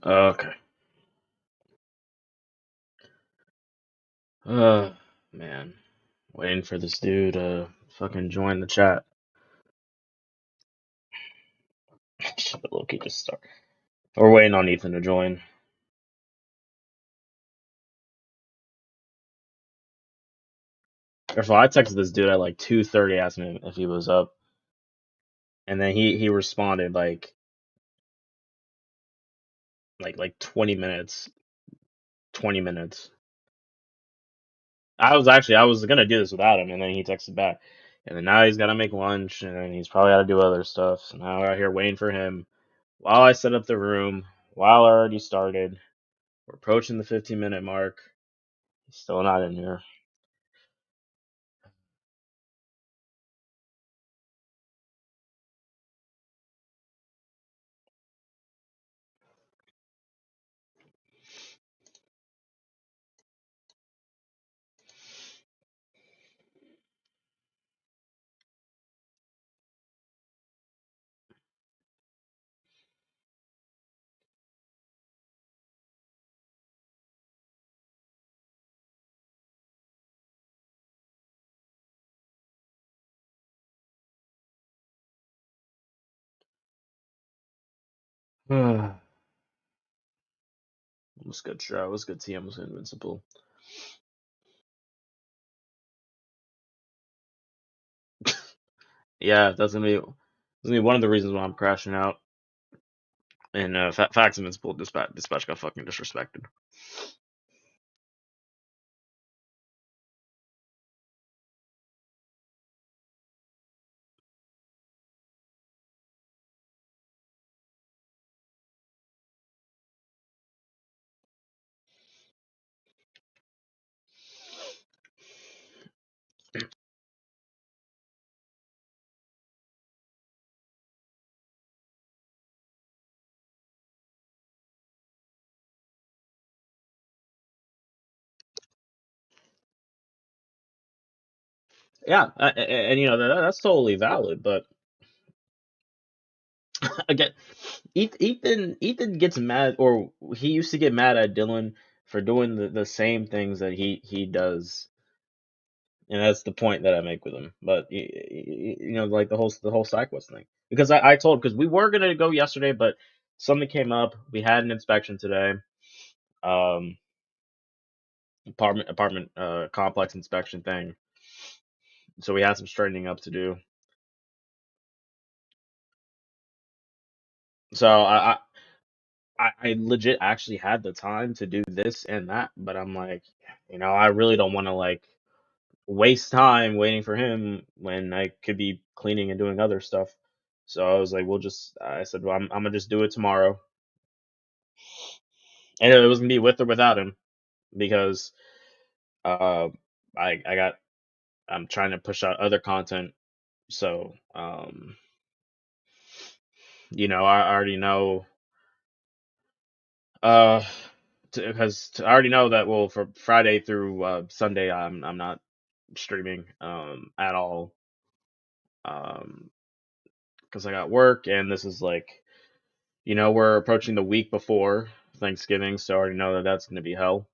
Okay. Uh, man. Waiting for this dude to fucking join the chat. Should Loki just start. We're waiting on Ethan to join. Therefore, I texted this dude at like 2:30 asking him if he was up, and then he responded like 20 minutes. 20 minutes. I was gonna do this without him, and then he texted back, and then now he's gotta make lunch, and then he's probably gotta do other stuff. So now we're out here waiting for him while I set up the room, while I already started. We're approaching the 15-minute mark. He's still not in here. What's good, Shroud? What's good, TM? What's Invincible? Yeah, that's gonna be one of the reasons why I'm crashing out. And Facts Invincible Dispatch got fucking disrespected. Yeah, and you know that's totally valid. But again, Ethan gets mad, or he used to get mad at Dylan for doing the same things that he does, and that's the point that I make with him. But you know, like the whole SideQuest thing, because I told, because we were gonna go yesterday, but something came up. We had an inspection today, um, apartment complex inspection thing, so we had some straightening up to do. So I legit actually had the time to do this and that, but I'm like, I really don't want to like waste time waiting for him when I could be cleaning and doing other stuff. So I was like, I said, well, I'm gonna just do it tomorrow, and it was gonna be with or without him because uh, I'm trying to push out other content, so I already know uh because I already know that, well, for Friday through Sunday I'm not streaming at all, um because I got work, and this is like, we're approaching the week before Thanksgiving, so I already know that that's going to be hell.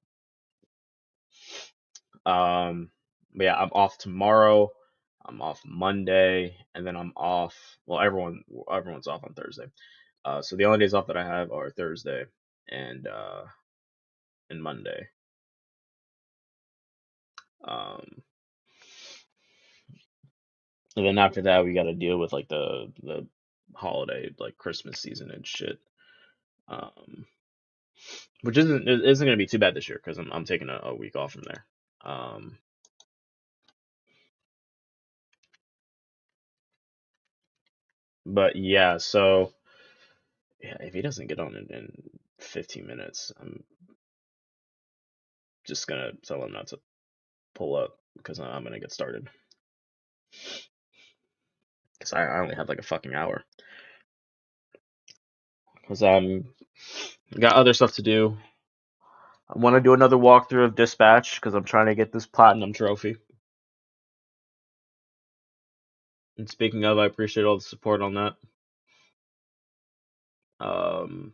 But yeah, I'm off tomorrow, I'm off Monday, and then I'm off, well, everyone's off on Thursday. So the only days off that I have are Thursday and Monday. um and then after that we got to deal with like the holiday, like Christmas season and shit, um which isn't going to be too bad this year because I'm taking a week off from there. Um, but yeah, so yeah, if he doesn't get on in 15 minutes, I'm just gonna tell him not to pull up because I'm gonna get started. Because I only have like a fucking hour. Because I'm got other stuff to do. I want to do another walkthrough of Dispatch because I'm trying to get this platinum trophy. And speaking of, I appreciate all the support on that. Um,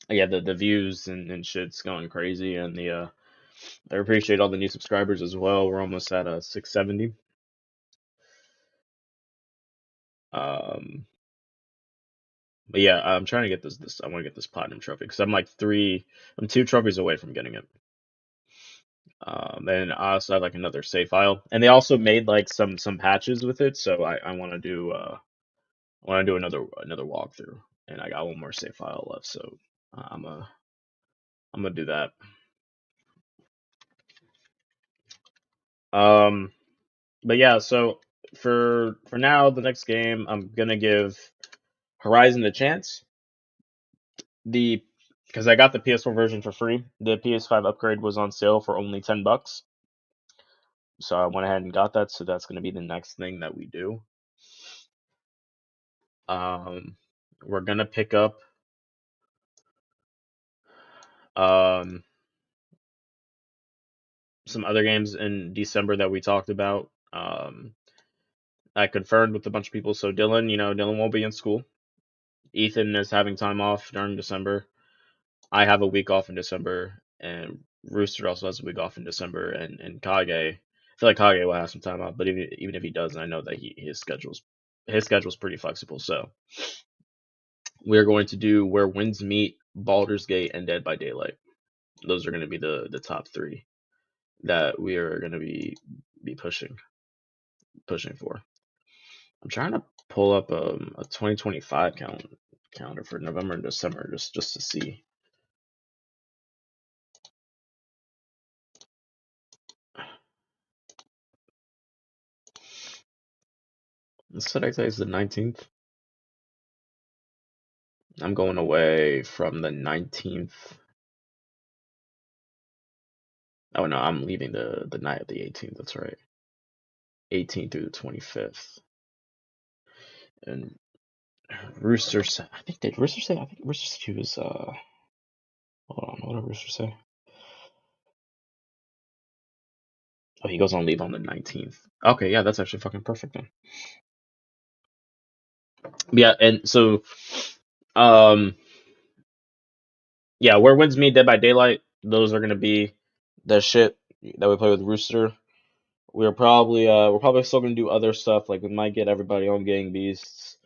Yeah, the views and shit's going crazy, and I appreciate all the new subscribers as well. We're almost at 670. Um, but yeah, I'm trying to get this. I want to get this platinum trophy because I'm 2 trophies away from getting it. And I also have like another save file, and they also made like some patches with it. So I want to do another walkthrough, and I got one more save file left. So I'm gonna do that. Um, but yeah, so for now, the next game I'm gonna give Horizon a chance. The Because I got the PS4 version for free. The PS5 upgrade was on sale for only $10, so I went ahead and got that. So that's gonna be the next thing that we do. Um, we're gonna pick up um some other games in December that we talked about. I confirmed with a bunch of people. So Dylan, Dylan won't be in school. Ethan is having time off during December. I have a week off in December, and Rooster also has a week off in December, and Kage. I feel like Kage will have some time off, but even if he doesn't, I know that his schedule's pretty flexible. So we're going to do Where Winds Meet, Baldur's Gate, and Dead by Daylight. Those are going to be the top three that we are going to be pushing for. I'm trying to pull up a 2025 calendar for November and December just to see. Today is the 19th. I'm going away from the 19th. Oh no, I'm leaving the night of the 18th. That's right. 18th through the 25th. And Rooster, I think did Rooster say? I think Rooster said he was. Hold on, what did Rooster say? Oh, he goes on leave on the 19th. Okay, yeah, that's actually fucking perfect then. Yeah, and so, um, yeah, Where Winds Meet, Dead by Daylight. Those are gonna be the shit that we play with Rooster. We're probably still gonna do other stuff. Like we might get everybody on Gang Beasts.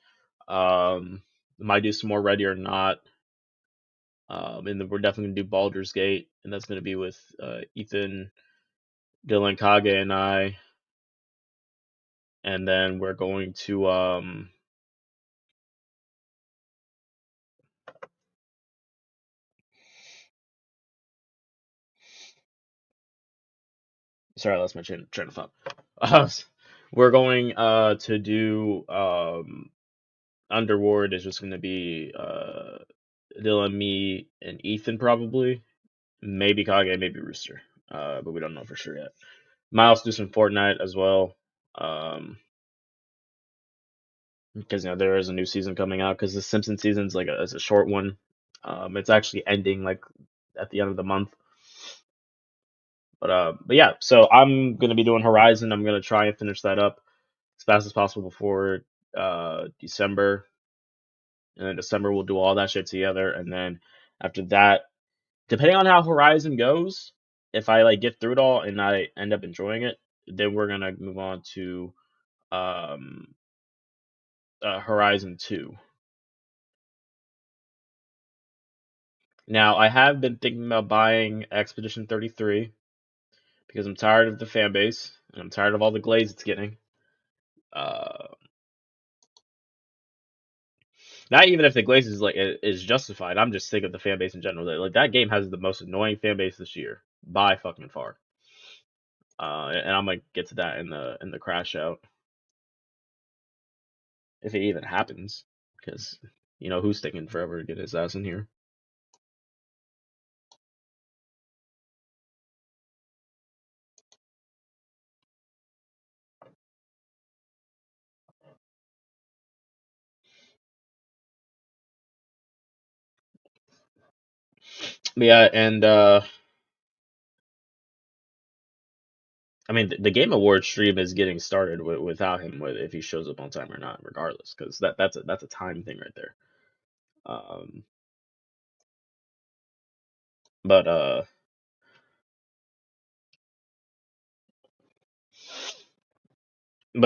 Might do some more Ready or Not. And then we're definitely gonna do Baldur's Gate, and that's gonna be with Ethan, Dylan, Kage, and I. And then we're going to sorry, I lost my train of thought. We're going to do Underworld is just gonna be Dylan, me, and Ethan probably. Maybe Kage, maybe Rooster. But we don't know for sure yet. Miles do some Fortnite as well. Because there is a new season coming out. Because the Simpsons season's like it's a short one. It's actually ending like at the end of the month. But yeah, so I'm gonna be doing Horizon. I'm gonna try and finish that up as fast as possible before December. And then December we'll do all that shit together. And then after that, depending on how Horizon goes, if I like get through it all and I end up enjoying it, then we're gonna move on to um Horizon 2. Now, I have been thinking about buying Expedition 33 because I'm tired of the fan base and I'm tired of all the glaze it's getting. Uh, Not even if the glaze is is justified. I'm just sick of the fan base in general. Like that game has the most annoying fan base this year by fucking far. And I'm gonna get to that in the crash out if it even happens, because who's taking forever to get his ass in here. But yeah, and I mean, the Game Awards stream is getting started without him, if he shows up on time or not, regardless, because that's a time thing right there. Um, But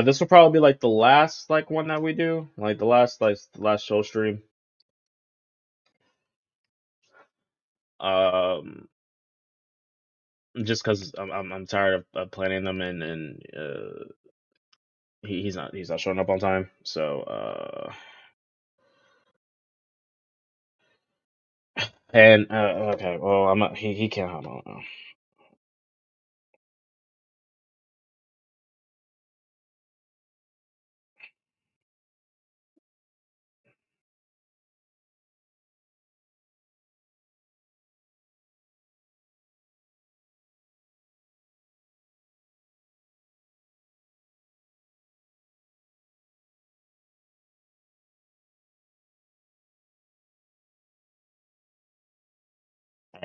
this will probably be like the last like one that we do, like the last show stream. Um, just because I'm tired of planning them and he's not showing up on time. So and okay, well I'm not, he can't hop on now.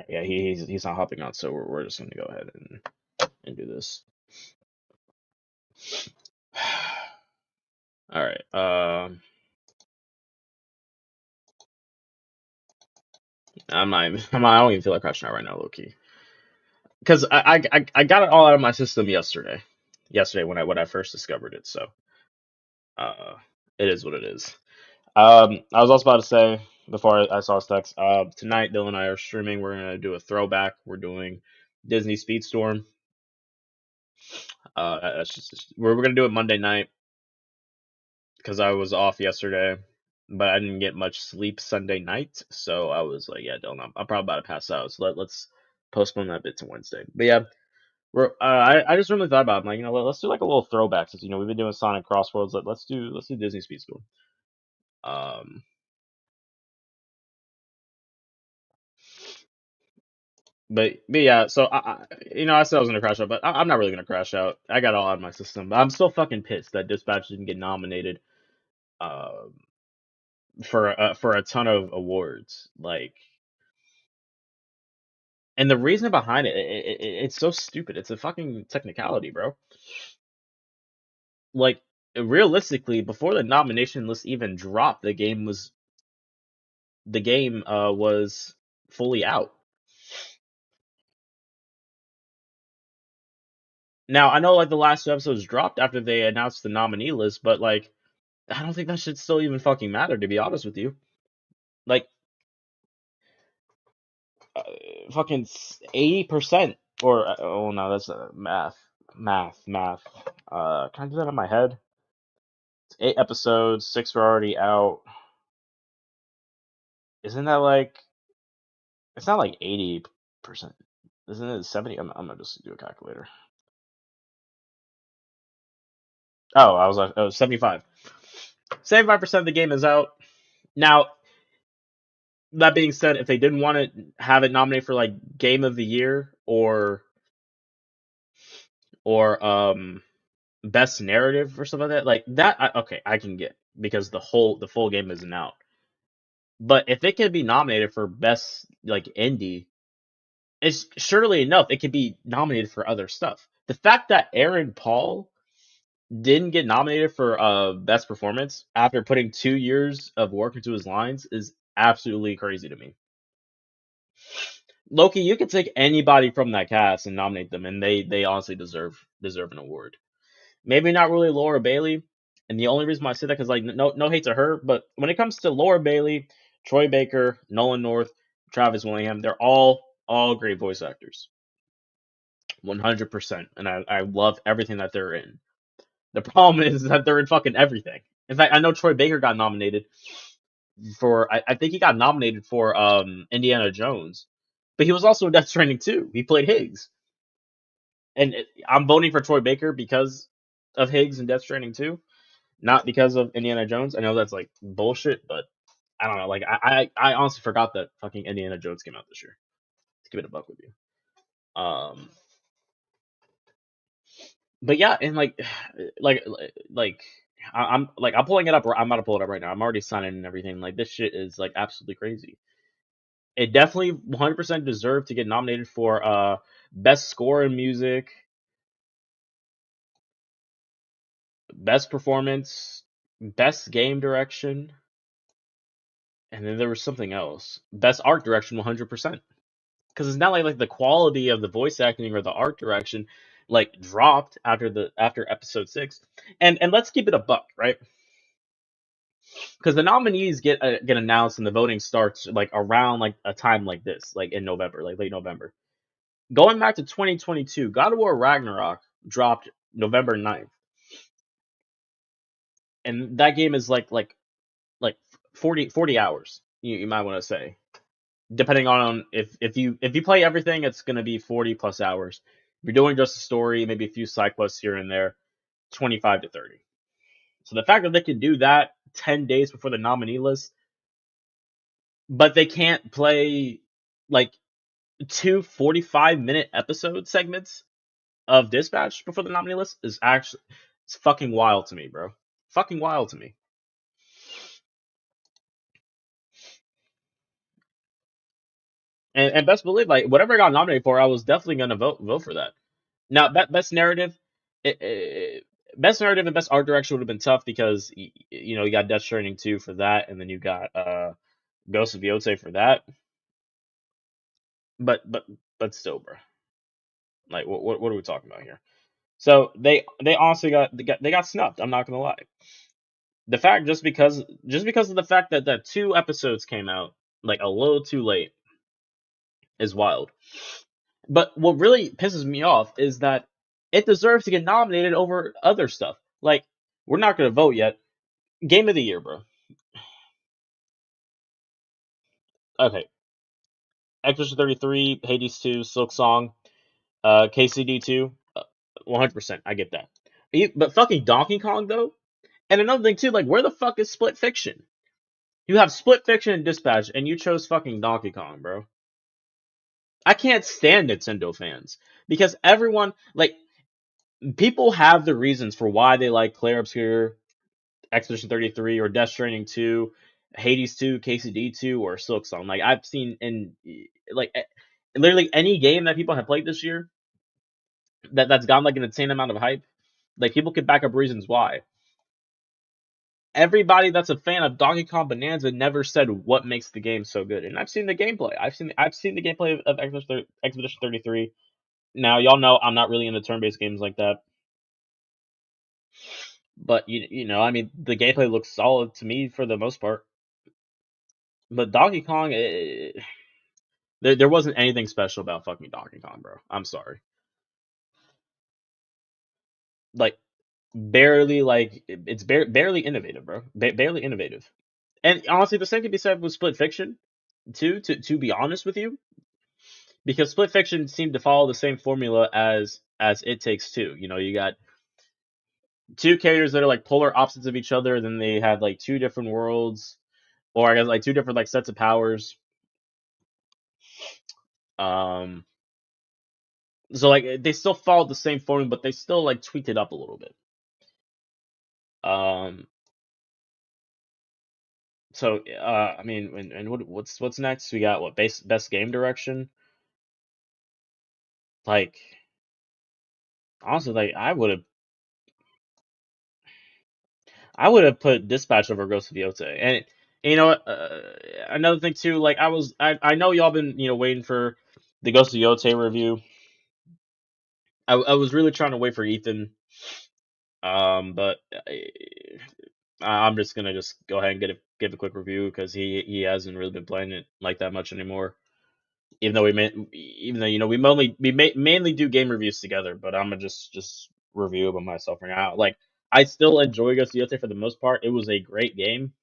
Yeah, he's not hopping on, so we're just gonna go ahead and do this. All right. I don't even feel like crashing out right now, low key, because I got it all out of my system yesterday. Yesterday when I first discovered it, so uh, it is what it is. I was also about to say before I saw his text. Tonight Dylan and I are streaming. We're gonna do a throwback. We're doing Disney Speedstorm. That's just we're gonna do it Monday night because I was off yesterday, but I didn't get much sleep Sunday night, so I was like, yeah, Dylan, I'm probably about to pass out. So let's postpone that bit to Wednesday. But yeah, I just really thought about it. I'm like, let's do like a little throwback since we've been doing Sonic Crossroads. Let's do Disney Speedstorm. Um, but yeah, so I said I was gonna crash out, but I'm not really gonna crash out. I got it all out of my system. But I'm still fucking pissed that Dispatch didn't get nominated um for a ton of awards. Like, and the reason behind it's so stupid. It's a fucking technicality, bro. Like, realistically, before the nomination list even dropped, the game was fully out. Now I know like the last two episodes dropped after they announced the nominee list, but like I don't think that should still even fucking matter, to be honest with you. Like, uh, fucking 80% or oh no, that's math. Can I do that in my head? It's 8 episodes, 6 were already out. Isn't that like it's not like 80%? Isn't it 70? I'm gonna just do a calculator. Oh, I was like, oh, 75. 75% of the game is out. Now, that being said, if they didn't want to have it nominated for like Game of the Year or Best Narrative or something like that, okay, I can get because the full game isn't out. But if it could be nominated for Best like Indie, it's surely enough it could be nominated for other stuff. The fact that Aaron Paul didn't get nominated for Best Performance after putting 2 years of work into his lines is absolutely crazy to me. Loki, you could take anybody from that cast and nominate them, and they honestly deserve an award. Maybe not really Laura Bailey, and the only reason why I say that because like no hate to her, but when it comes to Laura Bailey, Troy Baker, Nolan North, Travis Willingham, they're all great voice actors, 100%, and I love everything that they're in. The problem is that they're in fucking everything. In fact, I know Troy Baker got nominated for I think he got nominated for Indiana Jones, but he was also in Death Stranding too. He played Higgs, and I'm voting for Troy Baker because of Higgs and Death Stranding too, not because of Indiana Jones. I know that's like bullshit, but I don't know. Like I honestly forgot that fucking Indiana Jones came out this year. To give it a buck with you. Um, but yeah, and like like I'm like I'm pulling it up. I'm about to pull it up right now. I'm already signing and everything. Like this shit is like absolutely crazy. It definitely 100% deserved to get nominated for best score in music, best performance, best game direction, and then there was something else. Best art direction 100%. because it's not like the quality of the voice acting or the art direction like dropped after episode 6. And let's keep it a buck, right? Because the nominees get announced and the voting starts like around like a time like this, like in November, like late November. Going back to 2022, God of War Ragnarok dropped November 9th, and that game is like 40 hours. You might want to say, depending on if you play everything, it's gonna be 40 plus hours. If you're doing just a story, maybe a few side quests here and there, 25 to 30. So the fact that they can do that 10 days before the nominee list, but they can't play like two 45-minute episode segments of Dispatch before the nominee list is actually it's fucking wild to me, bro. Fucking wild to me. And best believe, like whatever I got nominated for, I was definitely gonna vote for that. Now, best narrative, best narrative and best art direction would have been tough because you got Death Stranding 2 for that, and then you got Ghost of Yotei for that. But still, bro. Like what are we talking about here? So they honestly got snubbed. I'm not gonna lie. The fact just because of the fact that 2 episodes came out like a little too late is wild. But what really pisses me off is that it deserves to get nominated over other stuff. Like, we're not going to vote yet. Game of the year, bro. Okay. Exorcist 33, Hades 2, Silk Song, KCD 2, 100%. I get that. But fucking Donkey Kong, though? And another thing, too, like, where the fuck is Split Fiction? You have Split Fiction and Dispatch, and you chose fucking Donkey Kong, bro. I can't stand Nintendo fans. Because everyone, like, people have the reasons for why they like Clair Obscur, Expedition 33, or Death Stranding 2, Hades 2, KCD 2, or Silk Song. Like, I've seen in, like, literally any game that people have played this year that's gotten, like, an insane amount of hype. Like, people could back up reasons why. Everybody that's a fan of Donkey Kong Bonanza never said what makes the game so good. And I've seen the gameplay. I've seen the gameplay of Expedition 33. Now, y'all know I'm not really into turn-based games like that. But I mean, the gameplay looks solid to me for the most part. But Donkey Kong, there wasn't anything special about fucking Donkey Kong, bro. I'm sorry. Like, barely, like it's barely innovative, bro. Barely innovative. And honestly, the same can be said with Split Fiction too. To be honest with you, because Split Fiction seemed to follow the same formula as It Takes Two. You got two characters that are like polar opposites of each other, then they have like two different worlds, or I guess like two different like sets of powers. Um, so like they still followed the same formula, but they still like tweaked it up a little bit. Um, so I mean, and what's next? We got what best game direction. Like honestly, like I would have put Dispatch over Ghost of Yotei, and you know what? Another thing too, like I know y'all been waiting for the Ghost of Yotei review. I was really trying to wait for Ethan, but I'm just gonna just go ahead and give a quick review because he hasn't really been playing it like that much anymore. Even though we mainly do game reviews together, but I'm gonna just review them myself right now. Like I still enjoy Ghost of Yotei for the most part. It was a great game,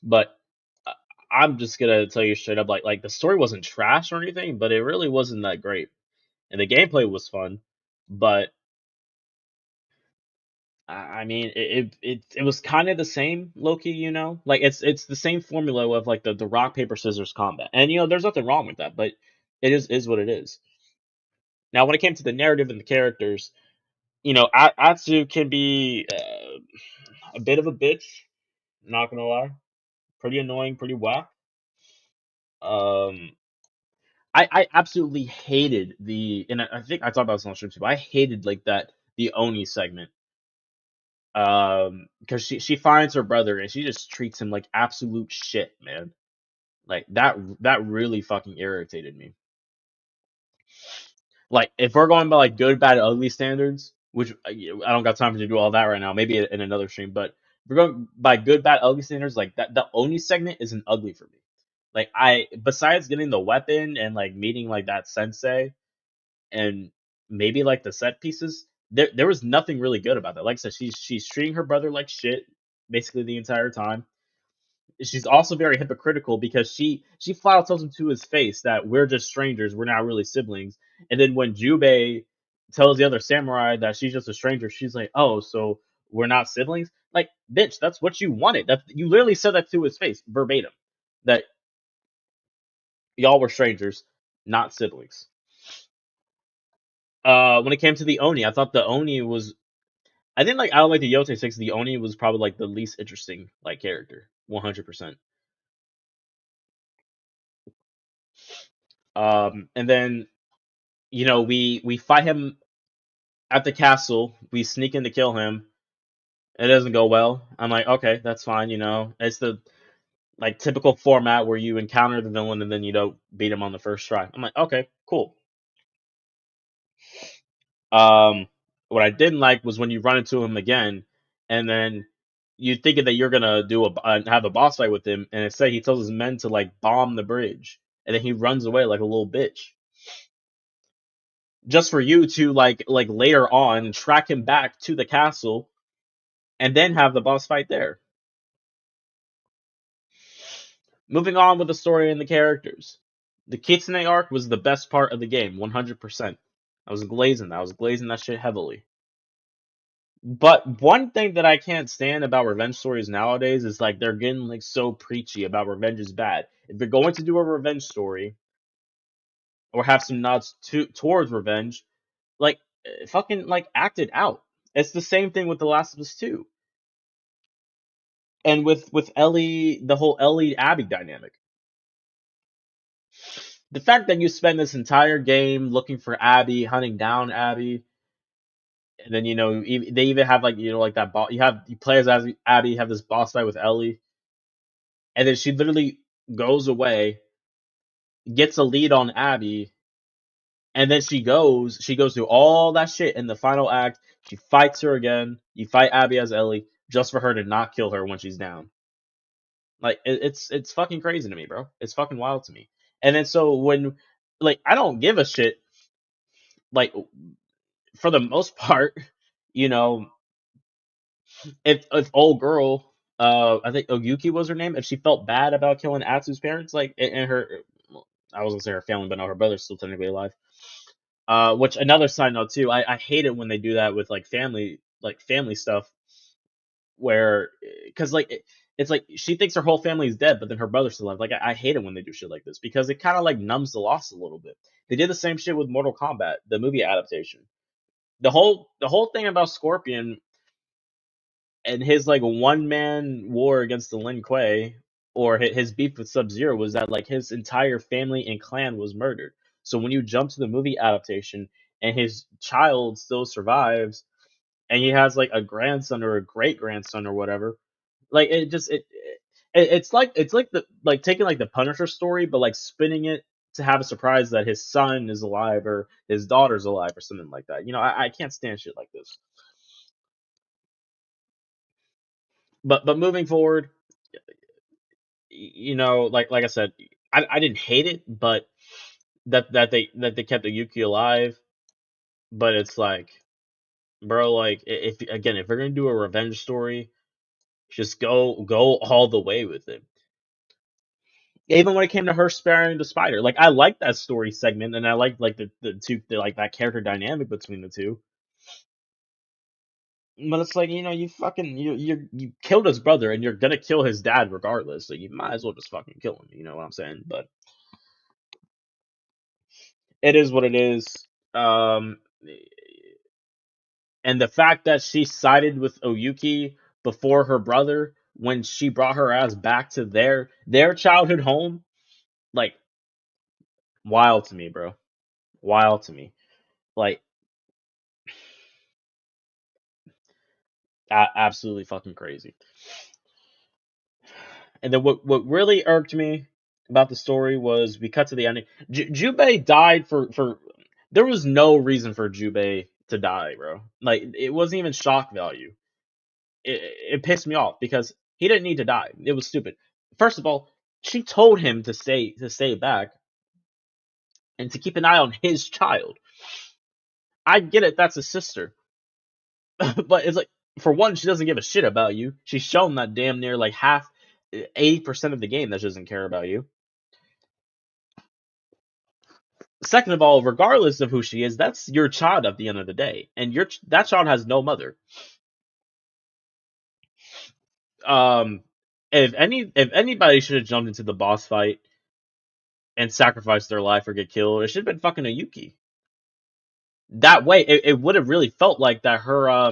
but I- I'm just gonna tell you straight up, like the story wasn't trash or anything, but it really wasn't that great, and the gameplay was fun, but I mean, it was kind of the same, Loki. Like it's the same formula of like the rock paper scissors combat, and there's nothing wrong with that, but it is what it is. Now, when it came to the narrative and the characters, Atsu can be a bit of a bitch. Not gonna lie, pretty annoying, pretty whack. Um, I absolutely hated and I think I talked about this on stream too. But I hated like that the Oni segment. Because she finds her brother and she just treats him like absolute shit, man. Like that really fucking irritated me. Like if we're going by like good, bad, ugly standards, which I don't got time to do all that right now. Maybe in another stream, but if we're going by good, bad, ugly standards, like that the Oni segment isn't ugly for me. Like besides getting the weapon and like meeting like that sensei and maybe like the set pieces, there was nothing really good about that. Like I said, she's treating her brother like shit basically the entire time. She's also very hypocritical because she flat out tells him to his face that we're just strangers, we're not really siblings. And then when Jubei tells the other samurai that she's just a stranger, she's like, "Oh, so we're not siblings?" Like, bitch, that's what you wanted. That you literally said that to his face verbatim. That y'all were strangers, not siblings. When it came to the Oni, I thought the Oni was. I think like out of like the Yote six, the Oni was probably like the least interesting like character, 100%. And then we fight him at the castle. We sneak in to kill him. It doesn't go well. I'm like, okay, that's fine. It's the like typical format where you encounter the villain and then you don't beat him on the first try. I'm like, okay, cool. What I didn't like was when you run into him again, and then you thinking that you're gonna have a boss fight with him, and instead he tells his men to like bomb the bridge, and then he runs away like a little bitch, just for you to like later on track him back to the castle and then have the boss fight there. Moving on with the story and the characters. The Kitsune arc was the best part of the game, 100%. I was glazing that shit heavily. But one thing that I can't stand about revenge stories nowadays is like they're getting like so preachy about revenge is bad. If you're going to do a revenge story or have some nods towards revenge, like fucking like act it out. It's the same thing with The Last of Us 2 and with Ellie, the whole Ellie Abby dynamic. The fact that you spend this entire game looking for Abby, hunting down Abby, and then they even have like like that boss. You play as Abby, you have this boss fight with Ellie, and then she literally goes away, gets a lead on Abby, and then she goes through all that shit in the final act. She fights her again. You fight Abby as Ellie just for her to not kill her when she's down. Like it's fucking crazy to me, bro. It's fucking wild to me. And then so when like I don't give a shit like for the most part, you know, if old girl, I think Oyuki was her name, if she felt bad about killing Atsu's parents, like and her, well, I was gonna say her family, but no, her brother's still technically alive. Which another side note too, I hate it when they do that with like family stuff, where because like it's like she thinks her whole family is dead, but then her brother's still alive. Like I hate it when they do shit like this because it kind of like numbs the loss a little bit. They did the same shit with Mortal Kombat, the movie adaptation. The whole thing about Scorpion and his like one man war against the Lin Kuei or his beef with Sub Zero was that like his entire family and clan was murdered. So when you jump to the movie adaptation and his child still survives and he has like a grandson or a great grandson or whatever, like it's like the like taking like the Punisher story but like spinning it to have a surprise that his son is alive or his daughter's alive or something like that. I can't stand shit like this. But moving forward, like I said, I didn't hate it, but that they kept the Yuki alive. But it's like, bro, like if again, if we're gonna do a revenge story, just go all the way with it. Even when it came to her sparing the spider, like I like that story segment, and I like the two like that character dynamic between the two. But it's like you fucking you killed his brother, and you're gonna kill his dad regardless. So you might as well just fucking kill him. You know what I'm saying? But it is what it is. Um, and the fact that she sided with Oyuki before her brother when she brought her ass back to their childhood home, like wild to me, bro. Wild to me. Like absolutely fucking crazy. And then what really irked me about the story was we cut to the ending. Jubei died for. There was no reason for Jubei to die, bro. Like it wasn't even shock value. It pissed me off because he didn't need to die. It was stupid. First of all, she told him to stay back and to keep an eye on his child. I get it, that's his sister, but it's like for one, she doesn't give a shit about you. She's shown that damn near like half, 80% of the game that she doesn't care about you. Second of all, regardless of who she is, that's your child at the end of the day, and that child has no mother. Um, if anybody should have jumped into the boss fight and sacrificed their life or get killed, it should have been fucking Ayuki. That way, it would have really felt like that her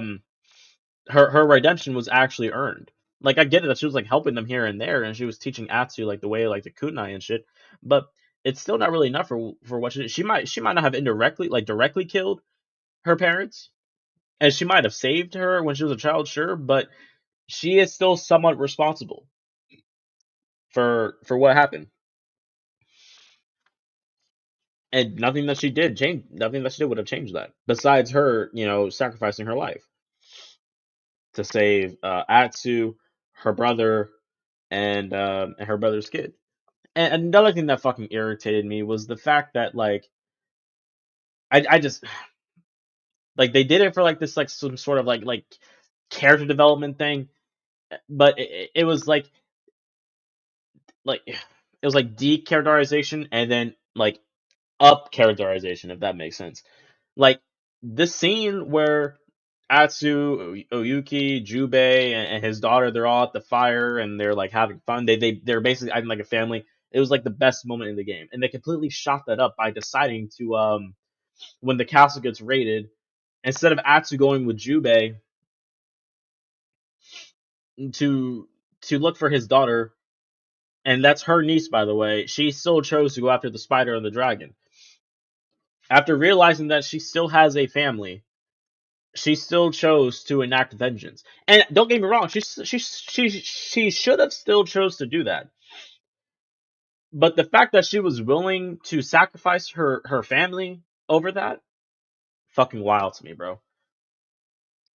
redemption was actually earned. Like I get it that she was like helping them here and there, and she was teaching Atsu like the way like the kunai and shit, but it's still not really enough for what she did. She might not have indirectly like directly killed her parents, and she might have saved her when she was a child, sure, but she is still somewhat responsible for what happened. And nothing that she did change. Nothing that she did would have changed that. Besides her, sacrificing her life to save Atsu, her brother, and her brother's kid. And another thing that fucking irritated me was the fact that like I just like they did it for like this like some sort of like character development thing, but it was like it was like de-characterization and then like up characterization, if that makes sense. Like this scene where Atsu, Oyuki, Jubei, and his daughter, they're all at the fire and they're like having fun. They're basically acting like a family. It was like the best moment in the game, and they completely shot that up by deciding to when the castle gets raided, instead of Atsu going with Jubei to look for his daughter, and that's her niece by the way, she still chose to go after the spider and the dragon. After realizing that she still has a family, she still chose to enact vengeance. And don't get me wrong, she should have still chose to do that. But the fact that she was willing to sacrifice her family over that, fucking wild to me, bro.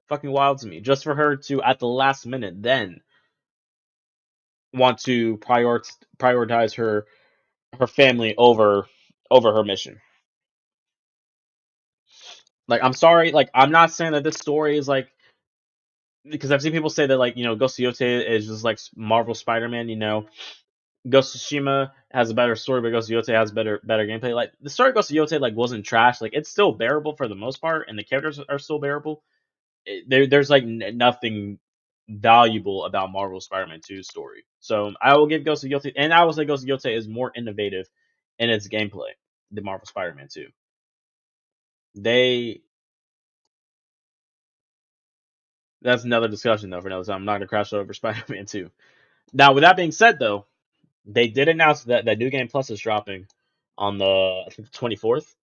Fucking wild to me. Just for her to at the last minute then want to prioritize her family over her mission. Like I'm sorry, like I'm not saying that this story is like, because I've seen people say that like Ghost of Yotei is just like Marvel Spider-Man. Ghost of Tsushima has a better story, but Ghost of Yotei has better gameplay. Like the story of Ghost of Yotei like wasn't trash. Like it's still bearable for the most part, and the characters are still bearable. There's like nothing valuable about Marvel Spider-Man 2's story. So I will give Ghost of Yotei, and I will say Ghost of Yotei is more innovative in its gameplay than Marvel Spider-Man 2. They That's another discussion though for another time. I'm not gonna crash over Spider-Man 2. Now, with that being said, though, they did announce that New Game Plus is dropping on the I think 24th.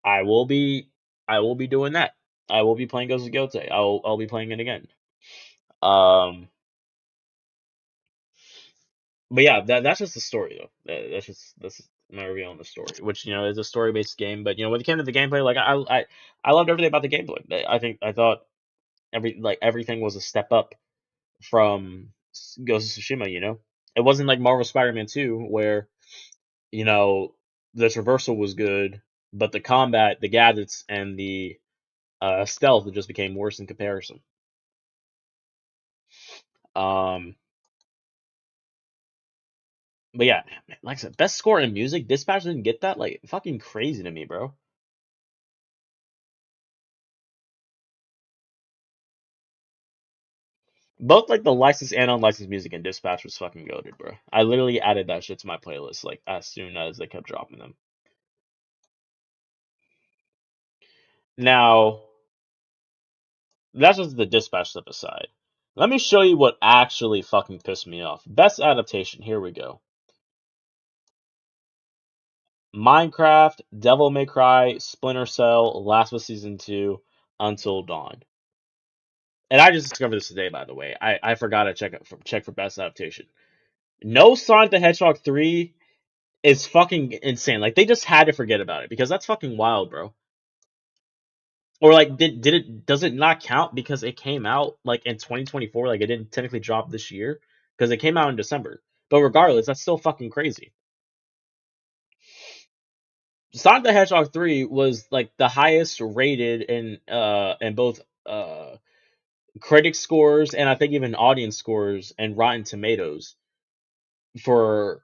I will be I will be doing that. I will be playing Ghost of Yotei. I'll be playing it again. Um, but yeah, that's just the story though. That's my review on the story, which is a story based game. But when it came to the gameplay, like I loved everything about the gameplay. I thought everything was a step up from Ghost of Tsushima. It wasn't like Marvel Spider-Man 2 where you know the traversal was good, but the combat, the gadgets, and the stealth just became worse in comparison. Um, but yeah, like I said, best score in music. Dispatch didn't get that. Like fucking crazy to me, bro. Both like the licensed and unlicensed music in Dispatch was fucking goaded, bro. I literally added that shit to my playlist like as soon as they kept dropping them. Now, that's just the Dispatch stuff aside. Let me show you what actually fucking pissed me off. Best adaptation. Here we go. Minecraft, Devil May Cry, Splinter Cell, Last of Us Season 2, Until Dawn. And I just discovered this today, by the way. I forgot to check for best adaptation. No Sonic the Hedgehog 3 is fucking insane. Like they just had to forget about it because that's fucking wild, bro. Or like did it does it not count because it came out like in 2024, like it didn't technically drop this year because it came out in December. But regardless, that's still fucking crazy. Sonic the Hedgehog 3 was like the highest rated in both critic scores and I think even audience scores and Rotten Tomatoes for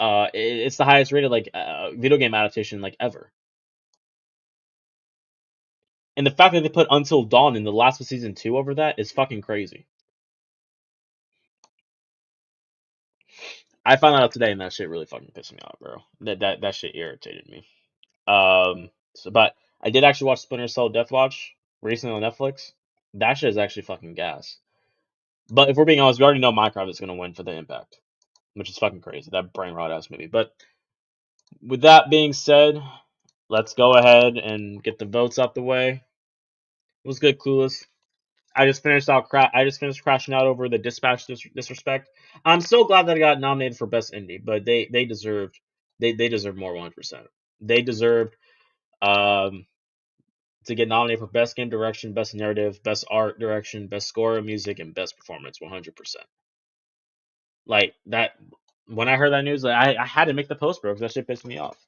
it's the highest rated like video game adaptation like ever. And the fact that they put Until Dawn in the last of season 2 over that is fucking crazy. I found that out today and that shit really fucking pissed me off, bro. That shit irritated me. But I did actually watch Splinter Cell Death Watch recently on Netflix. That shit is actually fucking gas. But if we're being honest, we already know Minecraft is gonna win for the impact, which is fucking crazy. That brain rot ass movie. But with that being said, let's go ahead and get the votes out the way. It was good, Clueless. I just finished crashing out over the Dispatch Disrespect. I'm so glad that I got nominated for Best Indie, but they deserved they deserve more 100%. They deserved um to get nominated for Best Game Direction, Best Narrative, Best Art Direction, Best Score of Music, and Best Performance 100%. Like that when I heard that news, like, I had to make the post, bro, because that shit pissed me off.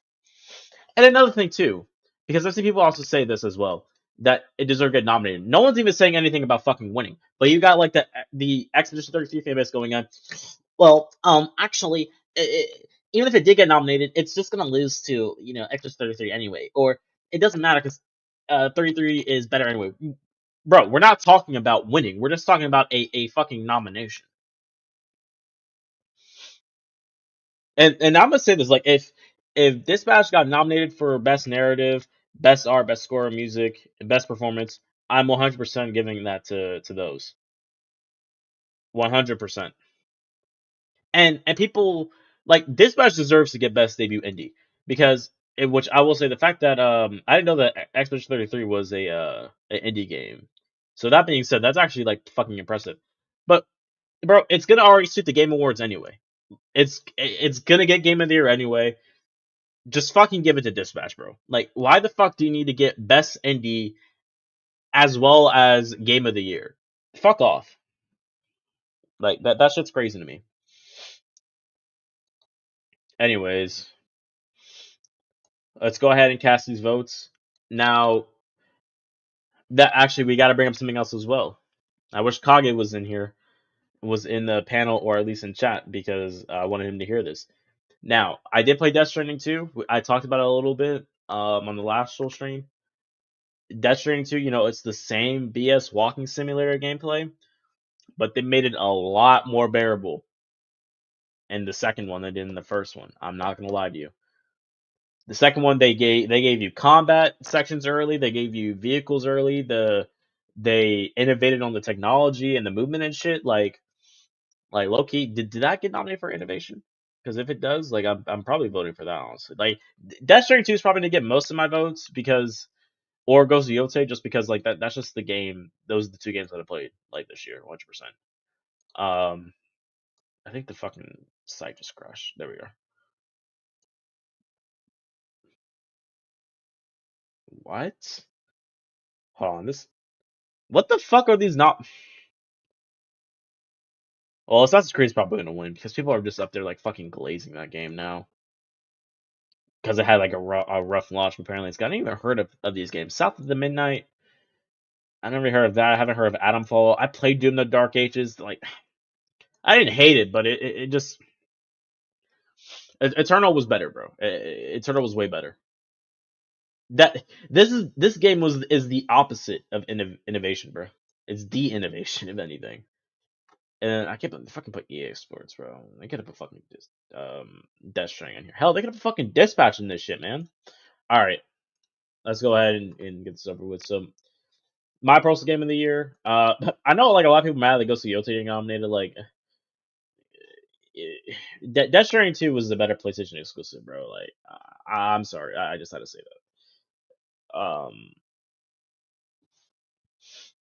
And another thing too, because I've seen people also say this as well, that it deserved to get nominated. No one's even saying anything about fucking winning. But you got like the Expedition 33 famous going on. Well, actually, even if it did get nominated, it's just gonna lose to Expedition 33 anyway, or it doesn't matter because 33 is better anyway. Bro, we're not talking about winning. We're just talking about a fucking nomination. And I'm gonna say this, like if Dispatch got nominated for best narrative, best art, best score of music, and best performance, I'm 100% giving that to those. 100%. And people like Dispatch deserves to get best debut indie because which I will say the fact that I didn't know that Expedition 33 was a an indie game. So that being said, that's actually like fucking impressive. But bro, it's gonna already suit the Game Awards anyway. It's gonna get Game of the Year anyway. Just fucking give it to Dispatch, bro. Like, why the fuck do you need to get Best Indie as well as Game of the Year? Fuck off. Like that shit's crazy to me. Anyways, let's go ahead and cast these votes. Now that actually we gotta bring up something else as well. I wish Kage was in here, was in the panel or at least in chat because I wanted him to hear this. Now, I did play Death Stranding 2. I talked about it a little bit on the last show stream. Death Stranding 2, it's the same BS walking simulator gameplay, but they made it a lot more bearable in the second one than they did in the first one. I'm not gonna lie to you. The second one they gave you combat sections early, they gave you vehicles early, they innovated on the technology and the movement and shit. Like low key, did that get nominated for innovation? Because if it does, like I'm probably voting for that honestly. Like Death Stranding 2 is probably gonna get most of my votes because or Ghost of Yotei just because like that's just the game. Those are the two games that I played like this year, 100%. Um, I think the fucking site just crashed. There we go. What? Hold on. This. What the fuck are these not? Well, Assassin's Creed's probably gonna win because people are just up there like fucking glazing that game now because it had like a rough launch. Apparently, it's got. I haven't even heard of these games. South of the Midnight. I never heard of that. I haven't heard of Adamfall. I played Doom: The Dark Ages. Like, I didn't hate it, but it just Eternal was better, bro. Eternal was way better. That this game is the opposite of innovation, bro. It's de-innovation, if anything. And I can't fucking put EA Sports, bro. They could have put fucking Death Stranding in here. Hell, they could have put fucking Dispatch in this shit, man. All right, let's go ahead and get this over with. So, my personal game of the year. I know like a lot of people mad that Ghost of Yotei getting nominated. Like, Death Stranding 2 was the better PlayStation exclusive, bro. Like, I'm sorry, I just had to say that.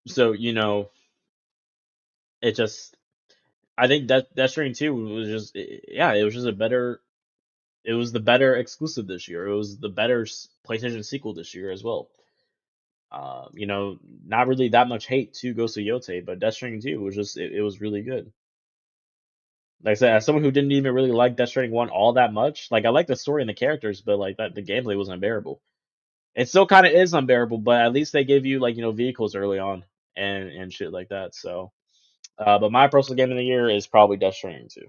So it just I think that Death Stranding 2 was just yeah, it was just a better. It was the better exclusive this year. It was the better PlayStation sequel this year as well. You know, not really that much hate to Ghost of Yotei, but Death Stranding 2 was just it was really good. Like I said, as someone who didn't even really like Death Stranding 1 all that much, like I like the story and the characters, but like that the gameplay was unbearable. It still kind of is unbearable, but at least they gave you like vehicles early on and shit like that. So, but my personal game of the year is probably Death Stranding 2.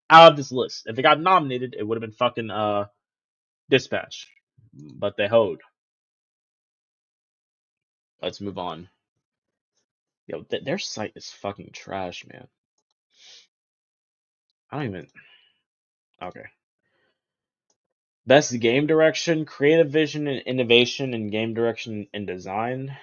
Out of this list, if it got nominated, it would have been fucking Dispatch, but they hoed. Let's move on. Yo, their site is fucking trash, man. I don't even. Okay. Best game direction, creative vision and innovation in game direction and design.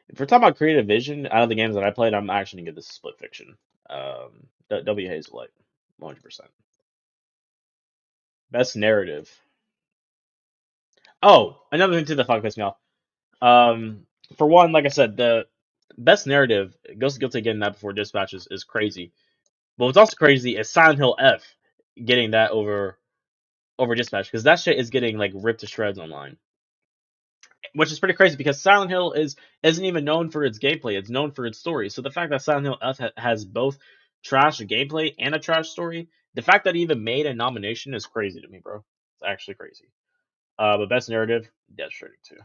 If we're talking about creative vision, out of the games that I played, I'm actually gonna give this a Split Fiction. W Hazelight, 100%. Best narrative. Oh, another thing too that fucking pissed me off. For one, like I said, the best narrative, Ghost of Guilty getting that before Dispatch is crazy. But what's also crazy is Silent Hill F getting that over Dispatch because that shit is getting like ripped to shreds online, which is pretty crazy because Silent Hill isn't even known for its gameplay; it's known for its story. So the fact that Silent Hill F has both trash gameplay and a trash story, the fact that it even made a nomination is crazy to me, bro. It's actually crazy. But best narrative, Death Stranding 2.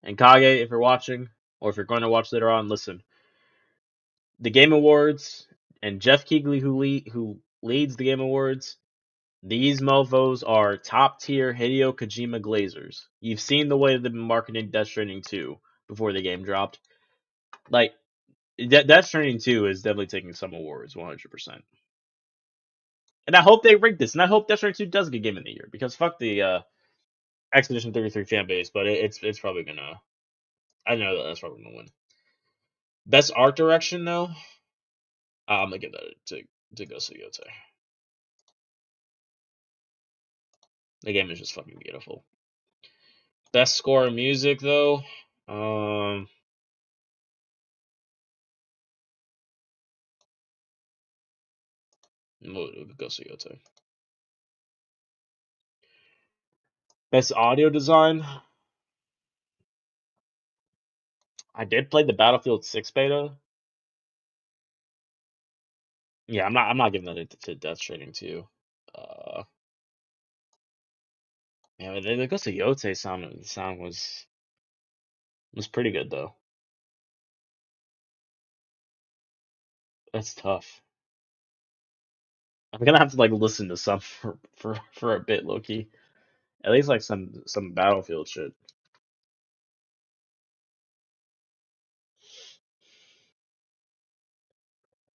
And Kage, if you're watching, or if you're going to watch later on, listen. The Game Awards and Jeff Keighley, who leads the Game Awards, these mofos are top tier Hideo Kojima glazers. You've seen the way they've been marketing Death Stranding 2 before the game dropped. Like, Death Stranding 2 is definitely taking some awards, 100%. And I hope they rig this, and I hope Death Stranding 2 does get Game of the Year, because fuck the Expedition 33 fan base, but it's probably gonna. I know that's probably gonna win. Best art direction, though, I'm gonna give that to Ghost of Yotei. The game is just fucking beautiful. Best score and music, though, Ghost of Yotei. Best audio design. I did play the Battlefield 6 beta. Yeah, I'm not giving that to Death Stranding 2. Uh, yeah, the Ghost of Yotei sound was pretty good though. That's tough. I'm gonna have to like listen to some for a bit, low key. At least like some Battlefield shit.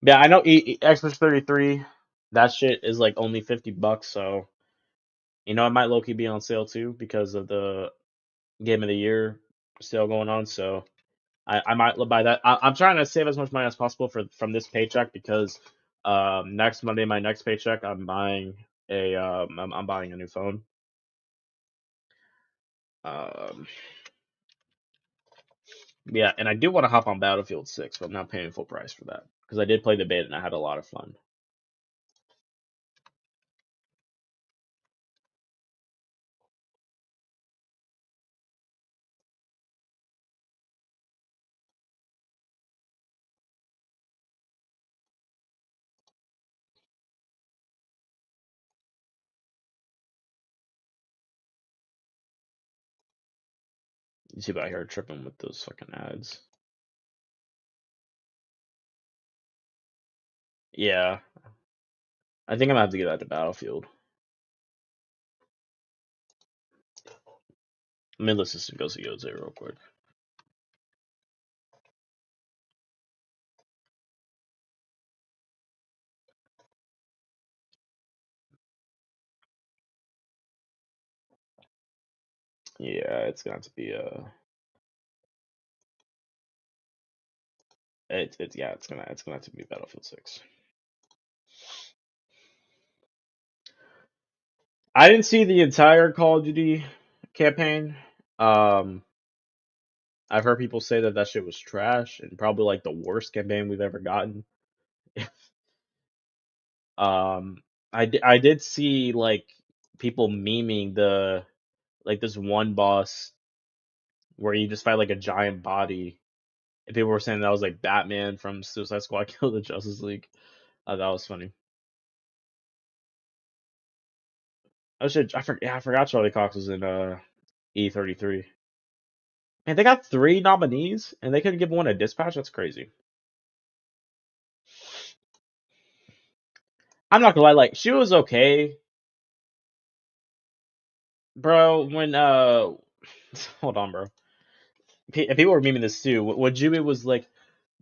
Yeah, I know Xbox 33. That shit is like only $50, so it might low key be on sale too because of the Game of the Year sale going on. So I might buy that. I'm trying to save as much money as possible from this paycheck because next Monday, my next paycheck, I'm buying a new phone. Um, yeah, and I do want to hop on Battlefield 6, but I'm not paying full price for that because I did play the beta and I had a lot of fun. You see, out here tripping with those fucking ads. Yeah, I think I'm gonna have to get that to Battlefield. Let me listen to Ghost of Yotei real quick. Yeah, it's gonna have to be it's gonna have to be Battlefield 6. I didn't see the entire Call of Duty campaign. Um, I've heard people say that that shit was trash and probably like the worst campaign we've ever gotten. Um, I did see like people memeing the like this one boss where you just fight like a giant body, and people were saying that was like Batman from Suicide Squad killed the Justice League. That was funny. Oh shit, I forgot Charlie Cox was in E33. Man, they got 3 nominees and they couldn't give one a dispatch. That's crazy. I'm not gonna lie, like she was okay, bro. When hold on, bro. People were memeing this too. When Jubei was like,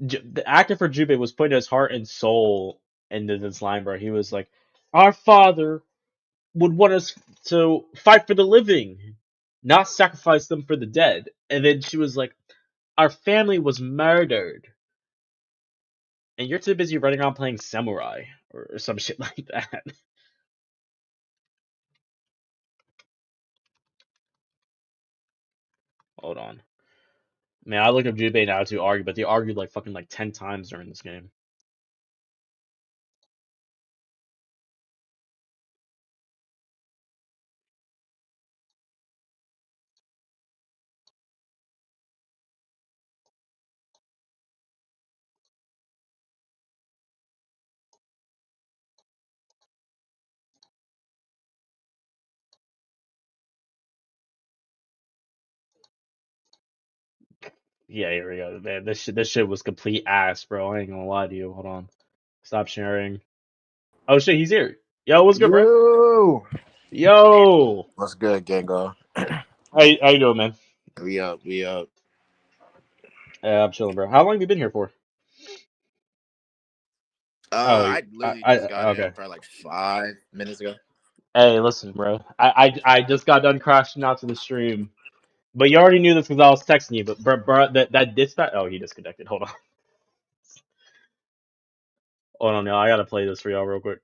the actor for Jubei was putting his heart and soul into this line, bro. He was like, "Our father would want us to fight for the living, not sacrifice them for the dead." And then she was like, "Our family was murdered, and you're too busy running around playing samurai or some shit like that." Hold on, man. I look up Jubei now to argue, but they argued like fucking like 10 times during this game. Yeah, here we go, man. This shit was complete ass, bro. I ain't gonna lie to you. Hold on, stop sharing. Oh shit, he's here. Yo, what's good, bro? Yo, Yo, what's good, Gengo? how you doing, man? We up, we up. I'm chilling, bro. How long have you been here for? Oh, I literally just got in okay. probably like 5 minutes ago. Hey, listen, bro. I just got done crashing out to the stream, but you already knew this because I was texting you. But bro, that dispatch. Oh, he disconnected. Hold on. Hold on, y'all. I gotta play this for y'all real quick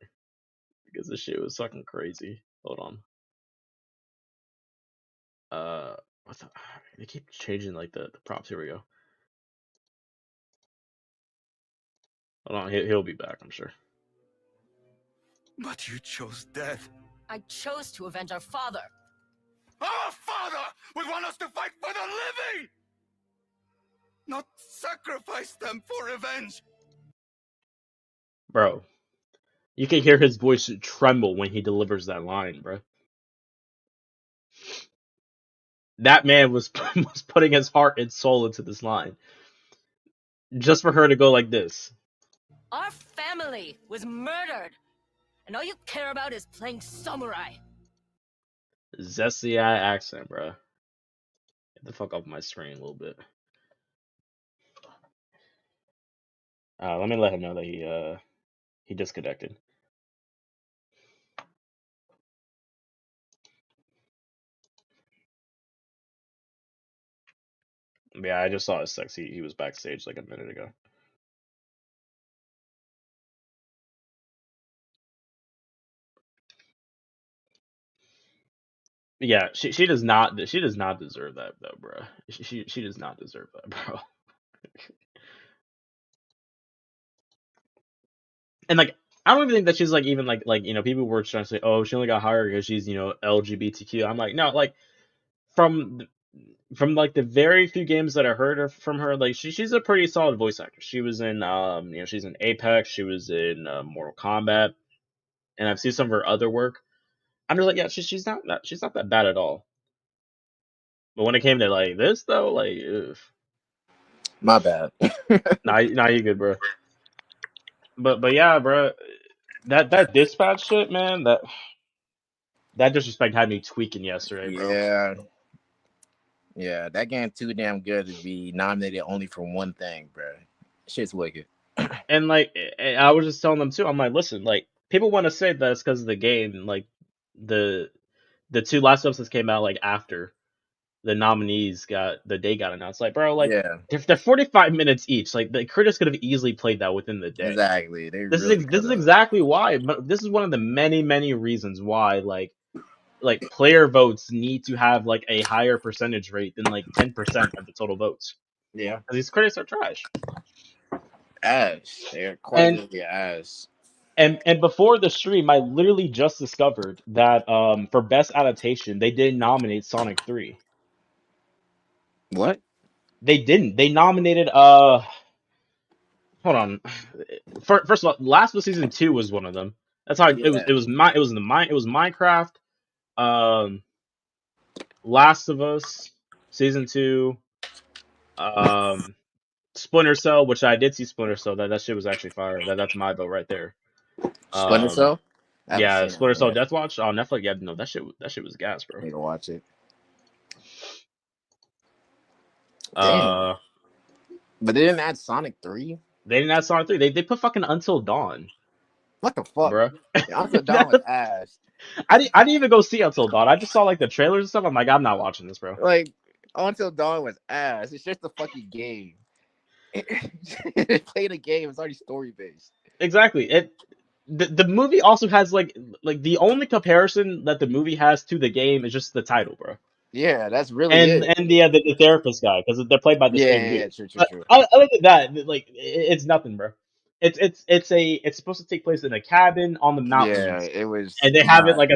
because this shit was fucking crazy. Hold on. What the? They keep changing like the props. Here we go. Hold on. He'll be back. I'm sure. But you chose death. I chose to avenge our father. Our father would want us to fight for the living, not sacrifice them for revenge. Bro, you can hear his voice tremble when he delivers that line, bro. That man was was putting his heart and soul into this line just for her to go like this. Our family was murdered, and all you care about is playing samurai. Zesty eye accent, bro. Get the fuck off my screen a little bit. Let me let him know that he disconnected. Yeah, I just saw his text. He was backstage like a minute ago. Yeah, she does not deserve that though, bro. She does not deserve that, bro. And like I don't even think that she's like even like people were trying to say, oh, she only got hired because she's LGBTQ. I'm like, no, like from like the very few games that I heard from her, like she's a pretty solid voice actor. She was in she's in Apex, she was in Mortal Kombat, and I've seen some of her other work. I'm just like, yeah, she's not that bad at all. But when it came to like this though, like, ugh. My bad. Nah, you good, bro. But yeah, bro, that dispatch shit, man, that disrespect had me tweaking yesterday, bro. Yeah, yeah, that game too damn good to be nominated only for one thing, bro. Shit's wicked. And like, I was just telling them too. I'm like, listen, like, people want to say that it's because of the game. Like, the the two last episodes came out like after the nominees got announced. Like, bro, like Yeah, they're 45 minutes each. Like, the critics could have easily played that within the day. exactly. They really This could is have. exactly why. This is one of the many reasons why. Like, like player votes need to have like a higher percentage rate than like 10% of the total votes. Yeah. Because these critics are trash. Ass. They're quite And literally ass. and before the stream, I literally just discovered that for best adaptation, they didn't nominate Sonic 3. What? They didn't. They nominated hold on. First of all, Last of Us Season 2 was one of them. That's how it was. Yeah. It was Minecraft, Last of Us Season 2, Splinter Cell, which I did see Splinter Cell. That shit was actually fire. That's my vote right there. Splinter Cell? I haven't Yeah, seen Splinter it Cell yet. Deathwatch on Netflix. Yeah, no, that shit was gas, bro. Need to watch it. Damn. But they didn't add Sonic 3? They didn't add Sonic 3. They put fucking Until Dawn, What the fuck? bro. Until Dawn was ass. I didn't even go see Until Dawn. I just saw like the trailers and stuff. I'm like, I'm not watching this, bro. Like, Until Dawn was ass. It's just a fucking game. Play the game. It's already story based. Exactly. The movie also has like the only comparison that the movie has to the game is just the title, bro. Yeah, that's really it. And the therapist guy, because they're played by the same dude. Yeah, true. But other than that, like it's nothing, bro. It's supposed to take place in a cabin on the mountains. Yeah, it was. And they have it like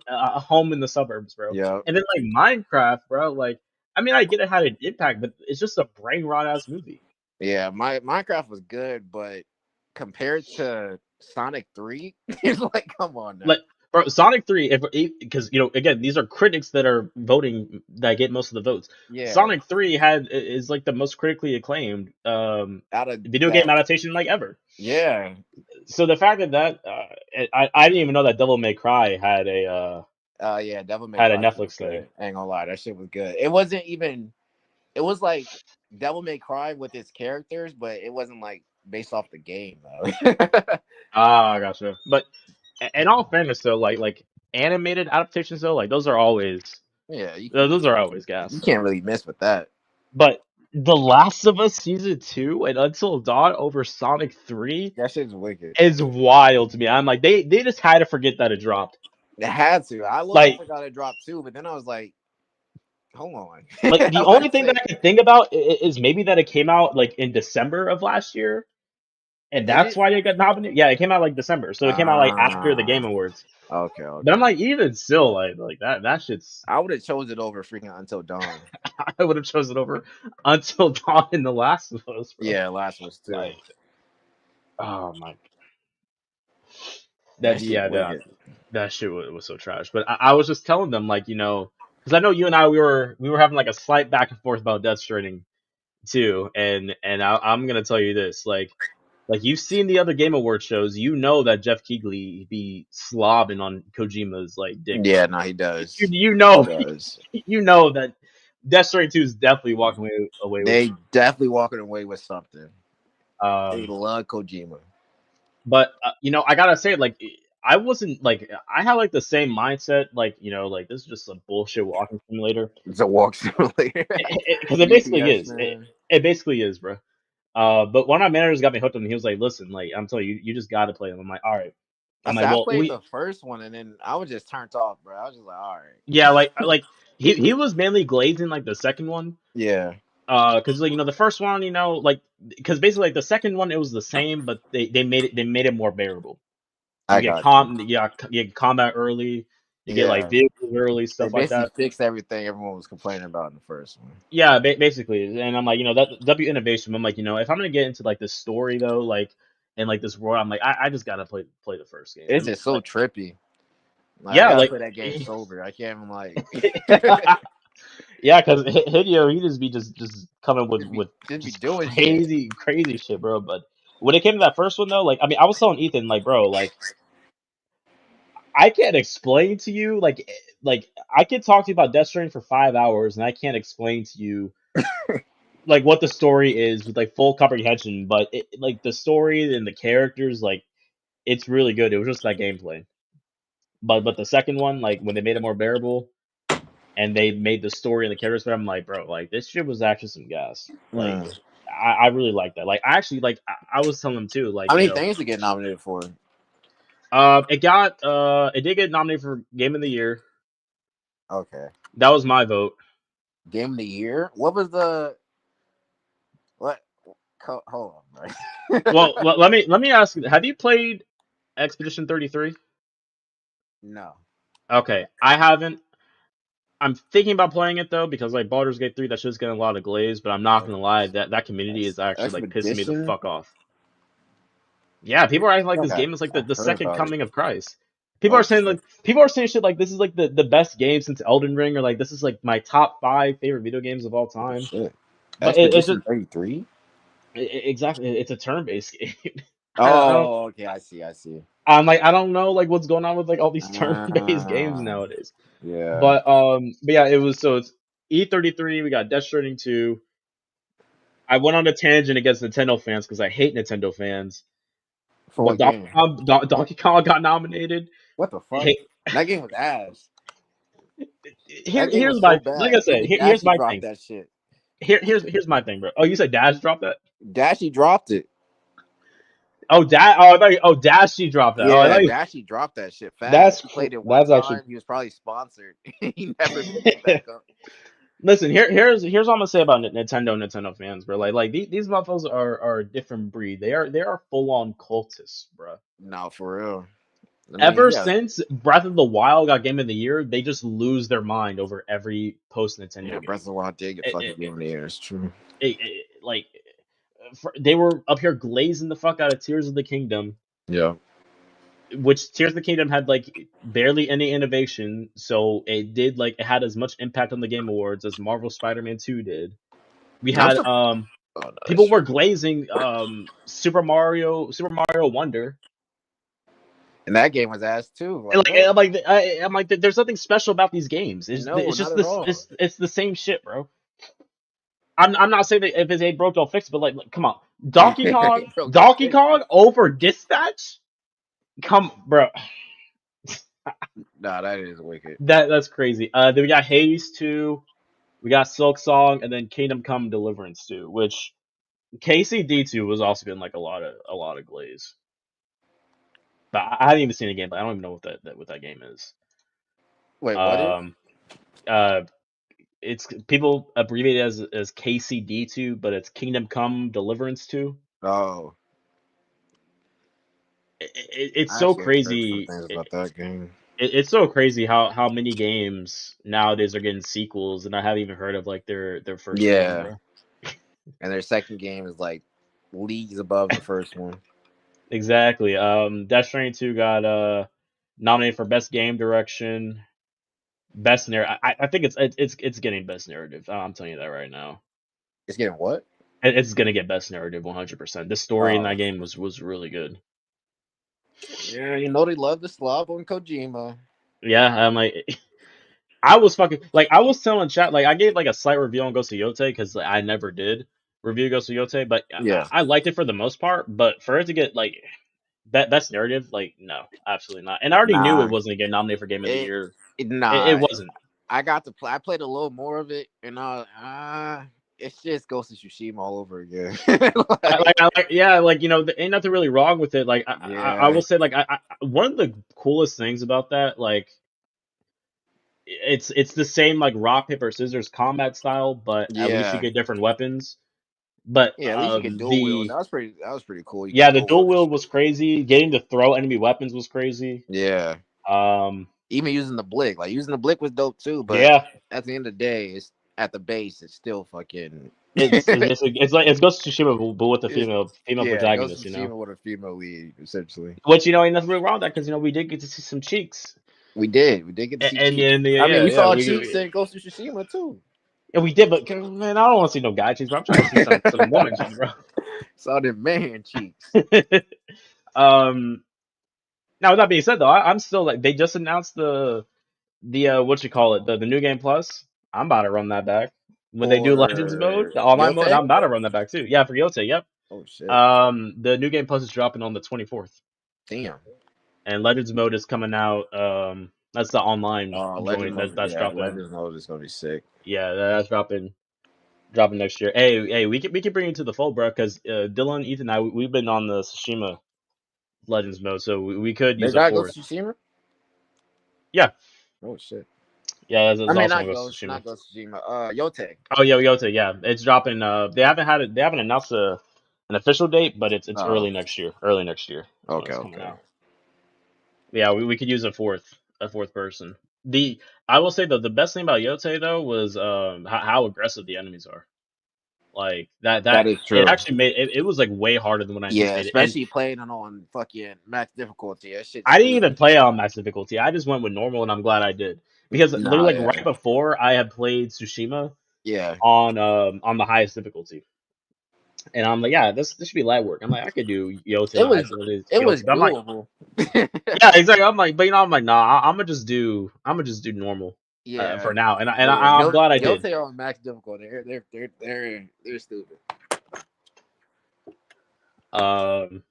a home in the suburbs, bro. Yeah. And then like Minecraft, bro. Like, I mean, I get it had an impact, but it's just a brain rot ass movie. Yeah, Minecraft was good, but compared to Sonic 3, it's like, come on now. Like, bro, Sonic 3, because again, these are critics that are voting that get most of the votes. Yeah. Sonic 3 is like the most critically acclaimed video game adaptation like ever. Yeah. So the fact that I didn't even know that Devil May Cry had a yeah, Devil May had Cry a Netflix thing. I ain't gonna lie, that shit was good. It wasn't even. It was like Devil May Cry with its characters, but it wasn't like based off the game though. Gotcha. But in all fairness, though, like animated adaptations, though, like those are always those are always gas. You can't really miss with that. But The Last of Us Season 2 and Until Dawn over Sonic 3, that shit's wicked. Is wild to me. I'm like, they just had to forget that it dropped. They had to. I forgot it dropped too, but then I was like, hold on. Like the only thing that I can think about is maybe that it came out like in December of last year, and that's why they got nominated. Yeah, it came out like December, so it came out like after the Game Awards. Okay. But I'm like, even still, like that shit's. I would have chosen it over freaking Until Dawn. I would have chosen over Until Dawn in The Last of Us. Bro. Yeah, Last of Us too. Like, oh my. That shit was so trash. But I was just telling them, like, because I know you and I we were having like a slight back and forth about Death Stranding too, and I'm gonna tell you this, like you've seen the other Game Awards shows, that Jeff Keighley be slobbing on Kojima's like dick. Yeah, no, he does. You know that Death Stranding 2 is definitely walking away. They definitely walking away with something. They love Kojima. But I gotta say, like, I wasn't like I had like the same mindset, like like this is just a bullshit walking simulator. It's a walk simulator because it basically is. It basically is, bro. But one of my managers got me hooked on. He was like, "Listen, like I'm telling you, you just got to play them." I'm like, "All right." I played the first one, and then I was just turned off, bro. I was just like, "All right." Yeah, like he was mainly glazing like the second one. Yeah. Because like the first one, like because basically like the second one it was the same, but they made it more bearable. You get combat early. You get like vehicles early, stuff like that. They fixed everything everyone was complaining about in the first one. Yeah, basically. And I'm like, that'd be innovation. I'm like, if I'm gonna get into like this story though, like and like this world, I'm like, I just gotta play the first game. It's just so trippy. Like, yeah, I like play that game sober. I can't even like. Yeah, because Hideo, he just be just coming with doing crazy shit, bro. But when it came to that first one though, like I mean, I was telling Ethan, like, bro, like I can't explain to you, like I can talk to you about Death Stranding for 5 hours, and I can't explain to you like what the story is with like full comprehension. But like the story and the characters, like it's really good. It was just that gameplay. But the second one, like when they made it more bearable. And they made the story and the characters better. I'm like, bro, like this shit was actually some gas. Like, I really like that. Like, I actually like. I was telling them too. Like, how many things to get nominated for? It did get nominated for Game of the Year. Okay. That was my vote. Game of the year. What was the what? Hold on, bro. Well, let me ask you. Have you played Expedition 33? No. Okay, I haven't. I'm thinking about playing it though because like Baldur's Gate 3, that shit's getting a lot of glaze. But I'm not gonna lie, that community is actually like pissing me the Expedition. fuck off. Yeah, people are acting I like think this game is like I the heard second about it. coming of Christ. Oh shit. People are saying shit like this is like the best game since Elden Ring, or like this is like my top 5 favorite video games of all Oh time. shit. But it's just Expedition 33. exactly, it's a turn-based game. I don't. Oh, okay. I see. I'm like, I don't know like what's going on with like all these turn-based games Ah, nowadays. yeah. But yeah, it was so it's E33. We got Death Stranding 2. I went on a tangent against Nintendo fans because I hate Nintendo fans. For But what game? Donkey Kong got nominated. What the fuck? Hey, That game was ass. That game here's was so my like I bad. said. Even Here's Dashy my dropped thing. that shit. Here's my thing, bro. Oh, you said Dash dropped that? Dashy dropped it. Oh, I thought Dashy dropped that. Oh, I Yeah, thought Dashy dropped that shit fast. that's He played it one that's actually. time. He was probably sponsored. He never picked it back up. Listen, here's what I'm gonna say about Nintendo fans, bro. Like these motherfuckers are a different breed. They are full on cultists, bro. No, for real. I mean, Ever yeah, since Breath of the Wild got Game of the Year, they just lose their mind over every post Nintendo game. Breath of the Wild did get fucking Game of the Year. It's true. Like they were up here glazing the fuck out of Tears of the Kingdom, Yeah. which Tears of the Kingdom had like barely any innovation, so it had as much impact on the Game Awards as Marvel Spider-Man 2 did. We I'm had so. Oh no, people that's were true. glazing Super Mario Wonder. And that game was ass too. And Like what? I'm like, there's nothing special about these games. No, It's not just at this. all. It's the same shit, bro. I'm not saying that if it's ain't broke, don't fix it. But like come on, Donkey Kong, Bro, don't fix it. over Dispatch. Come, bro. Nah, that is wicked. That's crazy. Then we got Hades 2, we got Silk Song, and then Kingdom Come Deliverance 2, which KCD2 was also been like a lot of glaze. But I haven't even seen a game, but I don't even know what that game is. Wait, what is? It's people abbreviate it as KCD2, but it's Kingdom Come Deliverance 2. Oh, It's I so actually heard some crazy. things about that game. It's so crazy how many games nowadays are getting sequels, and I haven't even heard of like their first game, Yeah, bro. and their second game is like leagues above the first one. Exactly. Death Stranding 2 got nominated for Best Game Direction, Best Narrative. I think it's getting Best Narrative. I'm telling you that right now. It's getting what? It's gonna get Best Narrative 100%. The story in Oh, that game was really good. yeah, you know they love the slob on Kojima. Yeah, I'm like, I was fucking like I was telling chat like I gave like a slight review on Ghost of Yotei because like, I never did review Ghost of Yotei, but Yeah, I liked it for the most part. But for it to get like best narrative, like no, absolutely not. And I already knew it nah, wasn't gonna get nominated for Game of the it, Year. It nah. wasn't. I got to play. I played a little more of it, and it's just Ghost of Tsushima all over again. Yeah, like ain't nothing really wrong with it. Like I Yeah, will say like I one of the coolest things about that like it's the same like rock paper scissors combat style, but at least you yeah, get different weapons. But yeah. At least you could dual wield. the That was pretty cool. You could yeah, the dual dual wield. wield was crazy. Getting to throw enemy weapons was crazy. Yeah, Um, even using the blick, like using the blick was dope too. But yeah, at the end of the day, it's at the base. It's still fucking. it's like it's Ghost of Tsushima, but with a female Yeah, Ghost of protagonist. Tsushima with a female lead, essentially. Which ain't nothing really wrong with that because we did get to see some cheeks. We did get to see And cheeks. yeah, I mean, we yeah, saw cheeks in Ghost of Tsushima too. yeah, we did. But man, I don't want to see no guy cheeks, bro. I'm trying to see some woman cheeks, bro. Saw them man cheeks. Now with that being said, though, I'm still like they just announced the what you call it the new game plus. I'm about to run that back when they do Legends mode, For the online mode. Yote? I'm about to run that back too. Yeah, for Yotei. Yep. Oh shit! The new game plus is dropping on the 24th, Damn. and Legends mode is coming out. That's the online Legend joint mode. that's Yeah, dropping. Legends mode is gonna be sick. Yeah, that's dropping next year. Hey, we can bring you to the fold, bro. Because Dylan, Ethan, and I we've been on the Tsushima Legends mode, so we could They use a got fourth. Ghost of Tsushima. Yeah. Oh shit! Yeah, that's I mean, also not on Ghost of Ghost, Tsushima. not Ghost of Tsushima. Yote. Oh yeah, Yota, yeah, it's dropping. They haven't announced an official date, but it's Oh, early next year. Early next year is when okay, it's coming okay. out. Yeah, we could use a fourth person. I will say though the best thing about Yotei though was how aggressive the enemies are. Like That that is it true. actually made it was like way harder than what I Yeah, anticipated. And especially playing it on fucking max difficulty. That shit's I didn't even stupid. play on max difficulty. I just went with normal, and I'm glad I did because Nah, literally like yeah, right before I had played Tsushima yeah. on the highest difficulty, and I'm like, yeah, this should be light work. I'm like, I could do Yotei It on the was highest difficulty. it was But I'm like, doable. yeah, exactly. I'm like, but I'm like, nah, I'm gonna just do normal Yeah, for now, and but yeah, I'm glad I did. Yote on max difficulty. They're stupid. Um,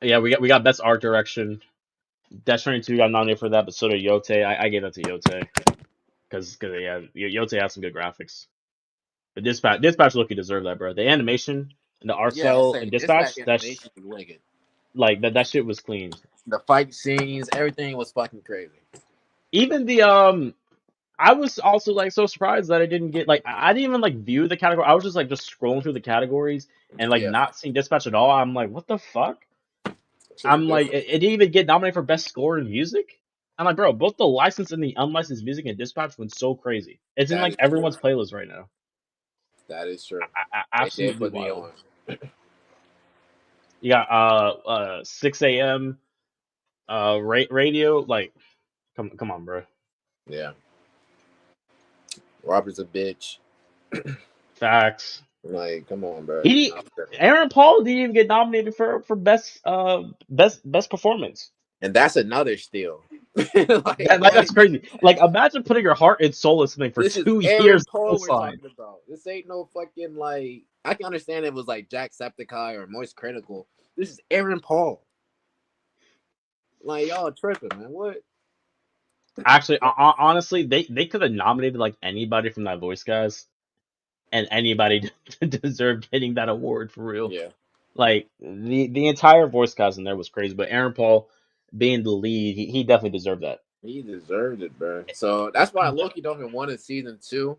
yeah, we got best art direction. Death Stranding 2 got nominated for that, but so did Yotei. I gave that to Yotei because yeah, Yotei has some good graphics. But Dispatch Loki deserved that, bro. The animation and the art Yeah, style and say dispatch Dispatch, animation was wicked. like that shit was clean. The fight scenes, everything was fucking crazy. Even the I was also like so surprised that I didn't get like I didn't even like view the category. I was just scrolling through the categories and like Yeah, not seeing Dispatch at all. I'm like, what the fuck? shit was I'm like, different. it didn't even get nominated for best score in music. I'm like, bro, both the licensed and the unlicensed music in Dispatch went so crazy. It's in That like is true. everyone's playlist right now. That is true. They did Absolutely put me wild. on. You got 6 a.m. Radio. Like, come on, bro. Yeah, Robert's a bitch. Facts. Like, come on, bro. He Aaron Paul didn't even get nominated for best performance. And that's another steal. Like, That's what? crazy. Like, imagine putting your heart and soul into something for This is 2 Aaron years. Paul we're Sign. talking about. This ain't no fucking like. I can understand it was like Jacksepticeye or Moist Critical. This is Aaron Paul. Like, y'all tripping, man. What? Actually, honestly, they could have nominated like anybody from that Voice Guys, and anybody deserved getting that award for real. Yeah, Like the entire Voice Cast in there was crazy, but Aaron Paul being the lead, he definitely deserved that. he deserved it, bro. So that's why Loki don't even want a season 2.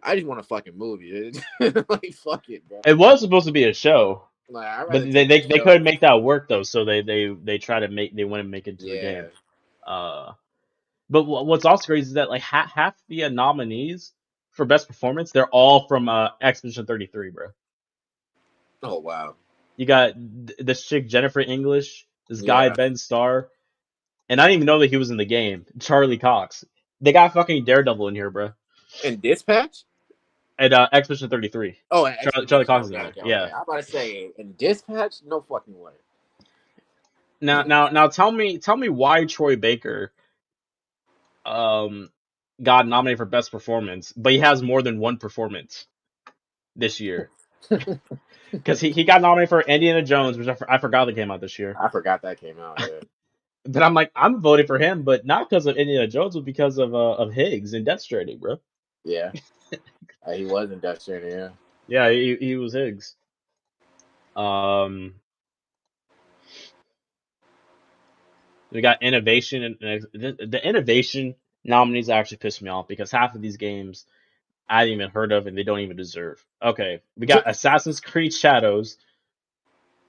I just want a fucking movie. Like, fuck it, bro. It was supposed to be a show, Like, I'd but rather take the they show. couldn't make that work though, so they try to they want to make it to the Yeah. game. But what's also crazy is that like half the nominees for best performance, they're all from Expedition 33, bro. Oh wow. You got this chick Jennifer English, this guy Yeah. Ben Starr, and I didn't even know that he was in the game. Charlie Cox. They got fucking Daredevil in here, bro. And Dispatch? At Expedition 33. Oh, and Charlie Expedition. Cox is in Okay, there. okay, Yeah. okay. I'm about to say, in Dispatch, no fucking way. Now tell me why Troy Baker got nominated for best performance, but he has more than one performance this year. Because he got nominated for Indiana Jones, which I forgot that came out this year. I forgot that came out. Yeah. But I'm like, I'm voting for him, but not because of Indiana Jones, but because of Higgs and Death Stranding, bro. Yeah. He was in Death Stranding, yeah. Yeah, he was Higgs. We got innovation, and the innovation nominees actually pissed me off because half of these games I hadn't even heard of and they don't even deserve. Okay, we got Assassin's Creed Shadows.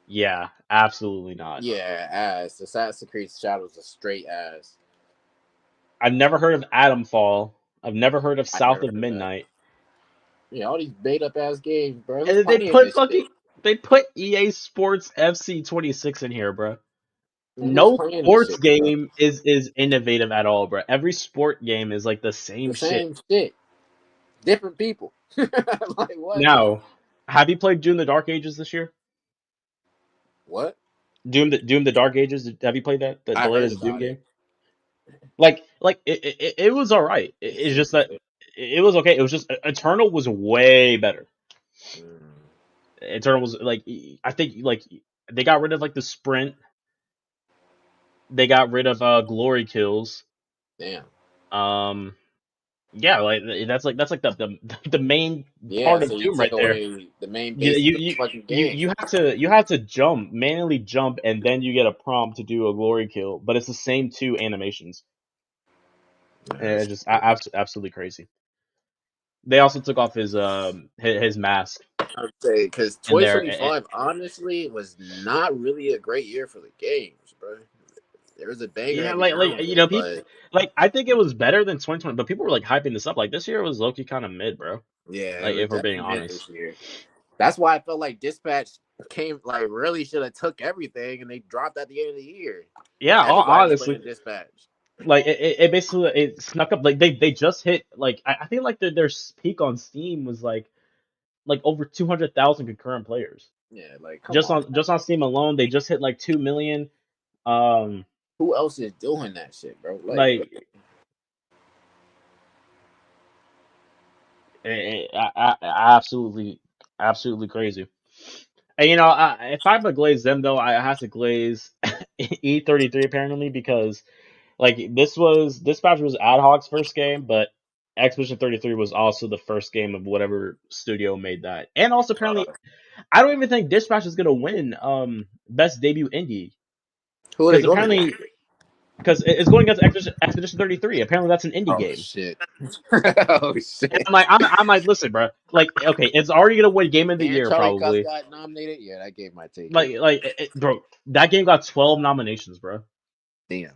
Yeah, absolutely not. Yeah, ass. Assassin's Creed Shadows a straight ass. I've never heard of Atomfall. I've never heard of South never of heard Midnight. Yeah, all these bait up ass games, bro. And There's then plenty of this shit. they put EA Sports FC 26 in here, bro. Man, who's No playing this sports shit, bro? game is innovative at all, bro. Every sport game is like the same The shit. same shit. Different people. Like, what? Now, have you played Doom: The Dark Ages this year? What? Doom: The Dark Ages. Have you played that? The I heard latest Doom about game. it. Like it was all right. It's just that it was okay. It was just Eternal was way better. Eternal was like I think like they got rid of like the sprint. They got rid of glory kills. Damn. Yeah, like that's like the main Yeah, part of so you Doom take right there. away the main basis of the fucking game. You have to jump, manually jump, and then you get a prompt to do a glory kill, but it's the same two animations. And just absolutely crazy. They also took off his mask I'd say because in there. 2025 honestly was not really a great year for the games, bro. There was a banger Yeah, every now and then, people but I think it was better than 2020, but people were like hyping this up. Like this year was low key kind of mid, bro. yeah, it Like was if we're being definitely mid honest. this year. That's why I felt like Dispatch came like really should have took everything and they dropped at the end of the year. Yeah, Everybody was honestly, playing Dispatch. like it basically it snuck up. Like they just hit like I think like their peak on Steam was like over 200,000 concurrent players. Yeah, like come on. Just on Steam alone, they just hit like 2 million. Um, Who else is doing that shit, bro? like absolutely, absolutely crazy. And if I have to glaze them though, I have to glaze E33 apparently because like Dispatch was Ad Hoc's first game, but Expedition 33 was also the first game of whatever studio made that. And also apparently, I don't even think Dispatch is gonna win best debut indie who are they because going apparently against? it's going against Expedition 33. Apparently that's an indie Oh game. shit! Oh And shit! I'm like, listen, bro. Like, okay, it's already gonna win Game of the And Year Charlie Cox probably. got nominated. Yeah, that game might take it. Bro, that game got 12 nominations, bro, Damn.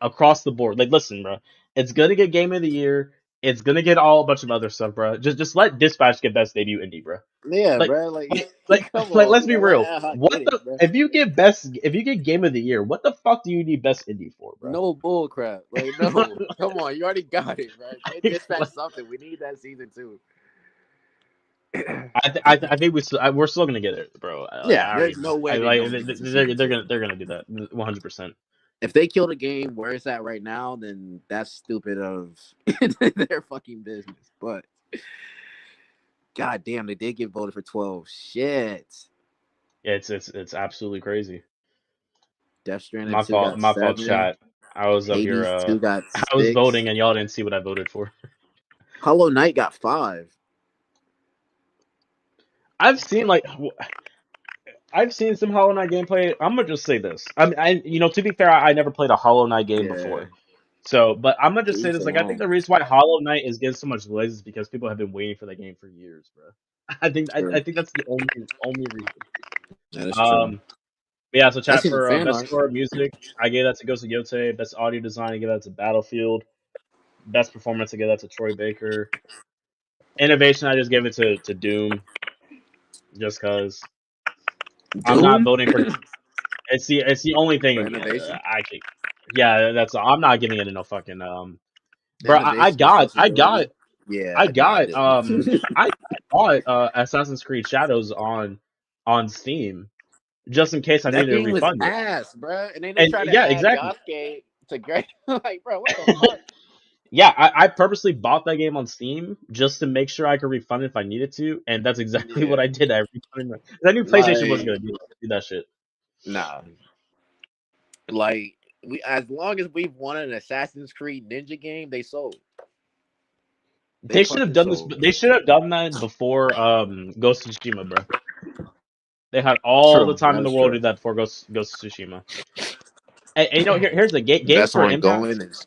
across the board. Like, listen, bro, it's gonna get Game of the Year. It's gonna get a bunch of other stuff, bro. Just let Dispatch get best debut indie, bro. Yeah, Like, bro. Like, come let's on, be bro. Let real. Ad Hoc What get it, the bro. if you get Game of the Year, what the fuck do you need best indie for, bro? No bull crap. Like, no. Come on, you already got it, bro. Get Dispatch something. We need that season too. I think we're still gonna get it, bro. Yeah, I already there's know. no way they don't give it to season two. They're gonna do that 100%. If they kill the game where it's at right now, then that's stupid of their fucking business. But god damn, they did get voted for 12. Shit. Yeah, it's absolutely crazy. Death Stranding 2 got My fault, 7. chat. I was up here. Hades 2 got I was 6. voting, and y'all didn't see what I voted for. Hollow Knight got 5. I've seen some Hollow Knight gameplay. I'm gonna just say this. To be fair, I never played a Hollow Knight game Yeah. before. So, but I'm gonna just say Each this. their Like, I think own. the reason why Hollow Knight is getting so much glaze is because people have been waiting for that game for years, bro. I think that's the only reason. That is true. Yeah. So, I chat seen the for fan best art. score of music, I gave that to Ghost of Yote. Best audio design, I gave that to Battlefield. Best performance, I gave that to Troy Baker. Innovation, I just gave it to Doom, just cause I'm not Doom voting for. It's the only for thing innovation. I can. Yeah, that's. I'm not giving it no fucking Bro, Innovation is such a good one. Yeah, I nah, got I bought Assassin's Creed Shadows on Steam just in case I that needed to game was refund it. ass, bro. And then they And tried to yeah, add exactly. Yasuke to Great. Like, bro, what the fuck? Yeah, I purposely bought that game on Steam just to make sure I could refund it if I needed to, and that's exactly what Yeah, I did. I refunded it. I knew PlayStation wasn't like, gonna do that shit. nah. Like, we as long as we've won an Assassin's Creed Ninja game, they sold. They They should have fucking done this. sold. They should have done that before Ghost of Tsushima, bro. They had all the True, time in that the is world to true. do that before Ghost of Tsushima. And here's the games Best for ongoing impact. is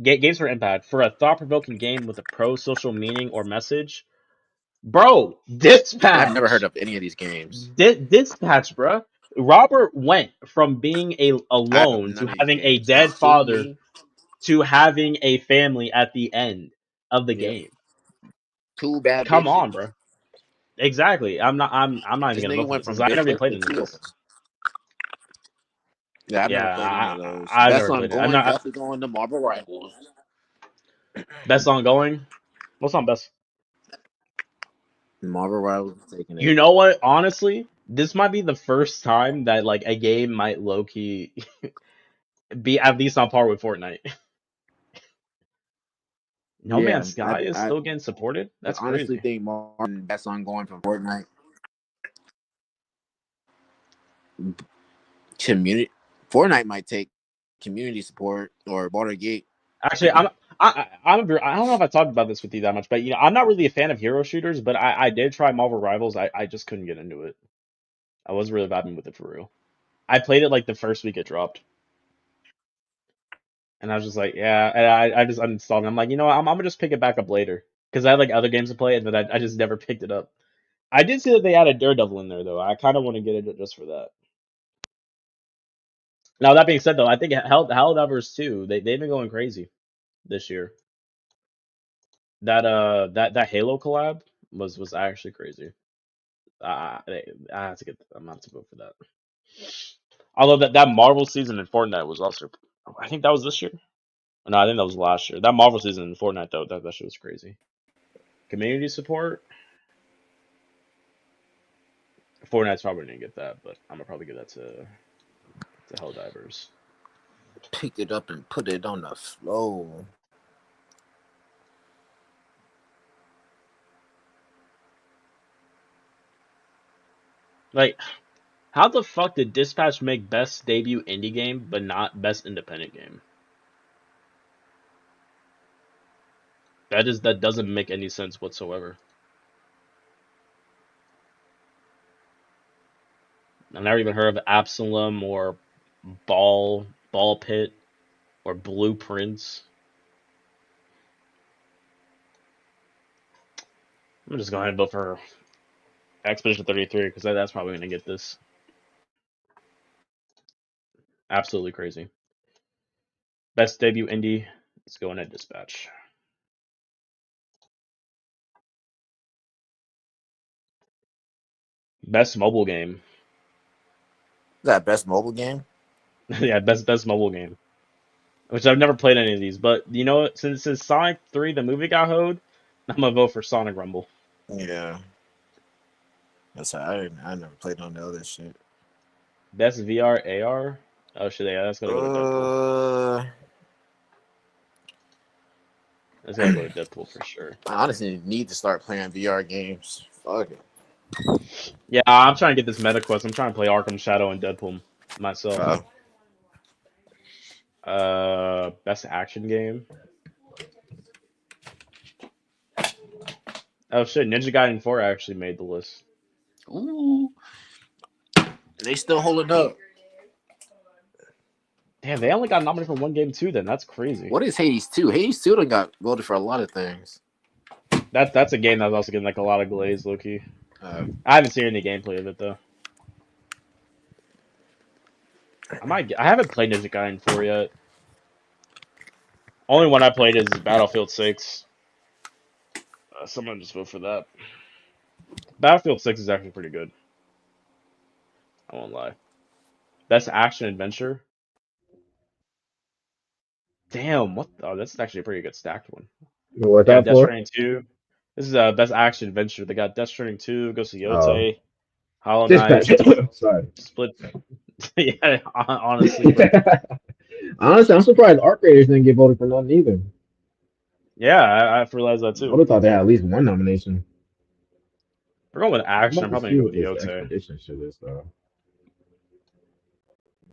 Games for impact for a thought-provoking game with a pro-social meaning or message, bro. I've never heard Dispatch, of any of these games. Dispatch, bro. Robert went from being I have alone none to of these having a games. dead Sue father me. to having a family at the end of the Yep. game. 2 bad Come on, bitches. bro. Exactly. I'm not even This gonna nigga vote for went this because from I never even Biscuit played to any of Teal. this. Yeah, I've never Yeah, played any of those. I've Best never played it. I'm ongoing, not definitely going to Marvel Rivals. best ongoing. What's on best? Marvel Rivals is taking You it. know what? Honestly, this might be the first time that like a game might low key be at least on par with Fortnite. No Yeah, Man's Sky is I still getting supported. That's honestly crazy. think Martin best ongoing from Fortnite. Community Fortnite might take community support or Border Gate. Actually, I don't know if I talked about this with you that much, but I'm not really a fan of hero shooters, but I did try Marvel Rivals. I just couldn't get into it. I wasn't really vibing with it for real. I played it like the first week it dropped, And I was just like, yeah, and I just uninstalled it. I'm like, you know what, I'm gonna just pick it back up later because I had like other games to play, and then I just never picked it up. I did see that they added Daredevil in there though. I kind of want to get it just for that. Now that being said though, I think Helldivers 2, they've been going crazy this year. That Halo collab was actually crazy. I have to get. I'm gonna have to vote for that. Although that Marvel season in Fortnite was also, I think that was this year. No, I think that was last year. That Marvel season in Fortnite though, that shit was crazy. Community support. Fortnite's probably gonna get that, but I'm gonna probably give that to Helldivers. Picked it up and put it on the floor. Like, how the fuck did Dispatch make best debut indie game but not best independent game? That doesn't make any sense whatsoever. I've never even heard of Absalom or Ball Pit or Blueprints. I'm just going ahead and vote for Expedition 33 because that's probably gonna get this. Absolutely crazy. Best debut indie. Let's go in at Dispatch. Best mobile game. Is that best mobile game? Yeah, best mobile game. Which I've never played any of these, but you know what? Since Sonic 3 the movie got hoed, I'm gonna vote for Sonic Rumble. Yeah. That's I never played on the other shit. Best VR AR. Oh shit, yeah, that's gonna go to Deadpool. That's gotta go to Deadpool for sure. I honestly need to start playing VR games. Fuck it. Yeah, I'm trying to get this MetaQuest. I'm trying to play Arkham Shadow and Deadpool myself. Best action game. Oh shit, Ninja Gaiden 4 actually made the list. Ooh. They still holding up. Damn, they only got nominated for one game too then. That's crazy. What is Hades 2? Hades 2 done got voted for a lot of things. That's a game that's also getting like a lot of glaze, low-key. I haven't seen any gameplay of it though. I haven't played Ninja Gaiden 4 yet. Only one I played is Battlefield 6. Someone just vote for that. Battlefield 6 is actually pretty good. I won't lie. Best action adventure. Damn, what? Oh, this is actually a pretty good stacked one. What's that Death for? Stranding 2. This is best action adventure. They got Death Stranding 2, Ghost of Yote, Hollow Knight, Sorry. Split. Yeah, honestly. Honestly, I'm surprised Arc Raiders didn't get voted for none either. Yeah, I realized that too. I would have thought they had at least one nomination. We're going with action. I'm probably going see with what this Yote. expedition shit is though.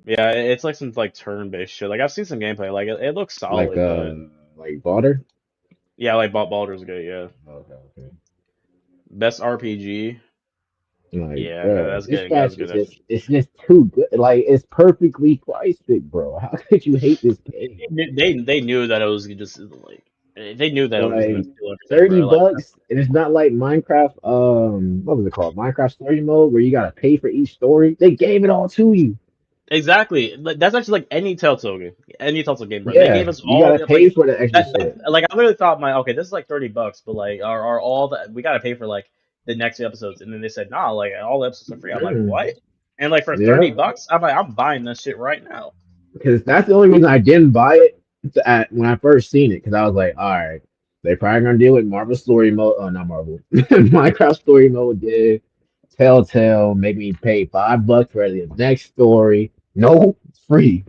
Yeah, it's like some like turn-based shit. Like I've seen some gameplay. Like it looks solid. Like Baldur. Yeah, like Baldur's Gate. Yeah. Okay. Best RPG. Like, Yeah, bro, that's this good. match it's just too good. Like, it's perfectly priced, big bro. How could you hate this game? They knew that it was just like they knew that it was gonna do $30, bro. and it's not like Minecraft. What was it called? Minecraft Story Mode, where you gotta pay for each story. They gave it all to you. Exactly. That's actually like any Telltale game, bro. Yeah, They gave us you all gotta pay for the extra shit. Like I literally thought, okay, this is like $30, but like are all that we gotta pay for like the next episodes, and then they said nah, like all the episodes are free. I'm like, what? And like for $30, I'm like, I'm buying this shit right now. Because that's the only reason I didn't buy it when I first seen it. Because I was like, all right, they're probably gonna deal with Marvel Story Mode. Oh, not Marvel. Minecraft Story Mode did. Telltale make me pay $5 for the next story. No, it's free.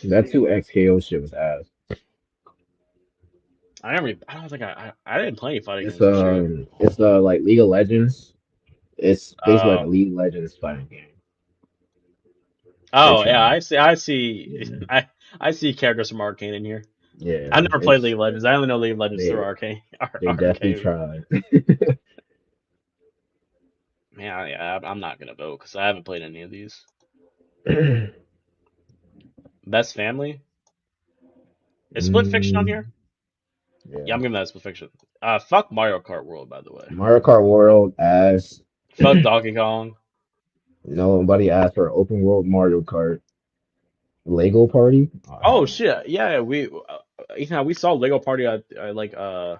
That 2XKO shit was ass. I don't think I didn't play any fighting games. It's like League of Legends. It's basically like a League of Legends fighting game. Oh yeah, I see. I see characters from Arcane in here. Yeah, I never played League of Legends. I only know League of Legends through Arcane. They definitely tried. Man, I'm not gonna vote because I haven't played any of these. Best family is Split Fiction on here? Yeah, Yeah. I'm giving that Split Fiction. Fuck Mario Kart World, by the way. Mario Kart World ass. Fuck Donkey Kong. Nobody asked for open world Mario Kart. Lego Party? Oh, Oh hell shit, yeah, Ethan, we saw Lego Party at the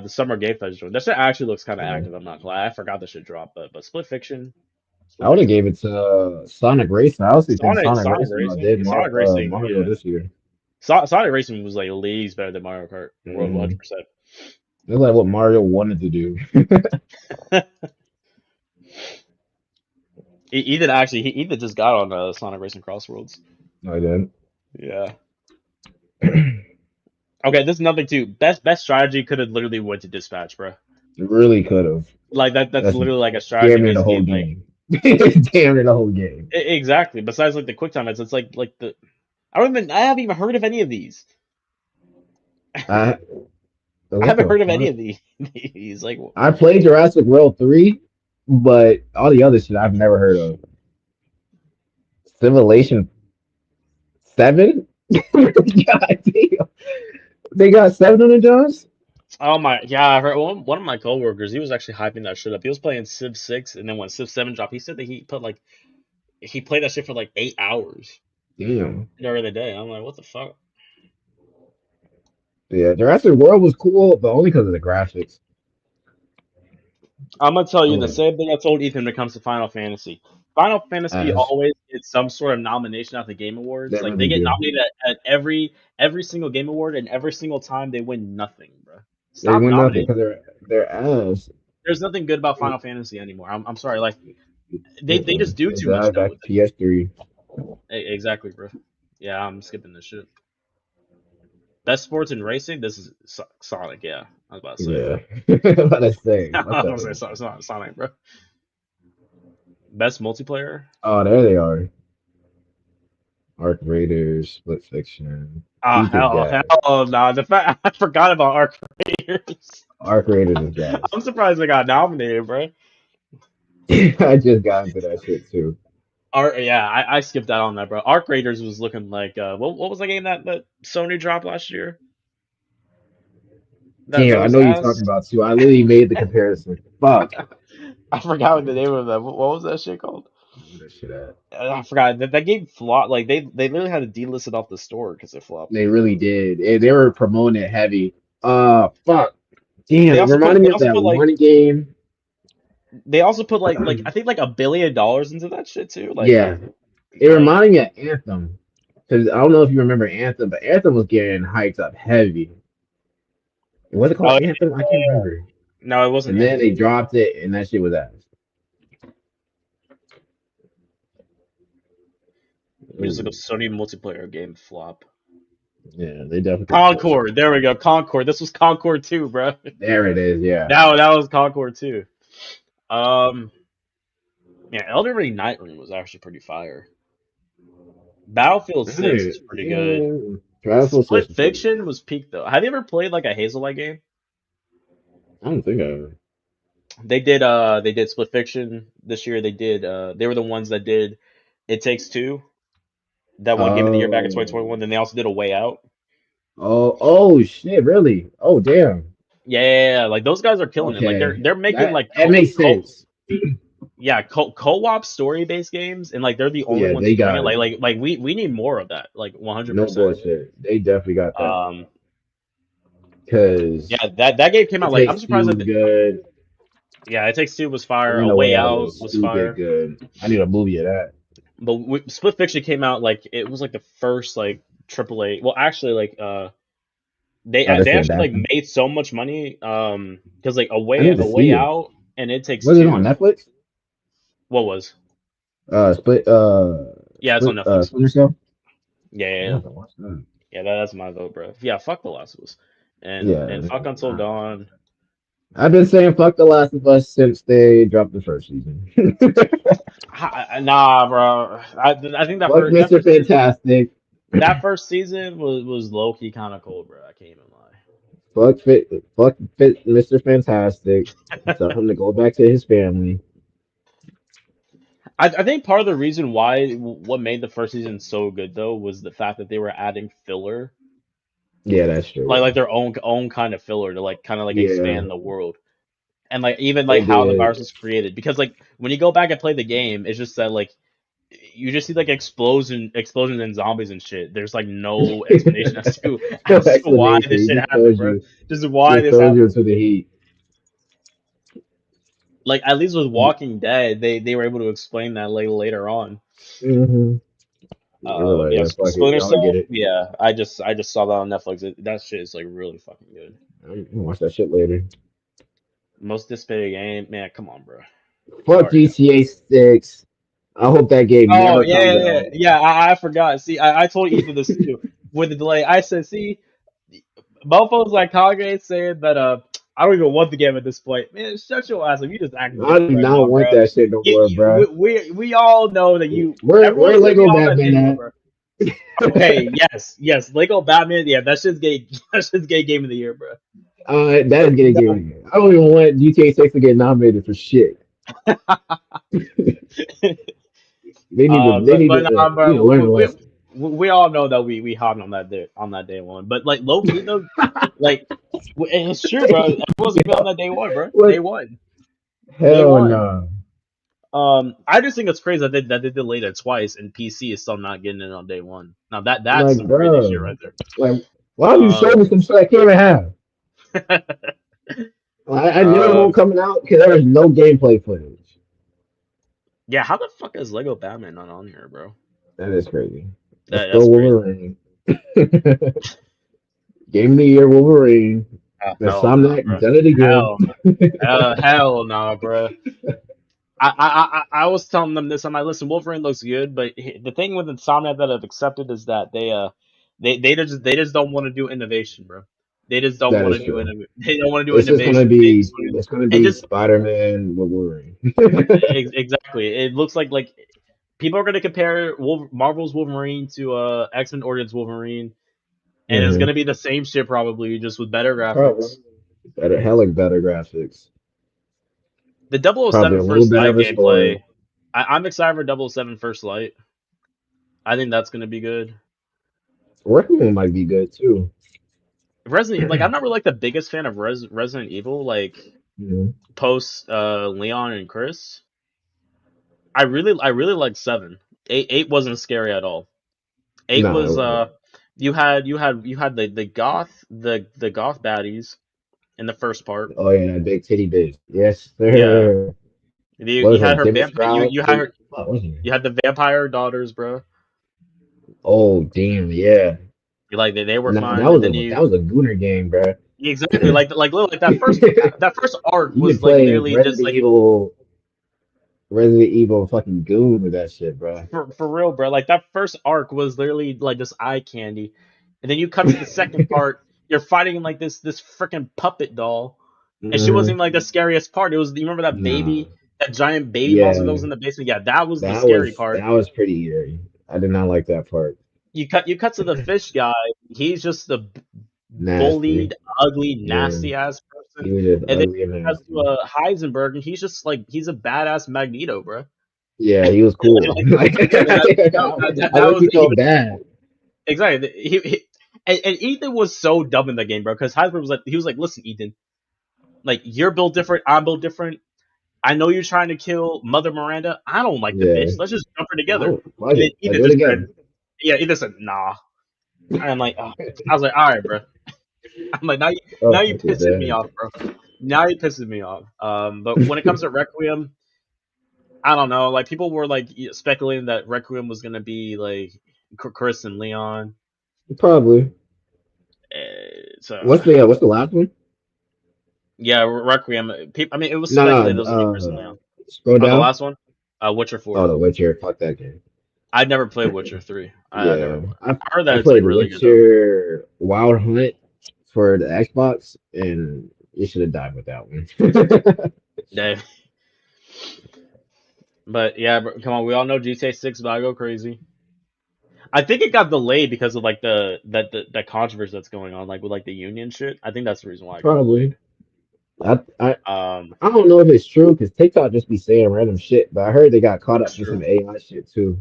Summer Game Festival. That shit actually looks kind of no. active. I'm not gonna lie. I forgot that shit dropped, but I Split would have Fiction, gave it to Sonic Racing. I also think Sonic Racing, Sonic Racing, Mario yeah. this year. Sonic Racing was like leagues better than Mario Kart World, Mm. 100%. That's like what Mario wanted to do. Ethan just got on Sonic Racing Crossworlds. I did. Yeah. Okay, this is nothing too. Best strategy could have literally went to Dispatch, bro. Really could have. Like that's That's literally like a damn strategy near the based whole game. Like game. Damn near the whole game. exactly. Besides like the quick time, it's like the I haven't even heard of any of these. I I haven't heard of any of these. Like I played Jurassic World 3, but all the other shit I've never heard of. Civilization 7? God damn. They got 7 on the Jones? oh my, yeah, I heard one of my coworkers. He was actually hyping that shit up. He was playing Civ 6, and then when Civ 7 dropped, he said that he played that shit for like 8 hours Damn. during the day. I'm like, what the fuck? Yeah, Jurassic World was cool, but only because of the graphics. I'm gonna tell you the Oh, same thing I told Ethan when it comes to Final Fantasy. Final Fantasy Ash. always gets some sort of nomination at the Game Awards. They Like they really get do. nominated at every single Game Award, and every single time they win nothing, bro. They Stop win nothing nominating. because they're ass. There's nothing good about Final Fantasy anymore. I'm sorry. Like they just do They too much dive now back with to PS3. it. Exactly, bro. Yeah, I'm skipping this shit. Best sports and racing. This is Sonic. Yeah, I was about to say. Yeah. What I say? I What the was hell? about to say Sonic, bro. Best multiplayer. Oh, there they are. Arc Raiders, Split Fiction. Ah, Peak is gas. hell, nah. The fact I forgot about Arc Raiders. Arc Raiders is gas. I'm surprised they got nominated, bro. I just got into that shit too. Yeah, I skipped out on that, bro. Arc Raiders was looking like what was the game that Sony dropped last year? That Damn, I was know you're ass. talking about too. I literally made the comparison. Fuck. I forgot what the name of that. What was that shit called? Where that shit at? I forgot that game flopped. Like they literally had to delist it off the store because it flopped. They really did. They were promoting it heavy. Fuck. Damn, They it also reminded put me they of also that put like one game. they also put like I think like $1 billion into that shit too. Like Yeah, it reminded me of Anthem. Because I don't know if you remember Anthem, but Anthem was getting hyped up heavy. Was it oh called Anthem? I can't remember. no, it wasn't And then they Anthem. dropped it, and that shit was ass. Let me just look up Sony multiplayer game flop. Yeah, they definitely. Concord. There we go. Concord. This was Concord 2, bro. There it is. Yeah. That was Concord 2. Yeah, Elden Ring Nightroom was actually pretty fire. Battlefield 6 was pretty good. Trial Split Fiction was peak though. Have you ever played like a Hazelight game? I don't think I have. They did Split Fiction this year. They were the ones that did It Takes Two, that one game of the year back in 2021. Then they also did A Way Out. Oh shit! Really? Oh damn. Yeah, like those guys are killing it. Like they're making that makes sense. Yeah, co-op story-based games, and like they're the only ones they doing got it. Like we need more of that. Like 100%. No bullshit. They definitely got that. Because yeah, that game came out like I'm surprised that good. Yeah, It Takes Two was fire. A Way Out was fire. Good. I need a movie of that. But Split Fiction came out like it was like the first like AAA. Well, actually, like they actually like made so much money because like A Way Out and It Takes Was Two. it on Netflix? What was? Split. Yeah, it's on Netflix. Splinter Cell. Yeah. Yeah, that's my vote, bro. Yeah, fuck The Last of Us, and fuck Until Dawn. I've been saying fuck The Last of Us since they dropped the first season. Nah, bro. I think that fuck Mr. Fantastic. That first season was low key kind of cold, bro. I can't even lie. fuck Mr. Fantastic. Tell him to go back to his family. I think part of the reason why what made the first season so good though was the fact that they were adding filler, Yeah, that's true. like their own kind of filler to like kind of like Yeah, expand the world. And like even they like how the did. virus was created, because like when you go back and play the game, it's just that like you just see like explosions and zombies and shit. There's like no explanation as to No why explanation. this He shit just happened, throws bro. you, Just why just this throws you happened. into the heat. Like at least with Walking Dead, they were able to explain that later on. Mm-hmm. They were like, Yeah, yeah, fuck it, Splinter y'all get Cell. it. Yeah, I just saw that on Netflix. That shit is like really fucking good. I'm gonna watch that shit later. Most anticipated game, man. Come on, bro. You Fuck already know. GTA 6. I hope that game Oh never yeah, comes yeah, yeah. out. Yeah, I forgot. See, I told Ethan this too with the delay. I said, see, mofos like Kage saying that I don't even want the game at this point. Man, shut your ass up. You just acting I do stupid right not now, want bro. that shit no more, bro. We all know that you. Where Everyone's gonna be Lego on that day one, Batman bro. at? Okay, yes, Lego Batman. Yeah, that shit's gay. That shit's gay game of the year, bro. That is getting given. I don't even want GTA 6 to get nominated for shit. They But nah, need to bro, learn a lesson. we all know that we hopped on that day one. But like low key though, like it's true, bro. Everyone's gonna be on that day one, bro. Day What? one, day Hell one. no. I just think it's crazy that they delayed it twice, and PC is still not getting it on day one. Now that's Like, some crazy shit bro. right there. Like, why don't you show Um, me some shit I can't even have? I knew it uh, won't coming out because there was no gameplay footage. yeah. How the fuck is Lego Batman not on here, bro? That is crazy. Let's go That's crazy. Wolverine. Game of the year Wolverine. The Hell no, Somniac bro. done it again. Hell, hell no, bro. I was telling them this. I'm like, listen, Wolverine looks good, but the thing with Insomniac that I've accepted is that they just don't want to do innovation, bro. They just don't That want is to do true. they don't want to do innovation. It's gonna It be just Spider-Man with Wolverine. exactly. It looks like people are gonna compare Marvel's Wolverine to X-Men Origins Wolverine, and it's Hmm. gonna be the same shit probably, just with better Probably graphics. hella better graphics. The Double O Probably Seven a little First better Light of a story. gameplay. I'm excited for Double O Seven First Light. I think that's gonna be good. Requiem might be good too. Resident like I'm not really like the biggest fan of Resident Evil like Mhm. post Leon and Chris. I really like 7. 8 wasn't scary at all. 8 No, it was wasn't. you had the goth baddies in the first part. Oh yeah, that big titty bitch. Yes, Yeah. sir. You, What you was her? had her Demis vampire Proud? What was her? you had the vampire daughters, bro. Oh damn, yeah. You like they were Nah, fun, and then that you was a gooner game, bro. exactly like that first arc You could was like play literally just like Resident Evil fucking goon with that shit, bro. for real, bro. Like that first arc was literally like just eye candy, and then you cut to the second part. You're fighting like this freaking puppet doll, and she wasn't Hmm. even like the scariest part. It was you remember Nah, that giant baby monster that yeah, was in the basement? Yeah, that was the scary part. that was pretty eerie. I did not like that part. You cut to the fish guy. He's just a Nasty. bullied, ugly, Yeah, nasty ass he person, was just and then ugly and as to nasty. Heisenberg, and he's just like he's a badass Magneto, bro. Yeah, he was cool. Like, And I that look, was he felt bad. exactly. And Ethan was so dumb in that game, bro. Because Heisenberg was like, listen, Ethan, like you're built different, I'm built different. I know you're trying to kill Mother Miranda. I don't like the Yeah, bitch. Let's just jump her I together. don't fuck And then it. Let's Ethan do it just said, again. yeah. Ethan said, nah. And I'm like, oh. I was like, all right, bro. I'm like, Oh, now you fuck with pissing me that. off, bro. Now you pissing me off. But when it comes to Requiem, I don't know. Like people were like speculating that Requiem was gonna be like Chris and Leon. Probably. So What's the last one? yeah, Requiem. I mean, it was No, speculated it no. was gonna be Chris and Leon. Scroll Oh, the down. last one, Witcher Oh, 4. The Witcher. Fuck that game. I never played Witcher 3. I never Yeah, played. I heard that I it's like played really good though. Witcher Wild Hunt for the Xbox, and you should have died with that one. Yeah. But yeah, come on. We all know GTA 6 about to go crazy. I think it got delayed because of like the controversy that's going on, like with like the union shit. I think that's the reason why it got delayed. Probably. I I Um, I don't know if it's true because TikTok just be saying random shit, but I heard they got caught that's up in some true. AI shit too.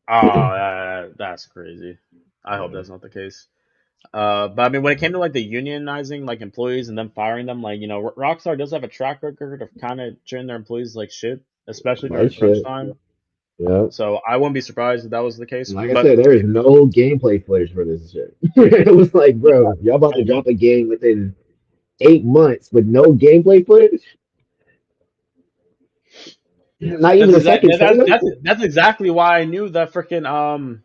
Oh, that's crazy. I hope that's not the case. But I mean, when it came to like the unionizing like employees and them firing them, like Rockstar does have a track record of kind of treating their employees like shit, especially during Like crunch shit. time. Yeah. So I wouldn't be surprised if that was the And case. like I But said, there is no gameplay footage for this shit. It was like, bro, y'all about to drop a game within 8 months with no gameplay footage? Not even that's a exact, second trailer? that's exactly why I knew that freaking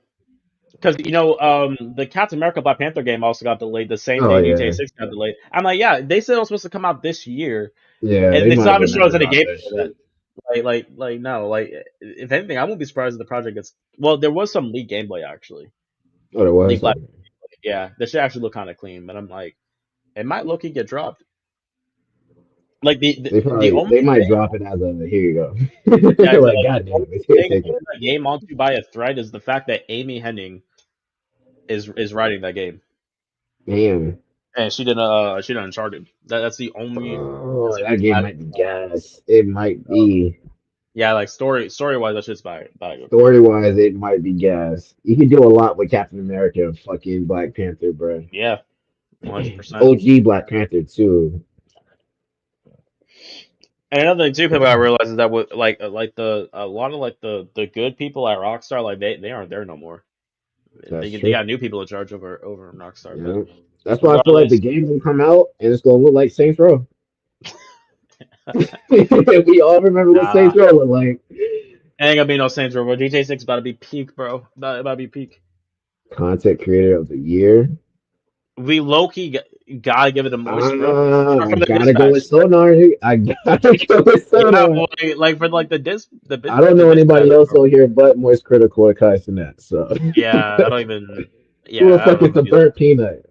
because the Captain America Black Panther game also got delayed the same Oh day yeah. GTA 6 got delayed. I'm like, yeah, they said it was supposed to come out this year, Yeah, and they they might still as haven't well shown never us any drop gameplay that for that. shit. No, like if anything, I won't be surprised if the project gets. Well, there was some leaked gameplay actually. Oh, there was? Leaked Black, yeah, this should actually look kind of clean, but I'm like, it might look it get dropped. Like the They only might thing, drop it as a here you go. yeah, exactly. Like, Like, god the damn only it, here, thing take it. putting the game onto by a thread is the fact that Amy Henning is writing that game, Damn. and she did Uncharted. That's the only. Oh, that game might be gas. It might be. Yeah, like story wise, that shit's about to go Story crazy. wise, it might be gas. You could do a lot with Captain America and fucking Black Panther, bro. Yeah, 100%. OG Black Panther too. And another thing too, people I realize is that with like the a lot of like the good people at Rockstar, like they aren't there no more. That's They true. got new people in charge over Rockstar, but Yeah. That's why I feel like the regardless, game's gonna come out and it's gonna look like Saints Row. We all remember what nah, Saints Row looked like. ain't gonna be no Saints Row. Bro. GTA 6 about to be peak, bro. About to be peak. Content creator of the year. We low key gotta give it to Moist, bro. I From the gotta go with dispatch. Sonar. I gotta go with Yeah, Sonar. like for like I don't the know dispatch, anybody else bro. on here but Moist Critical or Kai Cenat, so Yeah, I don't even. who the Yeah, I don't fuck know is who the these. third peanut?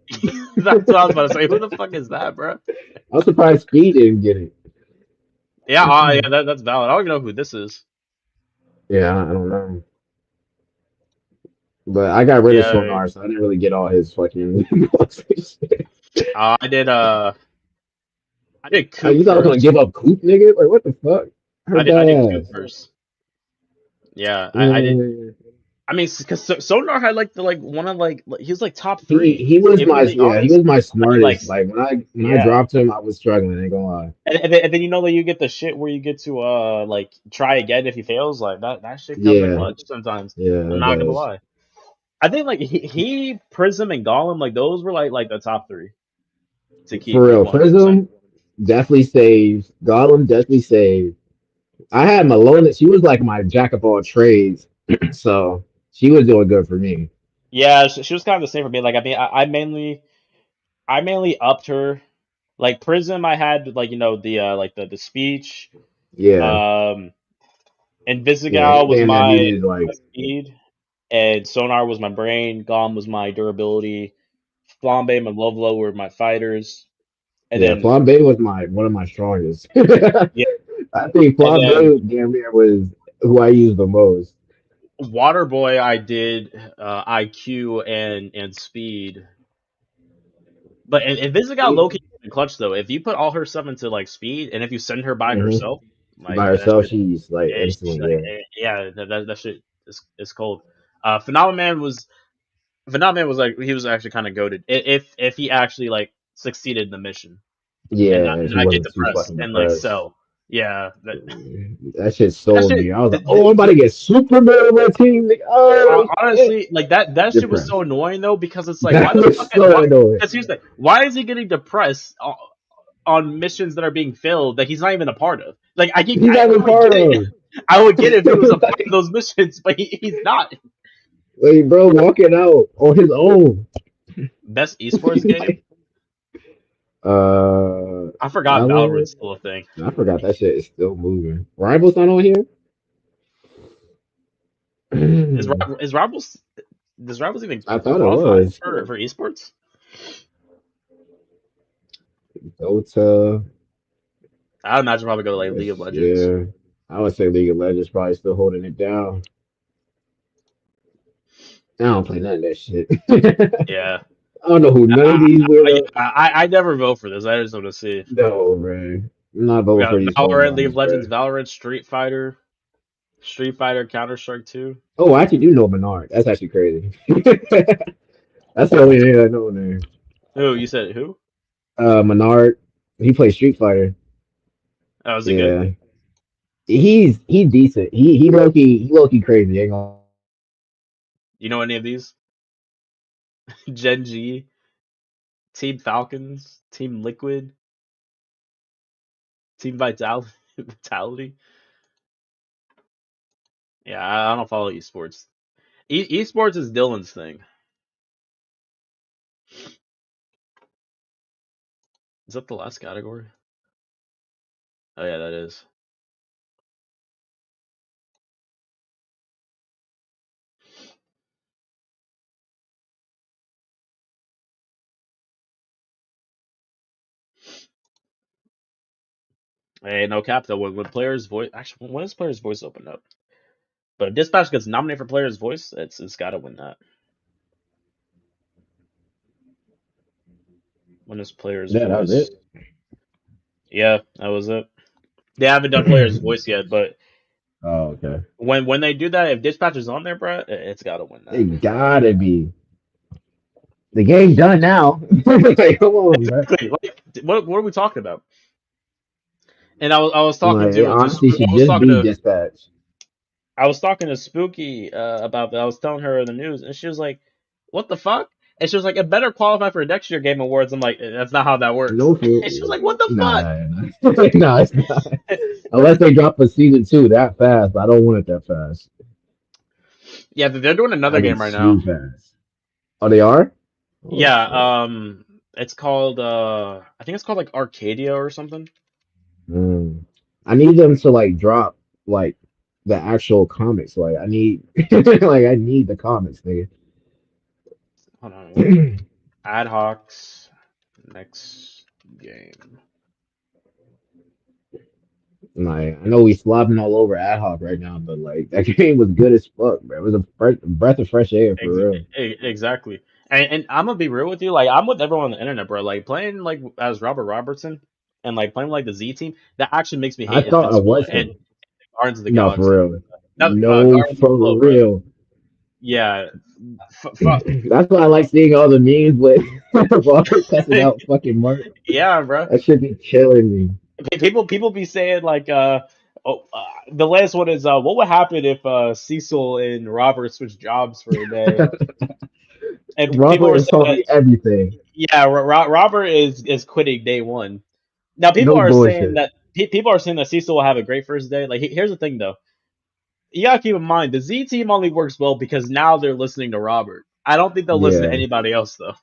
That's what I was about to say. Who the fuck is that, bro? I'm surprised Speed didn't get it. Yeah, yeah, that's valid. I don't even know who this is. Yeah, I don't know. But I got rid of Yeah, Sonar, so I didn't really get all his fucking. I did. I did Coop You thought I was gonna first. give up Coop, nigga? Like what the fuck? Her I bad did Coop ass. first. Yeah, I did. Mm, I mean, because Sonar had like the like one of he was like top he three. he was If we're my being he honest, was my like smartest. Like when I yeah. dropped him, I was struggling. Ain't gonna lie. And then that you get the shit where you get to like try again if he fails. Like that shit comes in Yeah, clutch sometimes. yeah, I'm it not gonna does. lie. I think like he Prism and Gollum like those were like the top three to For keep real, 100%. Prism definitely saves. Gollum definitely saves. I had Malone. She was like my jack of all trades, so she was doing good for me. Yeah, she was kind of the same for me. Like I mean, I mainly upped her. Like Prism, I had like the like the speech. Yeah, Um, and yeah, Visigal was anything that my needed like speed, and Sonar was my brain. Gom was my durability. Flambe and Lovelo were my fighters, and yeah. then Flambe was my one of my strongest. yeah, I think and then Flambe damn near was who I used the most. Waterboy I did IQ and speed, but and Visigal low key clutch though. If you put all her stuff into like speed, and if you send her by Hmm. herself, By like that herself, shit, she's like instantly yeah. yeah, that shit is cold. Phenomenon was like he was actually kind of goaded if he actually like succeeded in the mission and Yeah, if he not get wasn't too depressed fucking and like depressed. sell. Yeah, That shit that sold shit. me. I was like, oh, I'm about to get Superman on my team. Like, oh shit. Honestly, like that shit was so Depressed. annoying though because it's like That why the was fuck so why annoying. because here's the why is he getting depressed on missions that are being filled that he's not even a part of? Like He's not I even would part get it. of. I would get it if he was a part of like, those missions, but he's not. like, bro, walking out on his own. Best esports game? I forgot Valorant. Valorant's still a thing. I forgot that shit is still moving. Rivals not on here. Is is Rivals does Rivals even I thought it qualify was for esports? Dota. I imagine probably go to like League of Legends. Yeah, I would say League of Legends probably still holding it down. I don't play none of that shit. I Yeah. don't know who none of these weirdos. I never vote for this. I just want to see. No, man. I'm not We voting got for these Valorant, League of homebodies, Legends, bro. Valorant, Street Fighter, Counter Strike 2. Oh, I actually do know Menard. That's actually crazy. That's the only name I know there. Who you said who? Menard. He plays Street Fighter. Oh, is he good? Yeah. He's decent. He low key crazy. Ain't gonna You know any of these? Gen G, Team Falcons, Team Liquid, Team Vitality. Vitality. Yeah, I don't follow esports. Esports is Dylan's thing. Is that the last category? Oh yeah, that is. Hey, no cap though. When players' voice actually, when does players' voice open up? But if Dispatch gets nominated for players' voice, it's got to win that. When is players' yeah, that was voice? it. Yeah, that was it. They haven't done players' voice yet, but Oh, okay. when they do that, if Dispatch is on there, bro, it's got to win that. It gotta be. The game done now. Like, come on, bro. Exactly. Like, what are we talking about? And I was talking Like, it to honestly should I was just talking be to dispatch. I was talking to Spooky about that. I was telling her the news, and she was like, "What the fuck?" And she was like, "It better qualify for next year Game Awards." I'm like, "That's not how that works." No, for And she was like, "What the nah, fuck?" nah, nah. Nah, it's not. Unless they drop a season 2 that fast, but I don't want it that fast. Yeah, they're doing another That'd be game right now. too fast. Oh, they are? Oh shit. Yeah, it's called I think it's called like Arcadia or something. Mm. I need them to like drop like the actual comics. Like I need like I need the comics, nigga. Hold on, ad hocs next game. Like I know we slobbing all over ad hoc right now, but like that game was good as fuck, bro. It was a breath of fresh air for Ex- real. exactly. And I'm gonna be real with you, like I'm with everyone on the internet, bro. Like playing like as Robert Robertson and like playing like the Z team, that actually makes me I hate thought I Invincible was and him. Guardians of the No, for Galaxy. real. No, No, Guardians of for the Globe, bro. real. Yeah, That's why I like seeing all the memes with Robert cussing out fucking Mark. yeah, bro. That should be killing me. People be saying like the last one is what would happen if Cecil and Robert switched jobs for a day? And people Robert were is saying telling that me everything. yeah, Robert is quitting day one. Now No bullshit. people are saying that Cecil will have a great first day. Like here's the thing though, you gotta keep in mind the Z team only works well because now they're listening to Robert. I don't think they'll listen to Yeah. anybody else though.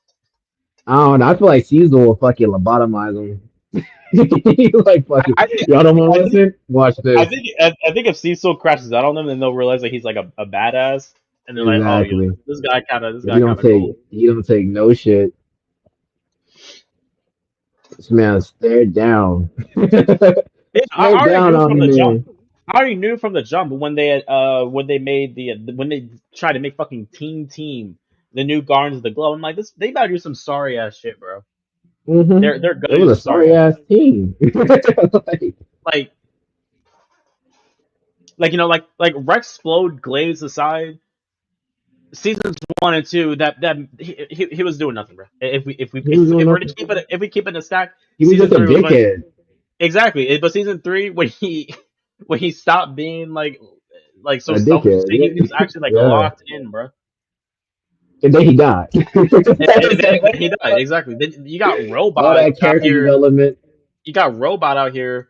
I don't know. I feel like Caesar will fucking lobotomize him. Like fucking I think y'all don't want I to think listen? Watch I this. think I think if Cecil crashes out on them, then they'll realize that he's like a badass, and they're like, oh yeah, Exactly. this He guy don't kind of cool. take no shit. This man stared down. Yeah, I Stared already down knew on from the the jump. man. I already knew from the jump when they made when they tried to make fucking team the new Guardians of the Globe. I'm like this they about to do some sorry ass shit, bro. They're It gonna do was a some sorry sorry ass ass shit. team. Like, Like like Rex Splode Glaze aside, seasons 1 and 2 that he was doing nothing, bro. he was doing If we're to nothing. keep it if we keep it in a stack, He was season just a 3 was when dickhead. exactly. But season 3 when he when he stopped being like so A selfish, dickhead. he was actually like Yeah. locked in, bro. And then he died. And he died exactly. Then you got All Robot that out character here. development. You got Robot out here,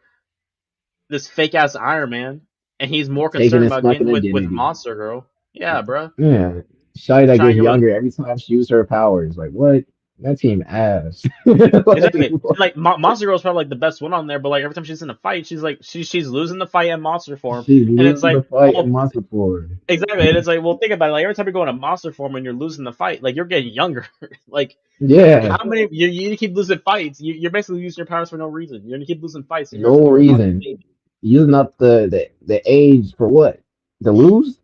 this fake ass Iron Man, and he's more Taking concerned his about getting fucking with identity. Monster Girl. Yeah, bro. Yeah. Shawty that Trying gets to get with younger every time she uses her powers. Like, what? That team ass. Like, exactly. what? Like Monster Girl's probably like the best one on there, but like every time she's in a fight, she's like she's losing the fight in monster form, She's and it's losing like the fight in well Monster Forward. exactly, and it's like well think about it. Like every time you're going to monster form and you're losing the fight, like you're getting younger. Like Yeah. how many you keep losing fights? You're basically using your powers for no reason. You're gonna keep losing fights, and No you're a fucking reason. baby. Using up the age for what? To lose?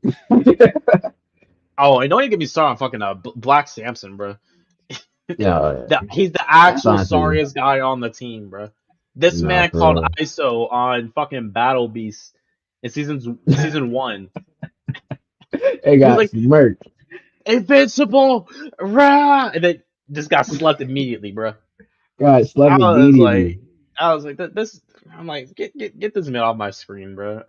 Oh, and don't even get me started on fucking Black Samson, bro. Yeah, He's the that's actual honestly sorriest guy on the team, bro. This nah man for called real. ISO on fucking Battle Beast in season 1. It He was got like, smirked. "Invincible, rah!" And then just got slept immediately, bro. Got I slept was like, immediately. this. I'm like, get this man off my screen, bro.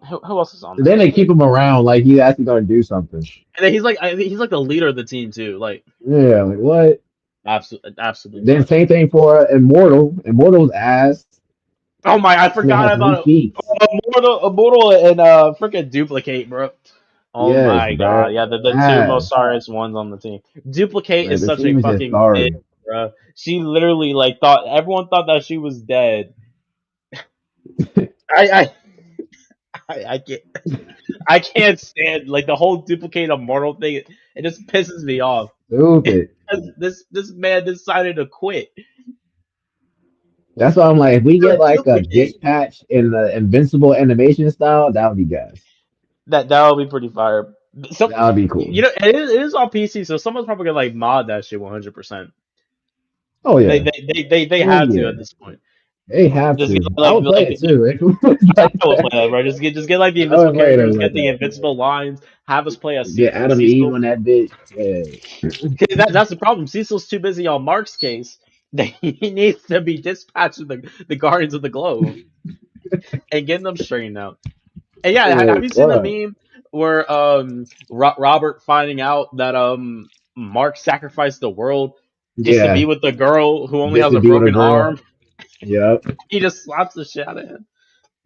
Who else is on And then there? they keep him around like he's actually gonna do something. And then he's like the leader of the team too. Like, Yeah, like what? absolutely Then nuts. same thing for Immortal. Immortal's ass. Oh my, I This man forgot has weak about feet. Immortal and freaking Duplicate, bro. Oh Yes, my god, bro. yeah, the two most Ass. sorriest ones on the team. Duplicate Like is the such a team is just fucking bitch, sorry. bro. She literally like thought everyone thought that she was dead. I I can't I can't stand like the whole Duplicate Immortal thing. It just pisses me off. Stupid. This man decided to quit. That's why I'm like, if we Yo, get like a Duplicate. dispatch in the invincible animation style, that would be gas. That would be pretty fire. So That would be cool. you know it is on PC, so someone's probably gonna like mod that shit 100%. Oh They yeah. they they they Oh have to yeah. at this point. They have Just get to. I would play it too. If it was I like would that. play that, bro. Just get like the I would invincible play it characters, like get the that. invincible lines, have us play as Get Adam Eve Cecil. on that bitch. Yeah. That's the problem. Cecil's too busy on Mark's case that he needs to be dispatching the Guardians of the Globe and getting them straightened out. And yeah, have you seen the What? meme where Robert finding out that Mark sacrificed the world just to be Yeah. with the girl who only Just has to a be with a broken girl. arm? Yep. He just slaps the shit out of him.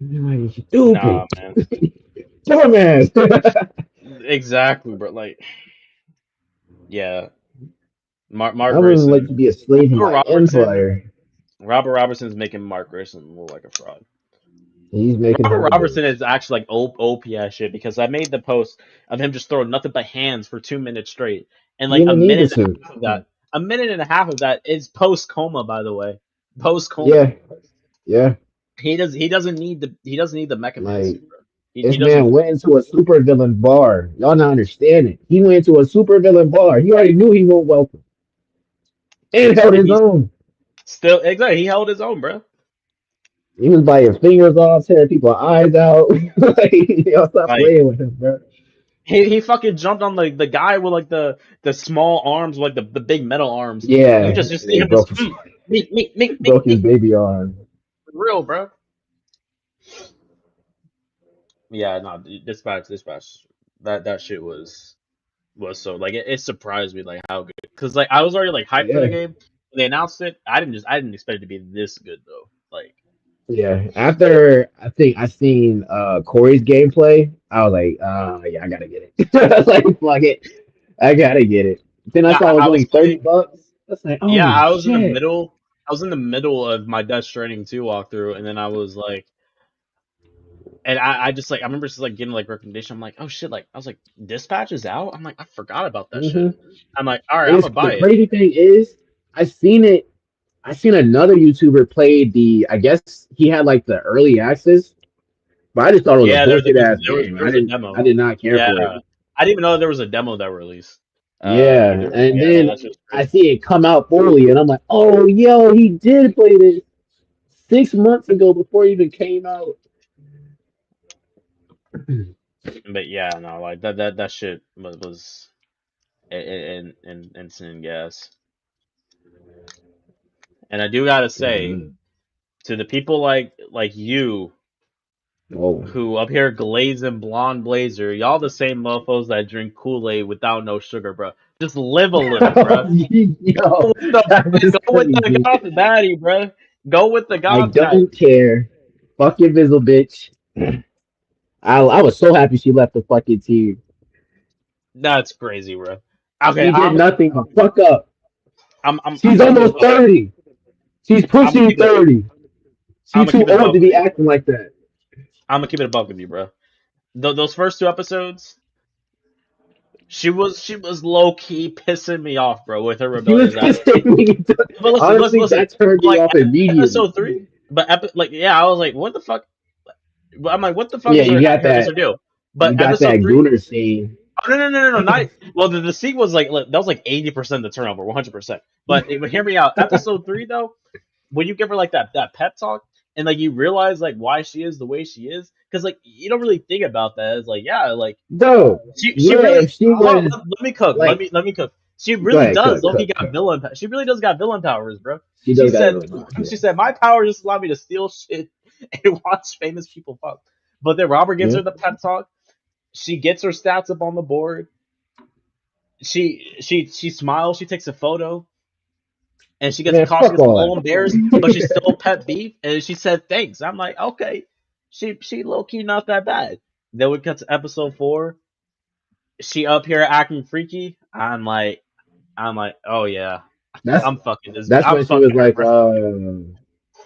Like, Nah, stupid. man. Dumbass. Exactly, bro. Like, yeah. I Mark wouldn't like Grayson. to be a slave in Robert my Robertson. empire. Robert Robertson's making Mark Grayson look like a fraud. He's making Robert him a Robertson bitch. is actually like OP ass shit because I made the post of him just throwing nothing but hands for 2 minutes straight, and He like didn't need to. a minute and a half of that is post coma. By the way, post coma. Yeah. Yeah. He doesn't need the Like mechanism, bro. He this doesn't. man went into a supervillain bar. Y'all not understanding. He went into a supervillain bar. He already knew he wasn't welcome. And held his He's own. still exactly. He held his own, bro. He was biting fingers off, tearing people's eyes out. Like, y'all stop Like playing with him, bro. he fucking jumped on the guy with like the small arms, like the big metal arms. You Yeah. just see He him broke just his, me, broke his baby arm. real, bro. Yeah, no, dispatch. That shit was so like it surprised me like how good because like I was already like hyped for the Yeah. game. When they announced it, I didn't expect it to be this good though. Like Yeah. After I think I seen Corey's gameplay, I was like, yeah, I gotta get it. I was like, fuck it. I gotta get it. Then I saw it was I was only playing. $30. I was like, Yeah, oh shit. I was in the middle of my Death Stranding 2 walkthrough, and then I was like, and I just like I remember just like getting like recommendation. I'm like, oh shit, like I was like, Dispatch is out. I'm like, I forgot about that shit. hmm I'm like, all right, And I'm it's, gonna the buy it. crazy thing is, I seen it. I seen another YouTuber play the. I guess he had like the early access, but I just thought it was a Yeah, bullshit ass game. there was a demo. I did not care Yeah, for it. I didn't even know there was a demo that released. Yeah, Either. and Yeah, no, then that's just I crazy. see it come out fully, and I'm like, oh, yo, he did play this 6 months ago before it even came out. But yeah, no, like that shit was in instant gas. And I do gotta say Mhm. to the people like you Oh, who up here glazing blonde blazer, y'all the same mofos that drink Kool-Aid without no sugar, bro. Just live a little, bro. yo, that was Go with the crazy. goth daddy, bro. Go with the I goth daddy. don't care. Fuck your Vizzle, bitch. I was so happy she left the fucking team. That's crazy, bro. Okay, She did nothing but fuck up. I'm She's gonna keep it almost a buck. 30. She's I'm gonna pushing keep it. 30. I'm She's gonna too keep it a old buck to with be you. acting like that. I'm gonna keep it a buck with you, bro. Those first 2 episodes, she was low key pissing me off, bro, with her She was rebellious ass. pissing me. But Honestly, listen. that turned But me like off immediately. episode 3, but like yeah, I was like, what the fuck? But I'm like, what the fuck Yeah, is her deal? you But got that episode 3, Gooner scene. No. Not well. The deceit was like that was like 80% of the turnover, 100%. But hear me out. Episode 3 though, when you give her like that pep talk, and like you realize like why she is the way she is, because like you don't really think about that. It's like yeah, like No, she yeah, really. if she Hold on, was let me cook. like, Let me cook. She go really ahead, does. Loki cook. got villain. She really does got villain powers, bro. She She does got said it. Yeah. she said my power just allow me to steal shit and watch famous people fuck. But then Robert gives Yeah. her the pep talk. She gets her stats up on the board. She smiles. She takes a photo, and she gets Man, caught. She fuck gets a all little embarrassed, but she's that. still pet beef, and she said thanks. I'm like, okay, she low key not that bad. Then we cut to episode 4. She up here acting freaky. I'm like, oh yeah, that's I'm fucking this. that's I'm when she was fucking her, like, bro.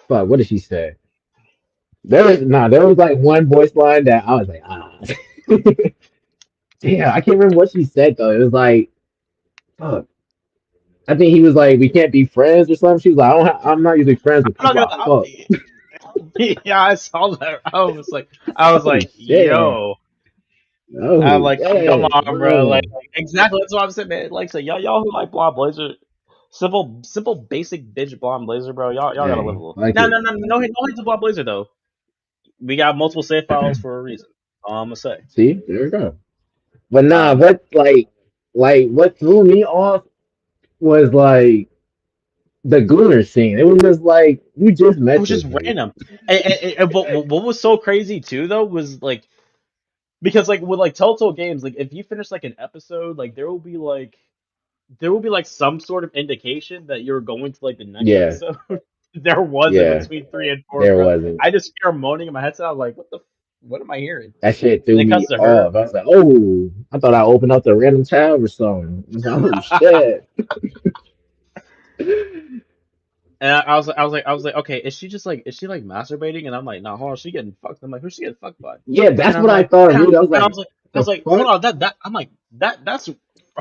fuck, what did she say? There was like one voice line that I was like, ah. Yeah, I can't remember what she said though. It was like, fuck. I think he was like, we can't be friends or something. She was like, I'm not usually friends with I'm people not I gonna. fuck. Yeah, I saw that. I was Oh like, shit. yo. I'm Oh like, come shit, on, bro. bro. Like exactly that's what I'm saying, man. Like, so y'all who like Blonde Blazer, simple, basic bitch Blonde Blazer, bro. Y'all gotta live a Hey, little. like No, it. no, no, no, no hate to Blonde Blazer though. We got multiple save files for a reason. All I'm gonna say. See, there we go. But nah, Um, what threw me off was like the Gunner scene. It was just like you just it met was this just nigga. random. And what was so crazy too though was like because like with like Telltale games, like if you finish like an episode, like there will be like some sort of indication that you're going to like the next Yeah, episode. There wasn't yeah, between 3 and 4, there bro. wasn't. I just hear moaning in my headset. I was like, what am I hearing? That shit And threw it me cuts to her. off. I was like, oh, I thought I opened up the random tab or something. I was like, oh shit. And I was like, okay, is she like masturbating? And I'm like, nah, hold on, she getting fucked. I'm like, who's she getting fucked by? Yeah, And that's I'm what I like, thought and immediately. I was like, I the was like, hold fuck? on, that I'm like, that's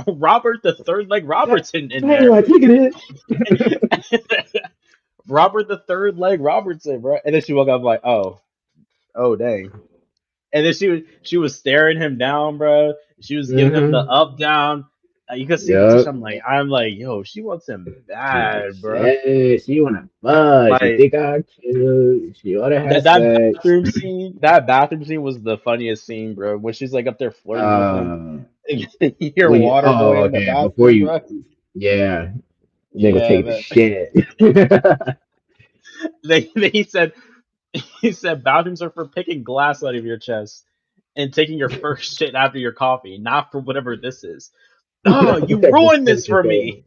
Robert the Third Leg That, Robertson in damn, there. I think it is. Robert the Third Leg Robertson, bro. And then she woke up like, oh dang. And then she was staring him down, bro. She was giving him the Mm-hmm. up down. You could see the Yup. position. I'm like, yo, she wants him bad, bro. Shit, she wanna fuck. She Like think I kill. She oughta have that sex. bathroom scene was the funniest scene, bro. When she's like up there flirting with him, Uh, you hear water going in the okay. Before bathroom, you, bro. yeah, nigga Yeah, take the man. shit. He said bathrooms are for picking glass out of your chest and taking your first shit after your coffee, not for whatever this is. Oh, you Just ruined this finish for it. me.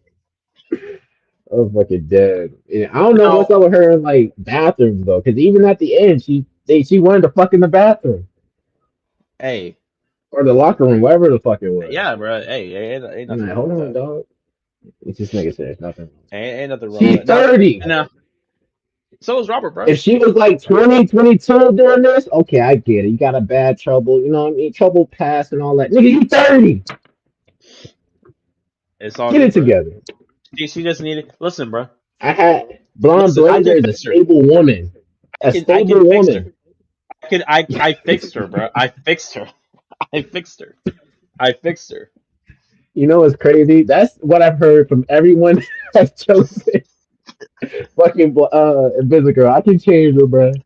I was fucking dead. And I don't know Now, what's up with her in like bathrooms though, because even at the end, she wanted to fuck in the bathroom hey, or the locker room, wherever the fuck it was. yeah, bro. Hey, ain't I'm nothing like, wrong hold with on, that. dog. It's just nigga said nothing. Ain't nothing wrong with She's that. Now, 30. now, so is Robert, bro. If she was like 20, 22 doing this, okay, I get it. You got a bad trouble, you know what I mean? Trouble past and all that. Nigga, you 30. It's all Get good, it bro. together. She just needed. Listen, bro. I had Blonde Listen, I Blazer can is a fix her. stable woman. A I can stable fix her. woman. I fixed her, bro. I fixed her. I fixed her. I fixed her. You know what's crazy? That's what I've heard from everyone that's chosen fucking Invisible Girl. I can change her, bro.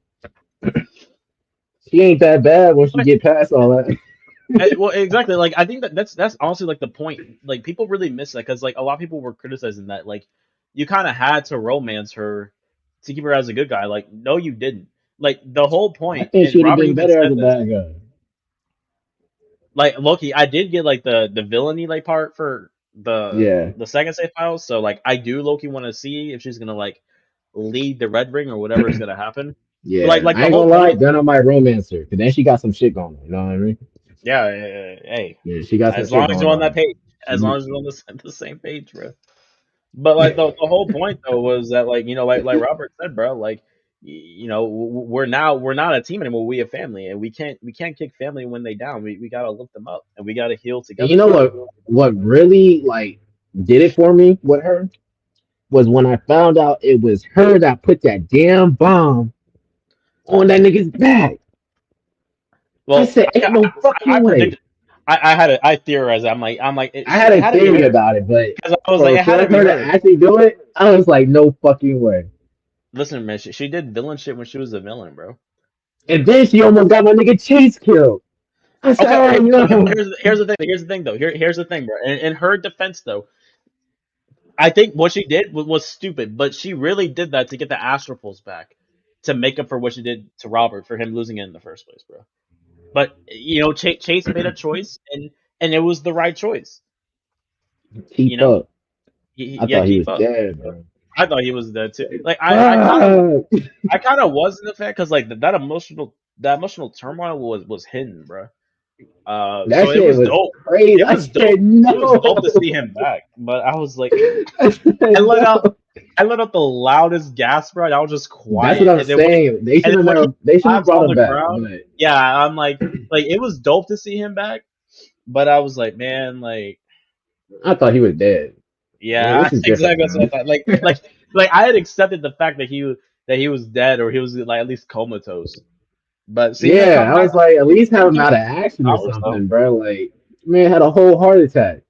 She ain't that bad once you But get past all that. well, exactly. Like I think that's honestly like the point. Like people really miss that because like a lot of people were criticizing that. Like you kind of had to romance her to keep her as a good guy. Like no, you didn't. Like the whole I point, think and she'd have Robert been even better as said a this. bad guy. Like Loki, I did get like the villainy like part for Yeah. the second save files. So like I do Loki want to see if she's gonna like lead the Red Ring or whatever is gonna happen. But Yeah. like I the ain't whole gonna lie, point, then I might romance her. Cause then she got some shit going on. You know what I mean? yeah. Hey, Yeah, she got some as shit long as going you're on that on. page, as She long as you're on the same page, bro. But like the whole point though was that like like Robert said, bro, like we're not a team anymore. We a family, and we can't kick family when they down. We gotta lift them up, and we gotta heal and you together, know bro. what really like did it for me with her was when I found out it was her that put that damn bomb on that nigga's back. I Well, said, ain't no I fucking way. predicted. I theorized. I'm like I had it a had to be theory her about it, but because I was like it had for to be her to her. actually do it, I was like, no fucking way. Listen, man, she did villain shit when she was a villain, bro. And then she almost got my nigga Chase killed. I said, Okay, oh but no. here's the thing. Here's the thing, though. Here's the thing, bro. In her defense, though, I think what she did was stupid, but she really did that to get the Astral Pulse back to make up for what she did to Robert for him losing it in the first place, bro. But you know, Chase made a choice, and it was the right choice. You Keep know, up. I yeah, thought he keep was up. dead, bro. I thought he was dead too. Like Fuck. I kind of was in the fact because like that emotional turmoil was hidden, bro. That So it shit was was dope. crazy. It I was dope. said It was dope to no. see him back. But I was like, I said I let out, no. I let out the loudest gasp, bro. And I was just That's what quiet. I'm saying. They And should then have when he never. They should have collapsed brought on him the back. ground, But yeah, I'm like it was dope to see him back. But I was like, man, like, I thought he was dead. Man, yeah, this is different exactly. That's what I now. thought. Like I had accepted the fact that he was dead or he was like at least comatose. But seeing him Yeah, come I back, was like, at least have seeing him him out of come back with action or powers though. something, bro. Like, man had a whole heart attack.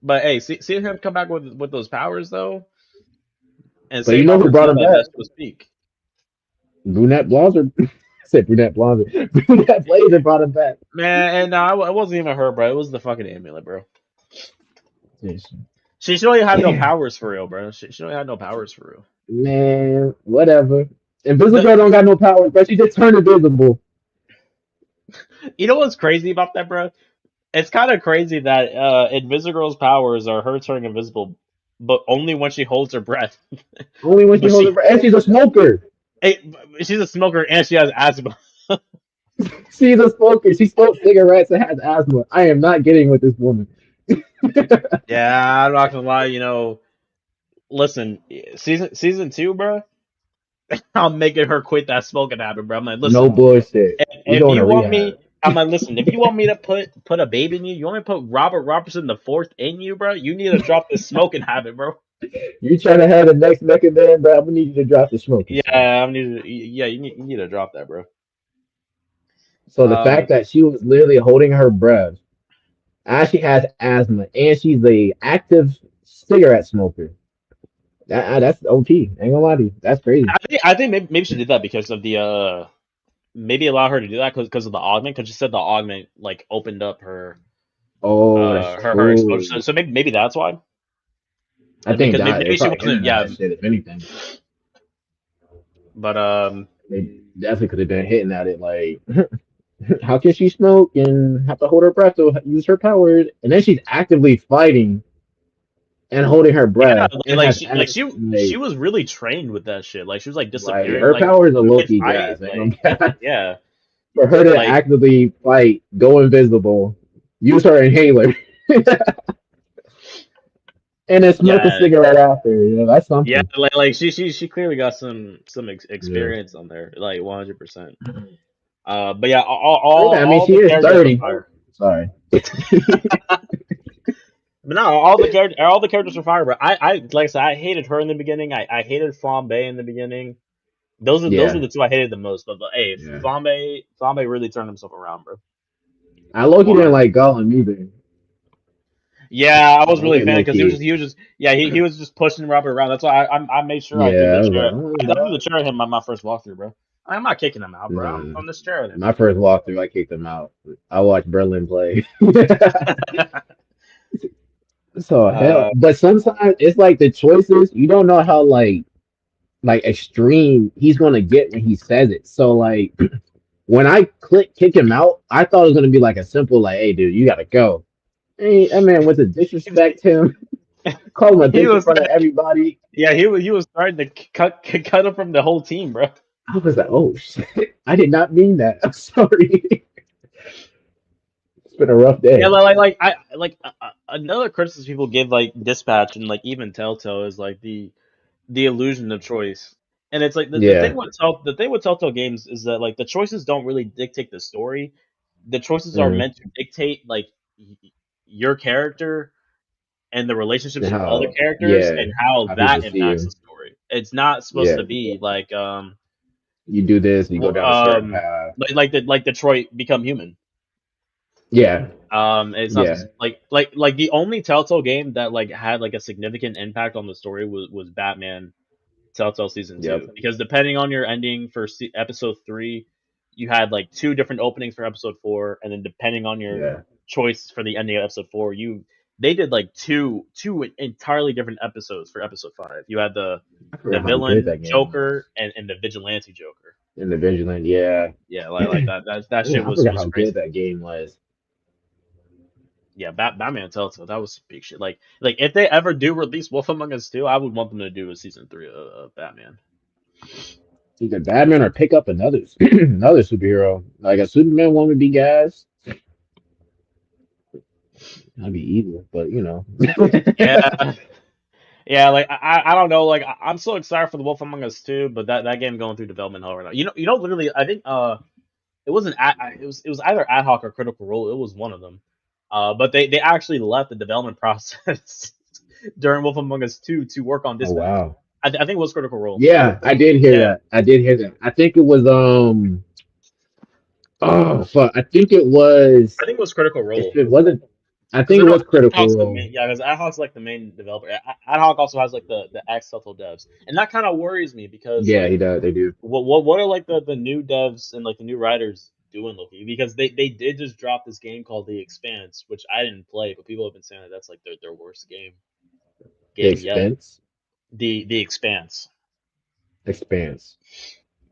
But hey, seeing him come back with those powers though, and But you seeing know who Robert brought feel him that back? that was peak. Brunette Blonde. I said Brunette Blonde. Brunette Blazer brought him back. Man, and no, it wasn't even her, bro. It was the fucking amulet, bro. Yes. She really had no Damn, powers for real, bro. She really had no powers for real. man, whatever. Invisible The Girl don't got no powers, but she just turned invisible. you know what's crazy about that, bro? It's kind of crazy that Invisigirl's powers are her turning invisible, but only when she holds her breath. Only when she But holds she, her, and she's a smoker. hey, she's a smoker and she has asthma. She's a smoker. She smokes cigarettes and has asthma. I am not getting with this woman. Yeah, I'm not gonna lie. You know, listen, season two, bro. I'm making her quit that smoking habit, bro. I'm like, No listen, bullshit. We if going to you want me, rehab. I'm like, listen, if you want me to put a baby in you, you want me to put Robert Robertson the fourth in you, bro. You need to drop this smoking habit, bro. You trying to have the next Mecha Man, bro? I'm gonna need you to drop the smoking Yeah, shit. you need to drop that, bro. So the Um, fact that she was literally holding her breath as she has asthma and she's a active cigarette smoker. That's OT. Ain't gonna lie to you. That's crazy. I think maybe she did that because of the maybe allow her to do that because of the augment because she said the augment like opened up her Oh, that's her exposure. true. So maybe that's why. I think Because that they're maybe she probably wasn't. hinting at Yeah, that shit. If anything, but they definitely could have been hitting at it. Like, how can she smoke and have to hold her breath to use her powers? And then she's actively fighting and holding her yeah, breath and has she was really trained with that shit. Like she was like like disappearing her like powers are low mid key fight. gas. Ain't Like gonna gas. yeah, For her to like actively fight, go invisible, use her inhaler, and then smoke a yeah, cigarette after. You know, that's yeah. something. Like she clearly got some Yeah. experience on there. Like 100%. But yeah, Yeah, I mean, all she the is characters are 30. fire. Sorry. But no, all the characters are fire. But I like I said, I hated her in the beginning. I hated Flambe in the beginning. Those were Yeah. the two I hated the most. But hey, Yeah. Flambe really turned himself around, bro. I Loki didn't 100. like Gollum either. Yeah, I was really a Like fan because Loki. he was just yeah he was just pushing Robert around. That's why I made sure I threw Yeah, the I was chair. like, oh, I threw the chair at him on my first walkthrough, bro. I'm not kicking him out, bro. I'm nah. throwing this chair at him. My first walkthrough, I kicked him out. I watched Berlin play. So hell, uh, but sometimes it's like the choices. You don't know how like extreme he's gonna get when he says it. So like when I kick him out, I thought it was gonna be like a simple like, hey dude, you gotta go. Hey, that man went to disrespect him, call him a he bitch in was front of everybody. yeah he was starting to cut him from the whole team, bro. I was like, oh shit, I did not mean that. I'm sorry. It's been a rough Yeah, day. another criticism people give like Dispatch and like even Telltale is like the illusion of choice. And it's like Yeah. the thing with Telltale games is that like the choices don't really dictate the story. The choices are Mm. meant to dictate like your character and the relationships with other How characters yeah, and how how people that see impacts you. the story. It's not supposed Yeah. to be like You do this, you go w- down a certain path. like Detroit Become Human. Yeah. It's not Yeah, like the only Telltale game that like had like a significant impact on the story was Batman Telltale Season yep, 2, because depending on your ending for episode 3, you had like two different openings for episode 4, and then depending on your yeah. choice for the ending of episode 4, they did like two entirely different episodes for episode 5. You had I the forgot how good villain that game was. Joker and the vigilante Joker. In the Vigilant, yeah. Yeah, like that shit Yeah, I forgot was how good crazy. that game was. Yeah, Batman Telltale, that was big shit. Like if they ever do release Wolf Among Us 2, I would want them to do a season 3 of Batman. Either Batman or pick up another another superhero. Like a Superman one would be gas. That'd be evil, but you know. Yeah, yeah. Like I don't know. Like I'm so excited for the Wolf Among Us 2, but that game going through development hell right now. You know, literally, I think it wasn't it was either Ad Hoc or Critical Role. It was one of them. But they actually left the development process during Wolf Among Us 2 to work on Oh Dispatch. wow. I think it was Critical Role. Yeah, I did hear Yeah, that. I did hear that. I think it was oh fuck. I think it was I think it was Critical if Role. it wasn't I Because think I it know was Critical Ad Hoc's the Role. main, yeah, because Ad Hoc's like the main developer. Ad Hoc also has like the ex Telltale devs, and that kind of worries me because Yeah, like he does. They do. what are like the new devs and like the new writers doing, Loki? Because they did just drop this game called The Expanse, which I didn't play, but people have been saying that that's like their worst The game yet. Expense. The Expanse, Expanse.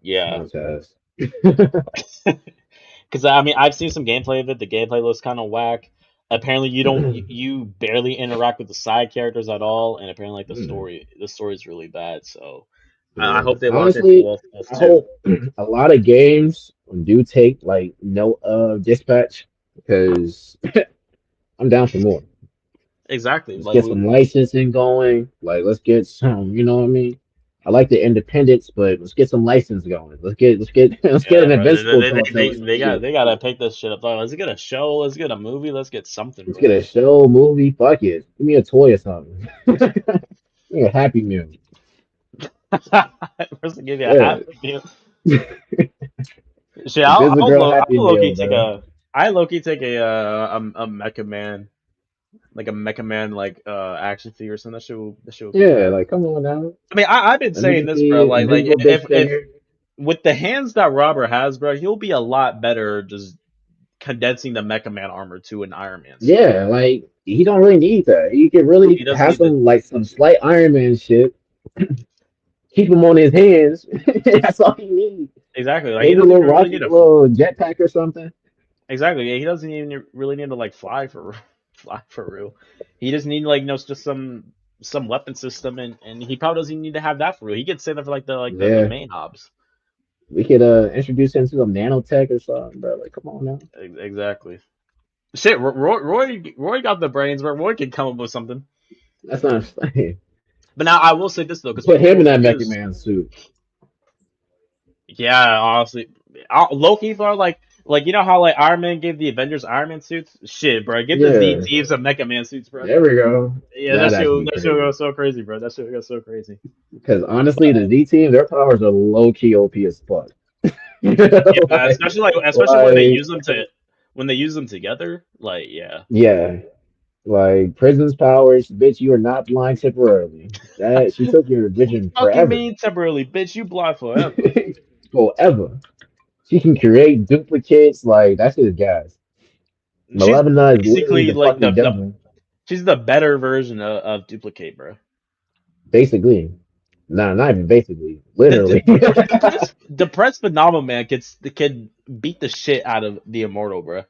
yeah. Montez. Because I mean, I've seen some gameplay of it. The gameplay looks kind of whack. Apparently, you barely interact with the side characters at all, and apparently, like the story's really bad. So I Yeah. hope they launch it for Honestly, Wolf I 2. hope a lot of games do take like no dispatch because I'm down for more. Exactly. Let's Like get some licensing going. Like let's get some, you know what I mean? I like the independence, but let's get some license going. Let's get yeah, an bro. Invincible Telltale or some They shit. gotta pick this shit up. Like, let's get a show. Let's get a movie. Let's get something, Let's get bro. a show, movie, fuck it. Give me a toy or something. Give me a Happy Meal. First, give you a Yeah. happy meal. Shit, Invisible Girl Happy I'll low key Meal, take bro. I low key take a Mecha Man, like a Mecha Man like action figure or something. That shit would be Yeah, fire. like come on now. I mean, I've been Let me saying get this, bro. the Like invisible bitch if figure. with the hands that Robert has, bro, he'll be a lot better just condensing the Mecha Man armor to an Iron Man suit. Yeah, like he don't really need that. He could He really doesn't have need the some like some slight Iron Man shit. Keep him on his hands. That's all he needs. exactly. Like he Maybe a doesn't little even really rocket, need a a little jetpack or something. exactly. Yeah, he doesn't even really need to like fly for fly for real. He just need like just some weapon system, and he probably doesn't even need to have that for real. He could say that for the Yeah, main hobs. we could introduce him to some nanotech or something, bro. Like, come on now. Exactly. Shit, Roy got the brains, but Roy can come up with something. That's not funny. But now I will say this though, because Put him in that Mecha because Man suit. yeah, honestly, Loki for like you know how like Iron Man gave the Avengers Iron Man suits. Shit, bro, get the Z Yeah, teams of Mecha Man suits, bro. there we go. Yeah, That'd actually be that shit crazy. goes so crazy, bro. That shit goes so crazy. Because honestly, But the Z team, their powers are low key OP as fuck. yeah, like, especially like, when they use them together, like yeah. yeah, like Prison's powers, bitch. You are not blind temporarily. That she took your vision Fuck you forever, mean temporarily, bitch? You blind forever. forever. She can create duplicates. Like that's just gas. She's Malevina is literally basically the like fucking devil. she's the better version of Duplicate, bro. Basically, nah, not even basically. The Literally. depressed phenomenal man can beat the shit out of the immortal, bro.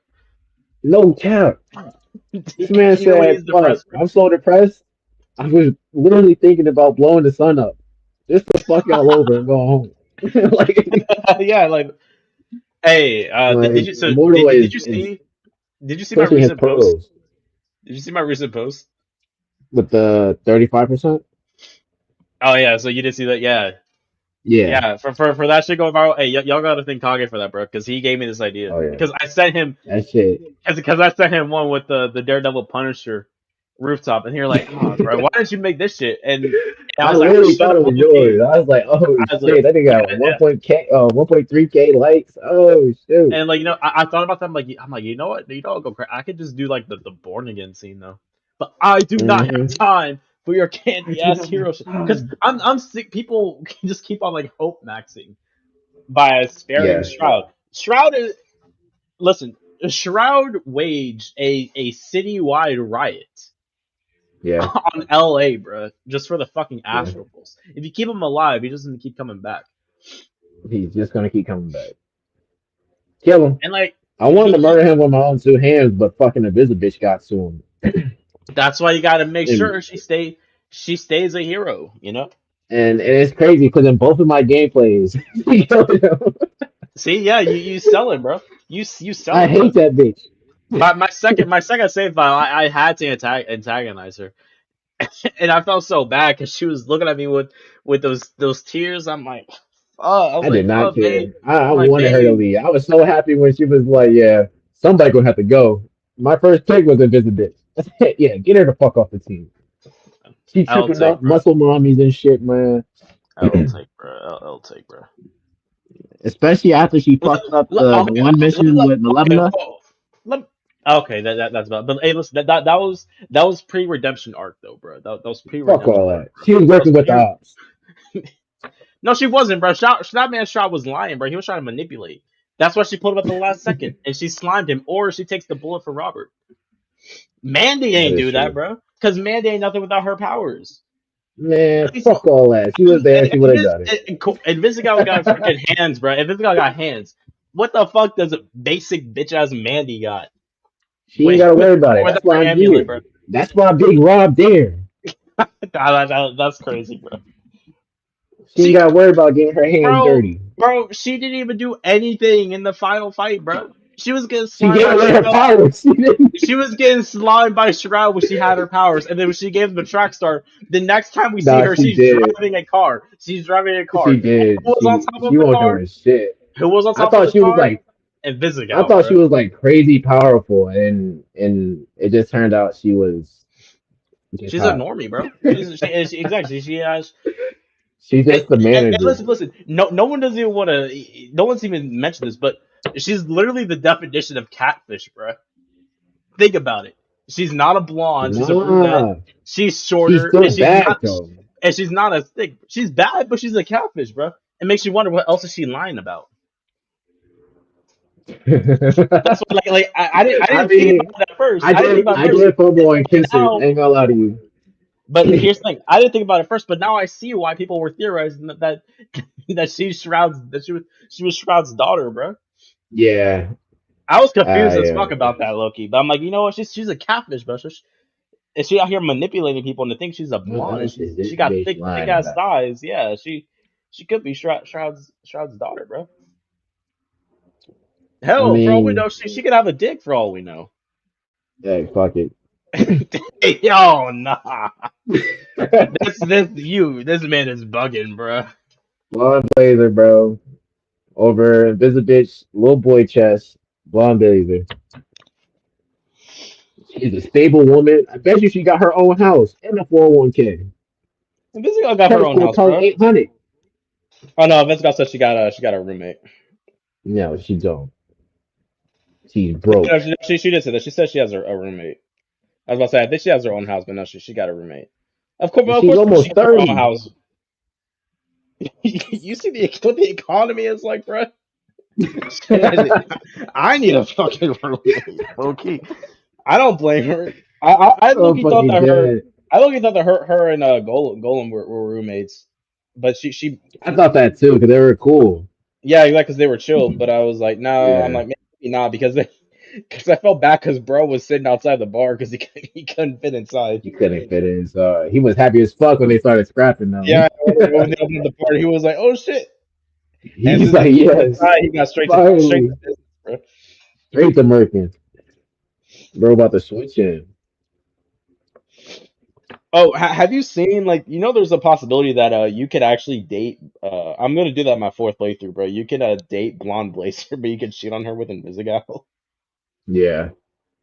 No cap. This man Even when he's said, "Fuck, depressed, bro. I'm so depressed. I was literally thinking about blowing the sun up, just to fuck y'all over and go home." like, Yeah, like hey, like Immortal did you is see my pushing his recent post? pearls Did you see my recent post? with the 35%. Oh yeah, so you did see that? Yeah, Yeah. yeah. For that shit going viral, hey, y'all gotta thank Kage for that, bro, because he gave me this idea. Oh yeah. Because I sent him That shit. because I sent him one with the Daredevil Punisher rooftop, and you're like, oh, bro, why didn't you make this shit? And I I was like, I literally should thought have it was low-key. yours. I was like, oh I was like, shit, that thing got yeah. 1.3K likes. Oh shoot. And like I thought about that. I'm like, you know what? You know, I'll go crazy. I could just do like the born again scene though. But I do not have Mm-hmm. time for your I candy do ass not hero have shit. Because time. I'm sick. People can just keep on like hope maxing by sparing Yeah, Shroud. Shroud is listen. Shroud waged a citywide riot yeah, on LA, bro, just for the fucking yeah. Astral Pulse. If you keep him alive, he doesn't keep coming back. He's just gonna keep coming back. Kill him. And like I wanted to murder him with my own two hands, but fucking Invisibitch got to him. that's why you got to make And sure she stays a hero. You know. and it's crazy because in both of my gameplays, See, yeah, you sell it, bro. You sell I it, bro. hate that bitch. My second save file, I had to antagonize her, and I felt so bad because she was looking at me with those tears. I'm like, oh, I was I did like, not oh, babe. care. I I'm like, wanted her to babe. leave. I was so happy when she was like, "Yeah, somebody gonna have to go." My first pick was Invisibitch. Yeah, get her the fuck off the team. She I'll tripping take, up bro. muscle mommies and shit, man. I'll take, bro. I'll take, bro. Especially after she fucked up the Okay, one mission with okay, Malevolna. whoa. Okay, that's about. But hey, listen, that was pre-redemption arc though, bro. That was Fuck pre-redemption all arc, that. bro. She was That was working with the pre. ops. No, she wasn't, bro. That man Shot was lying, bro. He was trying to manipulate. That's why she pulled him at the last second, and she slimed him, or she takes the bullet for Robert. Mandy That ain't is do that, true. bro. Because Mandy ain't nothing without her powers. Man, At least, fuck all that. She was there. She would have done it. and Visigow got freaking hands, bro. And Visigow got hands. What the fuck does a basic bitch ass Mandy got? She ain't gotta worry about it. Without That's why her I'm amulet, here. bro. That's why Big Rob there. That's crazy, bro. She ain't See, gotta worry about getting her hands bro, dirty. she didn't even do anything in the final fight, bro. She was getting She slimed gave by away her Shroud. powers. She didn't. She was getting slimed by Shroud when she had her powers, and then when she gave him the track star, the next time we see Nah, her, she she's did. driving a car. She's driving a car. She And who did. was on top of She the wasn't car? doing shit. Who was on I top of thought the she was car? like And I Visigow, thought she bro. was like crazy powerful, and it just turned out she was just She's a hot. normie, bro. Exactly. She has. She's And, just the and manager. listen. No one doesn't even want to. No one's even mentioned this, but she's literally the definition of catfish, bro. Think about it. She's not a blonde. She's a brunette. Nah, She's she's shorter, still and she's bad not. though. And she's not as thick. She's bad, but she's a catfish, bro. It makes you wonder what else is she lying about. That's what, I I didn't think mean, about it at first. I didn't think about it I first, did FOMO and and kiss her. I now. ain't gonna lie to you. But here's the thing: I didn't think about it first, but now I see why people were theorizing that she was Shroud's daughter, bro. Yeah, I was confused as yeah. fuck about that, Loki. But I'm like, you know what? She's a catfish, bro. And she out here manipulating people and to think she's a What blonde and else is this she got bitch thick lying ass about? thighs. Yeah, she could be Shroud's daughter, bro. I Hell, for all we mean, know, she could have a dick for all we know. hey, fuck it. Yo, nah. This man is bugging, bro. Blonde blazer, bro. Over Invisibitch, little boy chest, blonde blazer. She's a stable woman. I bet you she got her own house and a 401k. And Vince got her Credit own score house, probably bro. 800. Oh no, Vince said she got a roommate. No, she don't. She's broke. No, she did say that. She said she has a roommate. I was about to say I think she has her own house, but no, she got a roommate. And Of she's course, she almost got her own 30. house. You see what the economy is like, bro? I need a fucking roommate, low key. I don't blame her. I I'm low-key thought fucking that her dead. I low-key thought that her and Golem were roommates, but she I thought that too, because they were cool. yeah, exactly because they were chill. But I was like, no, I'm Yeah, like maybe not because I felt bad because bro was sitting outside the bar because he couldn't fit inside. he couldn't fit in. So he was happy as fuck when they started scrapping them. Yeah, when they opened the party, he was like, oh shit. And as He's soon as he like, came yes, inside, he got straight to finally. business, bro. Straight to Merkin. Bro about to switch in. Oh, have you seen there's a possibility that you could actually date I'm gonna do that in my fourth playthrough, bro. You can date Blonde Blazer, but you can cheat on her with Invisigal. Yeah.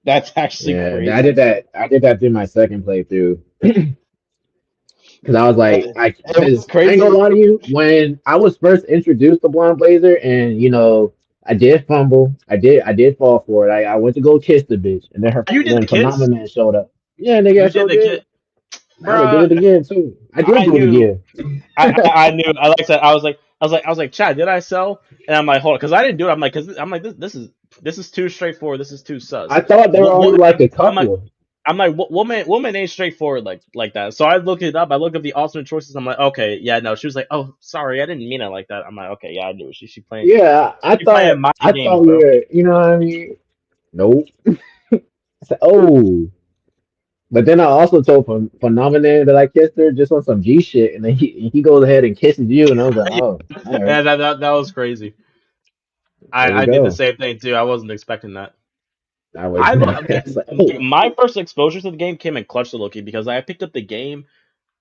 That's actually Yeah, crazy. I did that. I did that through my second playthrough because I was like, It was because I ain't crazy. gonna lie to you. When I was first introduced to Blonde Blazer, and I did fumble. I did fall for it. I went to go kiss the bitch, and You did the then kiss? Phenomenon showed up. Yeah, nigga, I You did sure the did. kiss, I would did bruh. it again too. I did I do it knew. again. I knew. I like said. I was like, Chad, did I sell? And I'm like, hold on, because I didn't do it. I'm like, this is too straightforward. This is too sus. I thought there were only What like a I'm like, couple. woman ain't straightforward like that. So I looked it up. I looked up the alternate choices. I'm like, okay, yeah, no. She was like, oh, sorry, I didn't mean it like that. I'm like, okay, yeah, I knew it. Yeah, She playing mind I games, thought we bro. were. You know what I mean? Nope. I said, oh. But then I also told Phenomenon that I kissed her just on some G shit, and then he goes ahead and kisses you, and I was like, oh, all right, Yeah, that was crazy. there we I did the go. same thing too. I wasn't expecting that. I was, I I was like, oh, my first exposure to the game came in Clutch to Loki because I picked up the game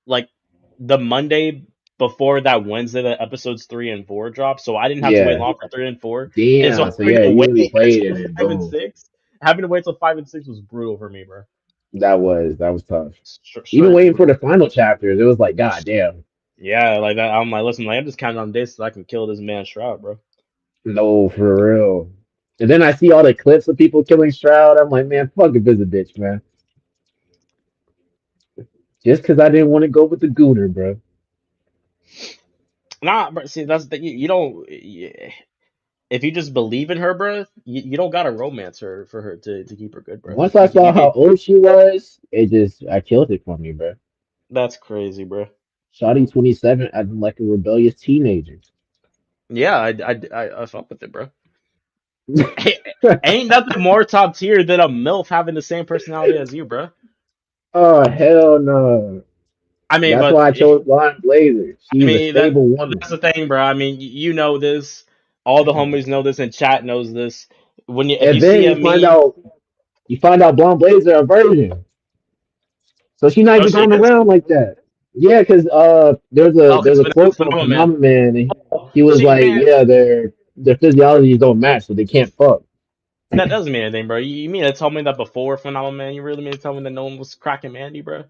like the Monday before that Wednesday that episodes 3 and 4 dropped, so I didn't have to wait yeah, long for 3 and 4. And so damn. So having yeah, to you wait really played it, till and five and boom, six, having to wait till 5 and 6 was brutal for me, bro. that was tough. Even Straight waiting for brutal. the final chapters, it was like, god damn, Yeah, like that. I'm like, listen, like, I'm just counting on days so I can kill this man Shroud, bro. no, for real. And then I see all the clips of people killing Shroud. I'm like, man, fuck if it's a bitch, man. Just because I didn't want to go with the Gooner, bro. Nah, bro. See, that's the you don't. If you just believe in her, bro, you don't gotta romance her for her to keep her good, bro. Once I saw how old she was, I killed it for me, bro. That's crazy, bro. Shawty 27 acting like a rebellious teenager. Yeah, I fuck with it, bro. Ain't nothing more top tier than a MILF having the same personality as you, bro. Oh hell no! I mean, That's but why I chose Blonde Blazer. I She's a mean stable woman. that's the thing, bro. I mean, you know this. All the homies know this, and chat knows this. If And you then see a meme, you find out Blonde Blazer a virgin, so she's not oh even she going is. around like that. Yeah, because Oh, there's because a quote from phenomenal man. Phenomenon Man, and he was She like, man, yeah, their physiologies don't match, so they can't fuck. that doesn't mean anything, bro. You mean to tell me that before phenomenal man? You really mean to tell me that no one was cracking Mandy, bro?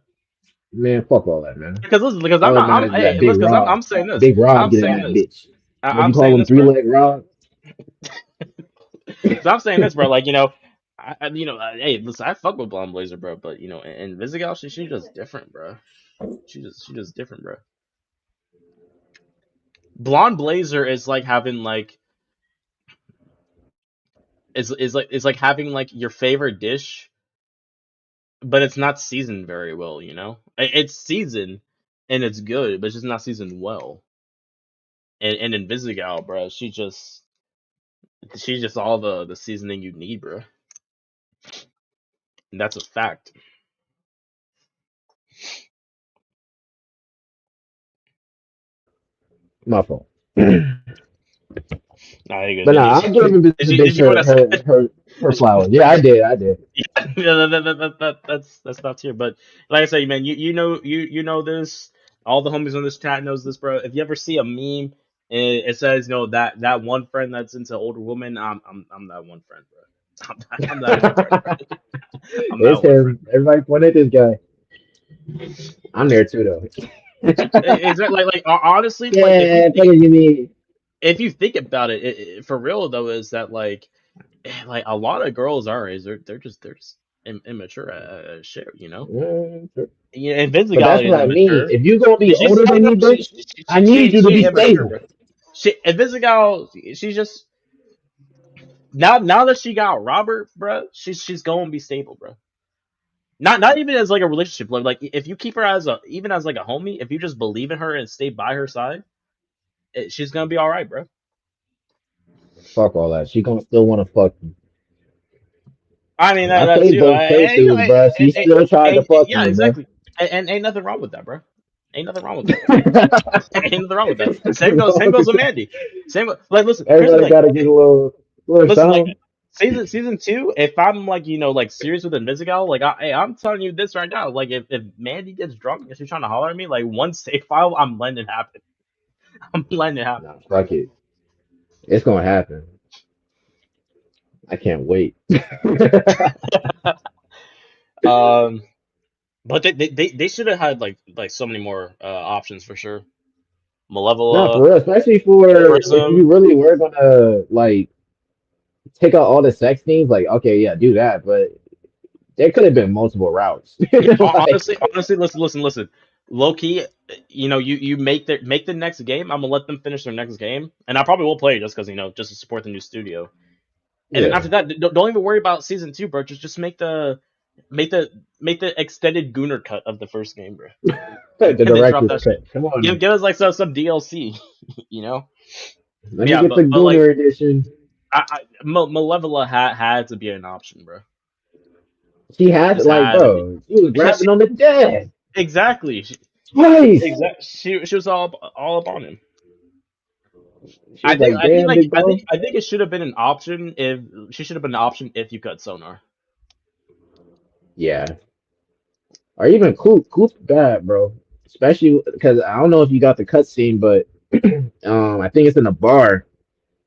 Man, fuck all that, man. Because listen, because I I'm was not. mad at that Hey, Big listen, because Rob. I'm saying this. Big Rob I'm getting saying that this. bitch. What you I'm call saying him, this, three bro. leg Rob? So I'm saying this, bro. Like hey, listen, I fuck with Blonde Blazer, bro. But and Visigal, she just different, bro. She just different, bro. Blonde Blazer is like having like is like having like your favorite dish, but it's not seasoned very well. It's seasoned and it's good, but it's just not seasoned well. And in Visigal, bro, she's just all the seasoning you need, bro. And that's a fact. My fault. But Nah, you good. nah, I'm giving the Did bitch you want to say? her Did you, flowers. Yeah, I did. I did. yeah, that's not here. But like I said, man, you know this. All the homies on this chat knows this, bro. If you ever see a meme and it says, that one friend that's into older women, I'm that one friend, bro. I'm that one friend, bro. I'm It's that one friend. him. Everybody point at this guy. I'm there too, though. Is that like honestly, like Yeah, fuck it, you mean? if you think about it, for real though, is that like a lot of girls our age, they're just immature as shit, you know. Yeah, Yeah, and Vince but that's Gali is what I mean. immature. If you gonna be She's older than me, she, bitch, I need you to she be immature, stable. bro. And Vince Gali, she's just now that she got Robert, bro. She's going to be stable, bro. Not even as like a relationship, like if you keep her as even as like a homie, if you just believe in her and stay by her side, she's gonna be all right, bro. Fuck all that. She gonna still want to fuck you. I mean I that's played you. both playthroughs, bro. She still tried to fuck Yeah, me, bro. exactly. And ain't nothing wrong with that, bro. Ain't nothing wrong with that. Ain't nothing wrong with that. Same goes with Mandy. Like listen, here's the Everybody thing. gotta get a little Listen, like something. season 2, if I'm like like serious with Invisigal, like I'm telling you this right now, like if Mandy gets drunk and she's trying to holler at me, like one save file, I'm letting it happen. I'm letting it happen. Nah, fuck it. It's gonna happen. I can't wait. Um, but they should have had like so many more options for sure. Not Malevola, for real, especially for if Prism. you really were gonna like take out all the sex scenes. Like, okay, yeah, do that, but there could have been multiple routes. Yeah, Like, honestly, listen. Low key, you make the next game. I'm gonna let them finish their next game, and I probably will play it just because just to support the new studio. And then yeah, after that, don't even worry about season two, bro. Just make the make the extended Gunner cut of the first game, bro, the and then drop director's that shit. cut. Come on, Give us like some DLC, you know. let me Yeah, get the but like Gunner edition. Malevola had to be an option, bro. She had Just like, had to be. bro, she was Because grabbing on the dead exactly, twice. exactly. She was all up on him. She was like, damn, big bro. I think it should have been an option if she should have been an option if you cut Sonar. Yeah, or even Coop. Coop's bad, bro. Especially because I don't know if you got the cutscene, but I think it's in the bar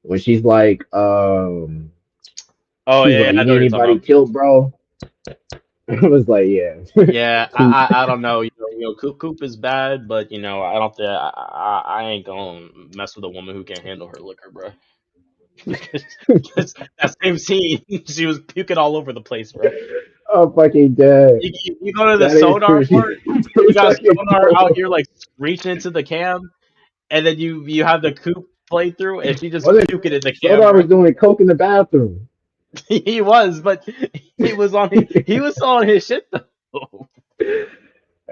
when she's like, Oh she's yeah, like, I you know need what you're talking anybody about. killed, bro? I was like, yeah, Yeah, Coop. I don't know. Coop is bad, but I don't think I ain't gonna mess with a woman who can't handle her liquor, bro. Because that same scene, she was puking all over the place, bro. Oh, fucking dead. You go to the That is Sonar true. She's part, you too got fucking Sonar out cool. here like screeching into the cam, and then you have the Coop playthrough, and she just Wasn't puking in the cam, Sodar bro. was doing coke in the bathroom. He was, but he was on his shit though.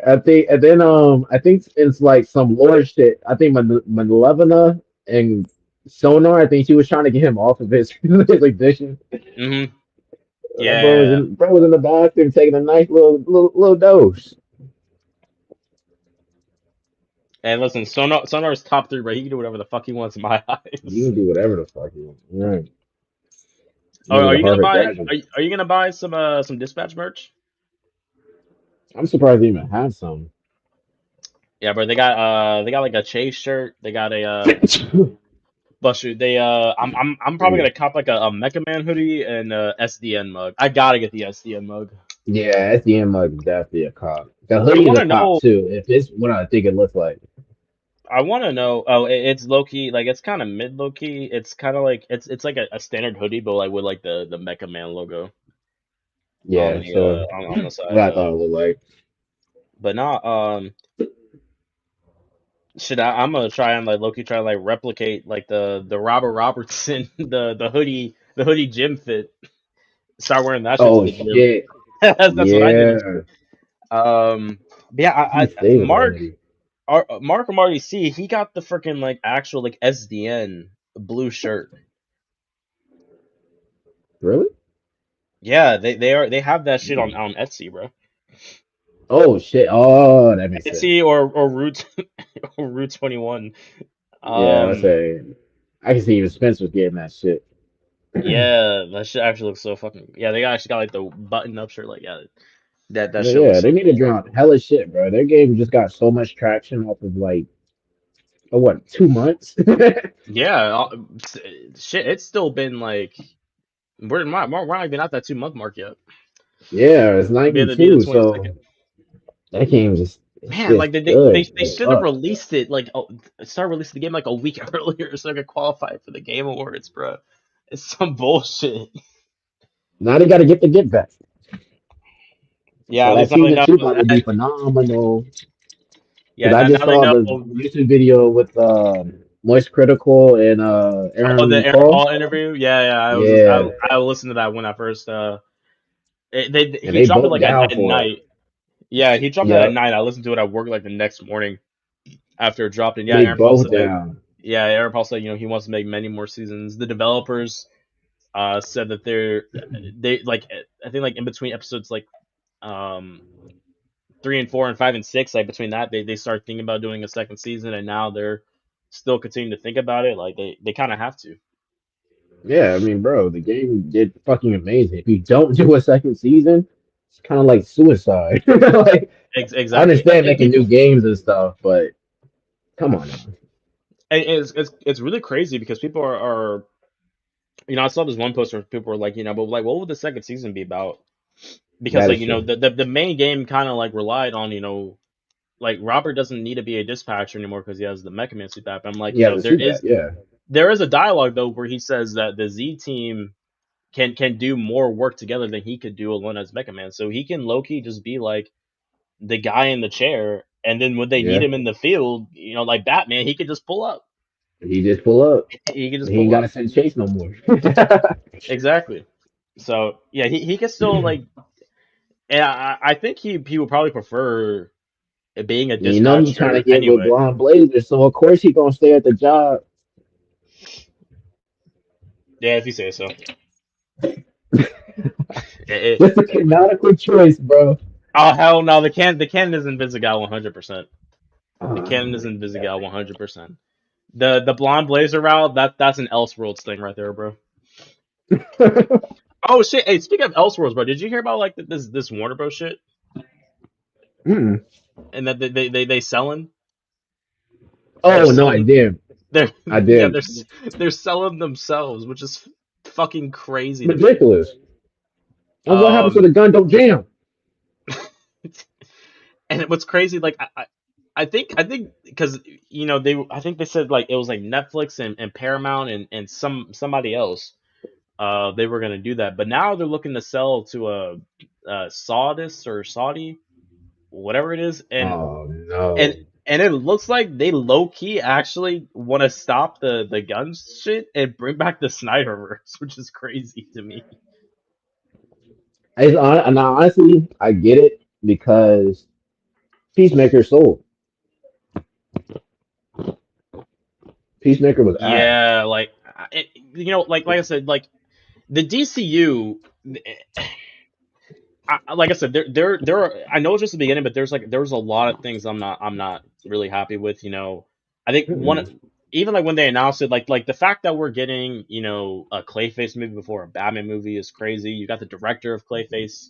I think, and then I think it's like some lore shit. I think Malevina and Sonar. I think she was trying to get him off of his, his addiction. Hmm. That bro was Yeah, in the bathroom taking a nice little dose. and listen, Sonar's top three, bro. He can do whatever the fuck he wants in my You eyes. can do whatever the fuck you want. Right. Are Nigga's a you gonna Harvard buy? graduate. Are you gonna buy some dispatch merch? I'm surprised they even have some. Yeah, bro. They got like a Chase shirt. They got a But shoot, I'm probably Yeah, gonna cop like a Mecha Man hoodie and a SDN mug. I gotta get the SDN mug. SDM mug is definitely a cop. The I hoodie is want a to cop know. too. If it's what I think it looks like. I want to know. Oh, it's low key. Like it's kind of mid low key. It's kind of like it's like a standard hoodie, but like with like the Mecha Man logo on Yeah, the so on the what side. I thought it looked like. But not should I'm gonna try and like low key try and like replicate like the Robert Robertson the hoodie gym fit. Start wearing that shit to Oh the gym. shit. That's what I did. Yeah. But yeah, He stayed with that Mark hoodie. Mark from RDC, he got the freaking like actual like SDN blue shirt. Really? Yeah, they have that shit on Etsy, bro. Oh shit. Oh, that makes sense. Etsy or Root or Root 21. Yeah, I Um, say I can see even Spencer was getting that shit. yeah, that shit actually looks so fucking. Yeah, actually got like the button up shirt. Like, yeah, that But shit yeah, looks they so need to cool. drop hella shit, bro. Their game just got so much traction off of like, oh, what, 2 months? Yeah, shit, it's still been like we're not even at that 2 month mark yet. Yeah, it's not It'll even be the two, 22nd. so that game just it's Man, like just good. they But should have released it like start releasing the game like a week earlier so I could qualify for the Game Awards, bro. It's some bullshit. now they got to get the get back. Yeah, So at that least now they season know. two about to be phenomenal. Yeah, Because I just now they saw know. the YouTube video with Moist Critical and Oh, the Aaron Aaron Paul. Paul interview. Yeah, Yeah, I listened to that when I first and he they dropped it both like down at for it. night. Yeah, he dropped it at Yep, night. I listened to it at work like the next morning after it dropped. And yeah, they Aaron Paul both said that. down. Yeah, Aaron Paul said he wants to make many more seasons. The developers said that they like I think like in between episodes like um 3 and 4 and 5 and 6 like between that they start thinking about doing a second season and now they're still continuing to think about it like they kind of have to. Yeah, I mean, bro, the game did fucking amazing. If you don't do a second season, it's kind of like suicide. Like, I Exactly. understand And making new people games and stuff, but come on now. and it's really crazy because people are I saw this one poster where people were like, but like, what would the second season be about? Because That like, is true. the main game kind of like relied on, like Robert doesn't need to be a dispatcher anymore because he has the Mechaman back. I'm like, He has to see that. Yeah. there is a dialogue though where he says that the Z team can do more work together than he could do alone as Mega Man. So he can low key just be like the guy in the chair, and then when they need Yeah. him in the field, like Batman, he could just pull up. He just pull up. He could just He ain't pull gotta up. send Chase no more. Exactly. So yeah, he can still like, and I think he would probably prefer being a He's trying to dispatcher get with anyway. Blonde Blazer, so of course he gonna stay at the job. Yeah, if you say so. It, Just a canonical choice, bro. oh hell no, the canon is Invisigal 100%. The Oh canon is my Invisigal 100%. The blonde blazer route, that's an Elseworlds thing right there, bro. god. Oh shit! Hey, speaking of Elseworlds, bro, did you hear about like this Warner Bros shit Mm. and that they selling? They're Oh no, I selling. did. They're I yeah, did. they're selling themselves, which is fucking crazy to me. Ridiculous. And what happens to Um, the gun? Don't jam. and what's crazy, like I think because I think they said like it was like Netflix and Paramount and somebody else. They were gonna do that, but now they're looking to sell to a Saudis or Saudi, whatever it is, Oh and no. and it looks like they low key actually want to stop the gun shit and bring back the Snyderverse, which is crazy to me. And honestly, I get it because Peacemaker sold. Peacemaker was ass. Yeah, like like I said, like the DCU. Like I said, there are. I know it's just the beginning, but there's a lot of things I'm not really happy with. I think Mm-mm. even like when they announced it, like the fact that we're getting a Clayface movie before a Batman movie is crazy. You got the director of Clayface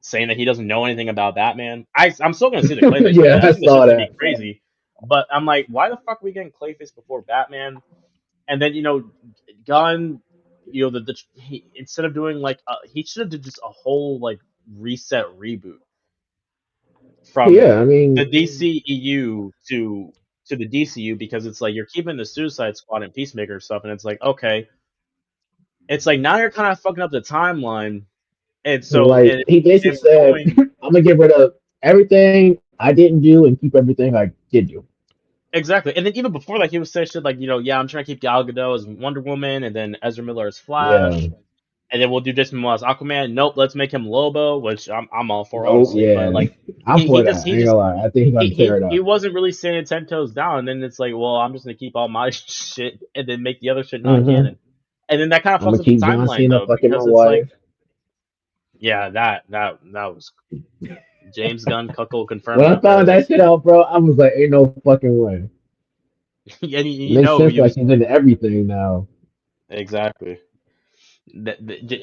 saying that he doesn't know anything about Batman. I'm still gonna see the Clayface movie. Yeah, I I think the saw shit's gonna be that. crazy, but I'm like, why the fuck are we getting Clayface before Batman? And then Gunn, instead of doing like he should have did just a whole like reset reboot from Yeah, I the mean, DCEU to the DCU because it's like you're keeping the Suicide Squad and Peacemaker stuff, and it's like okay, it's like now you're kind of fucking up the timeline, and so like he basically and said, doing "I'm gonna get rid of everything I didn't do and keep everything I did do." exactly, and then even before that, he was saying shit like yeah, I'm trying to keep Gal Gadot as Wonder Woman, and then Ezra Miller as Yeah. Flash, and then we'll do Jason Momoa as Aquaman. Nope, let's make him Lobo, which I'm all for Nope. honestly, but Yeah. like I'm he for just that. he I ain't just gonna lie. I think he's gonna tear it he up. wasn't really standing 10 toes down, and then it's like, well, I'm just gonna keep all my shit and then make the other shit non Mm-hmm. canon, and then that kind of I'm fucks gonna up the keep John timeline Cena though fucking my because it's like wife. yeah, that was James Gunn cuckold confirmed When I right there. found that shit out, bro, I was like, "Ain't no fucking way." And It makes sense. he Like was he's into everything now. exactly.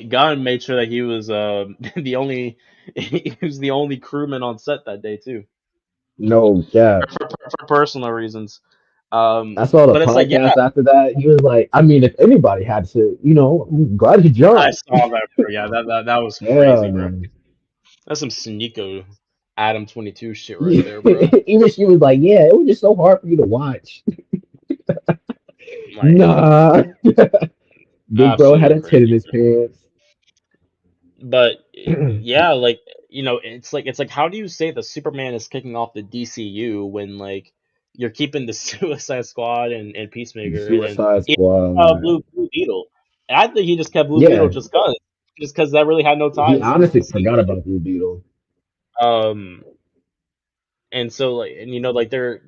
Gunn made sure that he was the only he was the only crewman on set that day too No cap. for personal reasons. I saw the But it's like yeah, podcast after that. He was like, "I mean, if anybody had to, I'm glad he I jumped." saw that. Bro. Yeah, that was Yeah, crazy, bro. man. That's some Sneeko Adam 22 shit right there, bro. Even she was like, "Yeah, it was just so hard for you to watch." Like Nah. Big bro had absolutely a tit in crazy. his pants. But yeah, like it's like how do you say the Superman is kicking off the DCU when like you're keeping the Suicide Squad and Peacemaker and then Suicide he Squad, man. Blue Beetle. And I think he just kept Blue Beetle Yeah, just cause that really had no he ties to honestly the forgot CW. about Blue Beetle. Um, and so like and like they're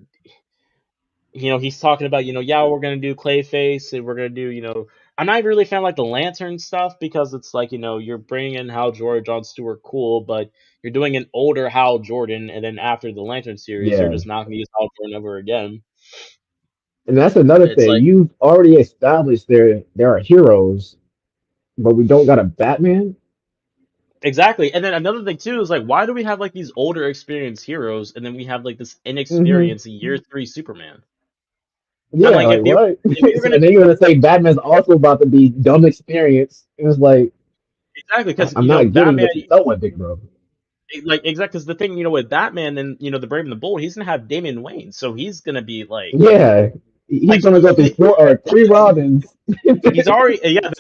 he's talking about, yeah, we're gonna do Clayface and we're gonna do, I'm not really a fan of like the Lantern stuff because it's like, you're bringing in Hal Jordan, John Stewart, cool, but you're doing an older Hal Jordan, and then after the Lantern series, you're Yeah, just not gonna use Hal Jordan ever again. and that's another It's thing. like You've already established there are heroes, but we don't got a Batman. exactly, and then another thing too is like, why do we have like these older experienced heroes, and then we have like this Hmm. inexperienced year 3 Superman? Yeah, I'm like, like what? if you're gonna And then you're gonna say Batman's also about to be dumb experience. It was like exactly because I'm not getting Batman what you felt with Big Bro. like exactly because the thing with Batman and the Brave and the Bold, he's gonna have Damian Wayne, so he's gonna be Yeah, he's like gonna go through four or three Robins. he's already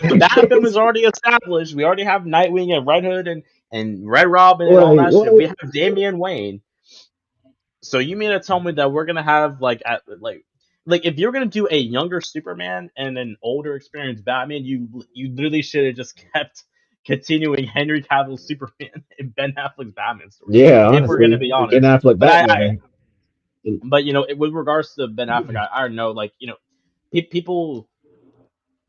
the Batman is already established. We already have Nightwing and Red Hood and Red Robin and all Like that shit. We what? have Damian Wayne. So you mean to tell me that we're gonna have like if you're gonna do a younger Superman and an older experienced Batman, you literally should have just kept continuing Henry Cavill's Superman and Ben Affleck's Batman story. Yeah, If we're gonna honestly, be and Ben honest, Affleck but Batman. but with regards to Ben Affleck, I don't know, like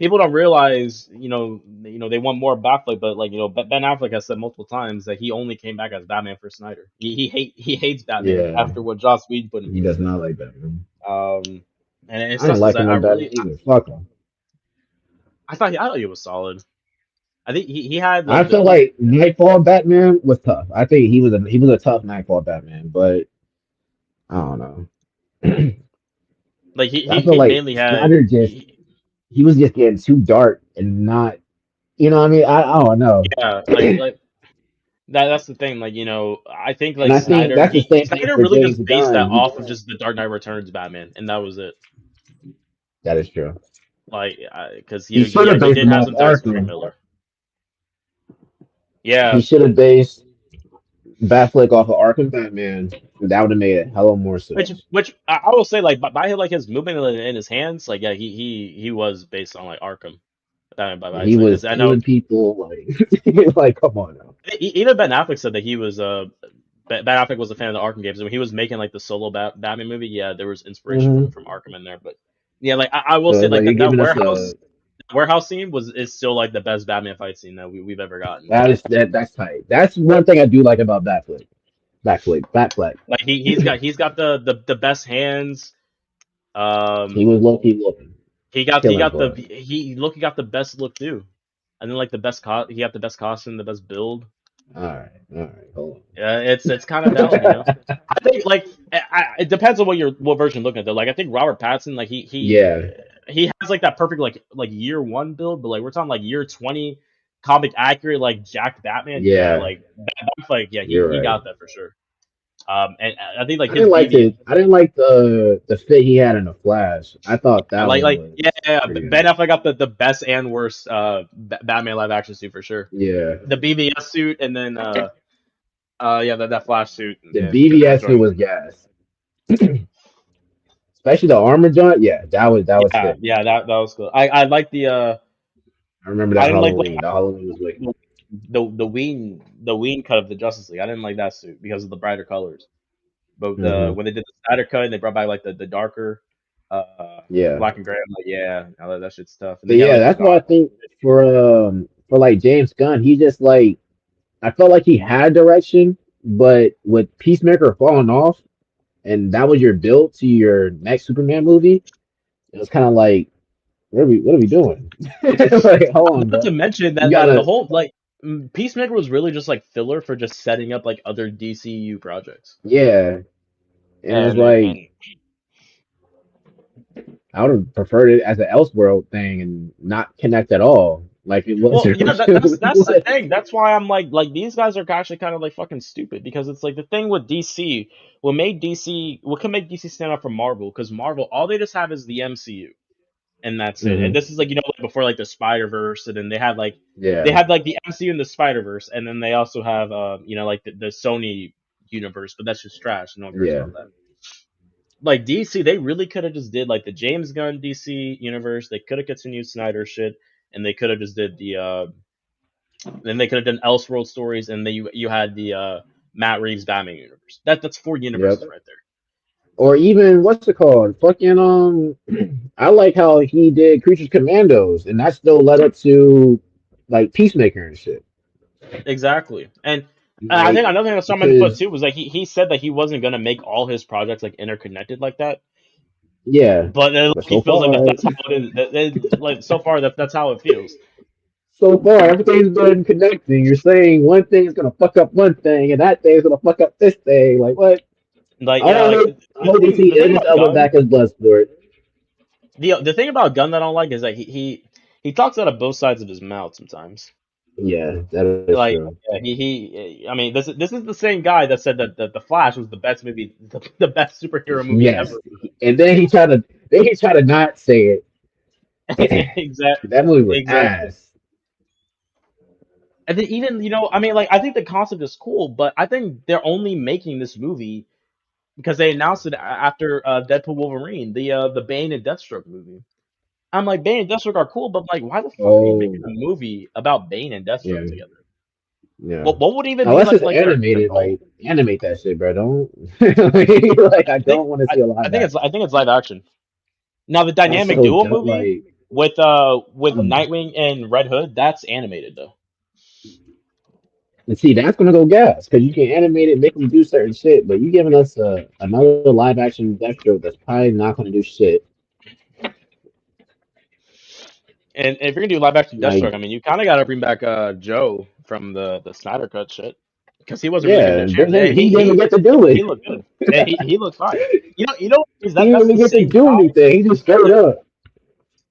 people don't realize they want more Batfleck, but like Ben Affleck has said multiple times that he only came back as Batman for Snyder. He hates Batman Yeah, after what Joss Whedon put him he through. does not like Batman. And it I didn't sucks because like him I on really Batman either. Fuck him. I thought he was solid. I think he had I like feel like Nightfall Batman was tough. I think he was a tough Nightfall Batman, but I don't know. like I feel he like mainly had Snyder he was just getting too dark and not, you know what I mean? I don't know. yeah that's the thing, like I think And like I think Snyder that's the same thing Snyder for really James just based that Gunn. off of just the Dark Knight Returns Batman, and that was it. That is true. Like because He should have he based did him have off some ties to Frank Arkham. Miller. He Yeah, should have based Batfleck off of Arkham Batman. That would have made it hella more sense. which I will say, like by like his movement in his hands, like yeah, he was based on like Arkham. By He his like, was because I know killing people like come on now. even Ben Affleck said that he was Ben Affleck was a fan of the Arkham games, and when he was making like the solo Batman movie, yeah, there was inspiration Hmm. from Arkham in there. But yeah, like I will So say it's like like you're that giving us a warehouse scene is still like the best Batman fight scene that we've ever gotten. that's tight. That's one thing I do like about Batfleck. Batfleck. Like he's got the best hands. He Um, was low key looking, he killing got for us. he got the best look too, and then like he got the best costume, the best build. All right, hold Yeah, it's kind of valid, on. I think like it depends on what version you're looking at though. Like I think Robert Pattinson, like Yeah, he has like that perfect like year one build, but like we're talking like year 20 comic accurate like Jack Batman. Yeah, yeah, like that's like yeah you're he right. got that for sure. And I think like his BB I didn't like the fit he had in the Flash. I thought that one like was yeah pretty Ben good. Affleck got the best and worst Batman live action suit for sure. Yeah, The BVS suit and then yeah that Flash suit. the Yeah, BVS suit was gas, especially the armor joint. Yeah, that was sick. yeah that was cool. I like the I remember I that didn't Halloween. The Halloween was wicked. the Ween cut of the Justice League. I didn't like that suit because of the brighter colors. But Hmm. when they did the Snyder cut and they brought back like the darker Yeah, black and gray, I'm like yeah, I like that shit's tough. And but then yeah, yeah, like the that's why I think for like James Gunn, he just like I felt like he had direction, but with Peacemaker falling off, and that was your build to your next Superman movie, it was kind of like, what are we doing? Like, hold on, not bro. to mention You that like the gotta, whole like Peacemaker was really just like filler for just setting up like other DCU projects. yeah. And it's And like I would have preferred it as an Elseworld thing and not connect at all. Like it was well, that's the like, thing. That's why I'm like these guys are actually kind of like fucking stupid because it's like the thing with DC, what can make DC stand out from Marvel? Because Marvel, all they just have is the MCU, and that's it. And mhm, this is like like before like the Spider Verse, and then they had like yeah, the MCU and the Spider Verse, and then they also have like the Sony universe, but that's just trash. No one cares yeah, about that. Like DC, they really could have just did like the James Gunn DC universe. They could have continued Snyder shit, and they could have just did the then they could have done Elseworld stories, and then you had the Matt Reeves Batman universe. That's four yep. universes right there. Or even what's it called? Fucking I like how he did Creatures Commandos, and that still led up to like Peacemaker and shit. Exactly, and I think Like another thing that someone put because too was like he said that he wasn't gonna make all his projects like interconnected like that, yeah, but but he so feels like far that's how it is. Like so far that's how it feels. so far everything's been connecting. You're saying one thing is gonna fuck up one thing, and that thing is gonna fuck up this thing. Like what? Like yeah, like I hope we see the thing Idris about Elba Gunn. back as Bloodsport. The thing about Gunn that I don't like is that he talks out of both sides of his mouth sometimes. Yeah, that is Like true. yeah, I mean this is the same guy that said that the Flash was the best movie, the best superhero movie Yes, ever. and then he tried to not say it. Exactly. That movie was Exactly. ass. And then even I mean, like I think the concept is cool, but I think they're only making this movie because they announced it after Deadpool Wolverine, the Bane and Deathstroke movie. I'm like, Bane and Deathstroke are cool, but like, why the fuck are you making a Oh, like about Bane and yeah, Deathstroke together? yeah. What would even be Unless it's their animated, goal? like animate that shit, bro. Don't like I I think don't want to see a I live think action. it's live action. Now the That's dynamic so duo dumb. movie Like, with um, Nightwing and Red Hood, that's animated though. and see, that's gonna go gas because you can animate it, make them do certain shit. But you giving us another live action Deathstroke that's probably not gonna do shit. And if you're gonna do live action Like, Deathstroke, I mean, you kind of gotta bring back Joe from the Snyder Cut shit because he wasn't really given a yeah, chance, then and he didn't even get to do he it. looked good, and he looked fine. He didn't That's even the get to same do guy. anything. He just showed up.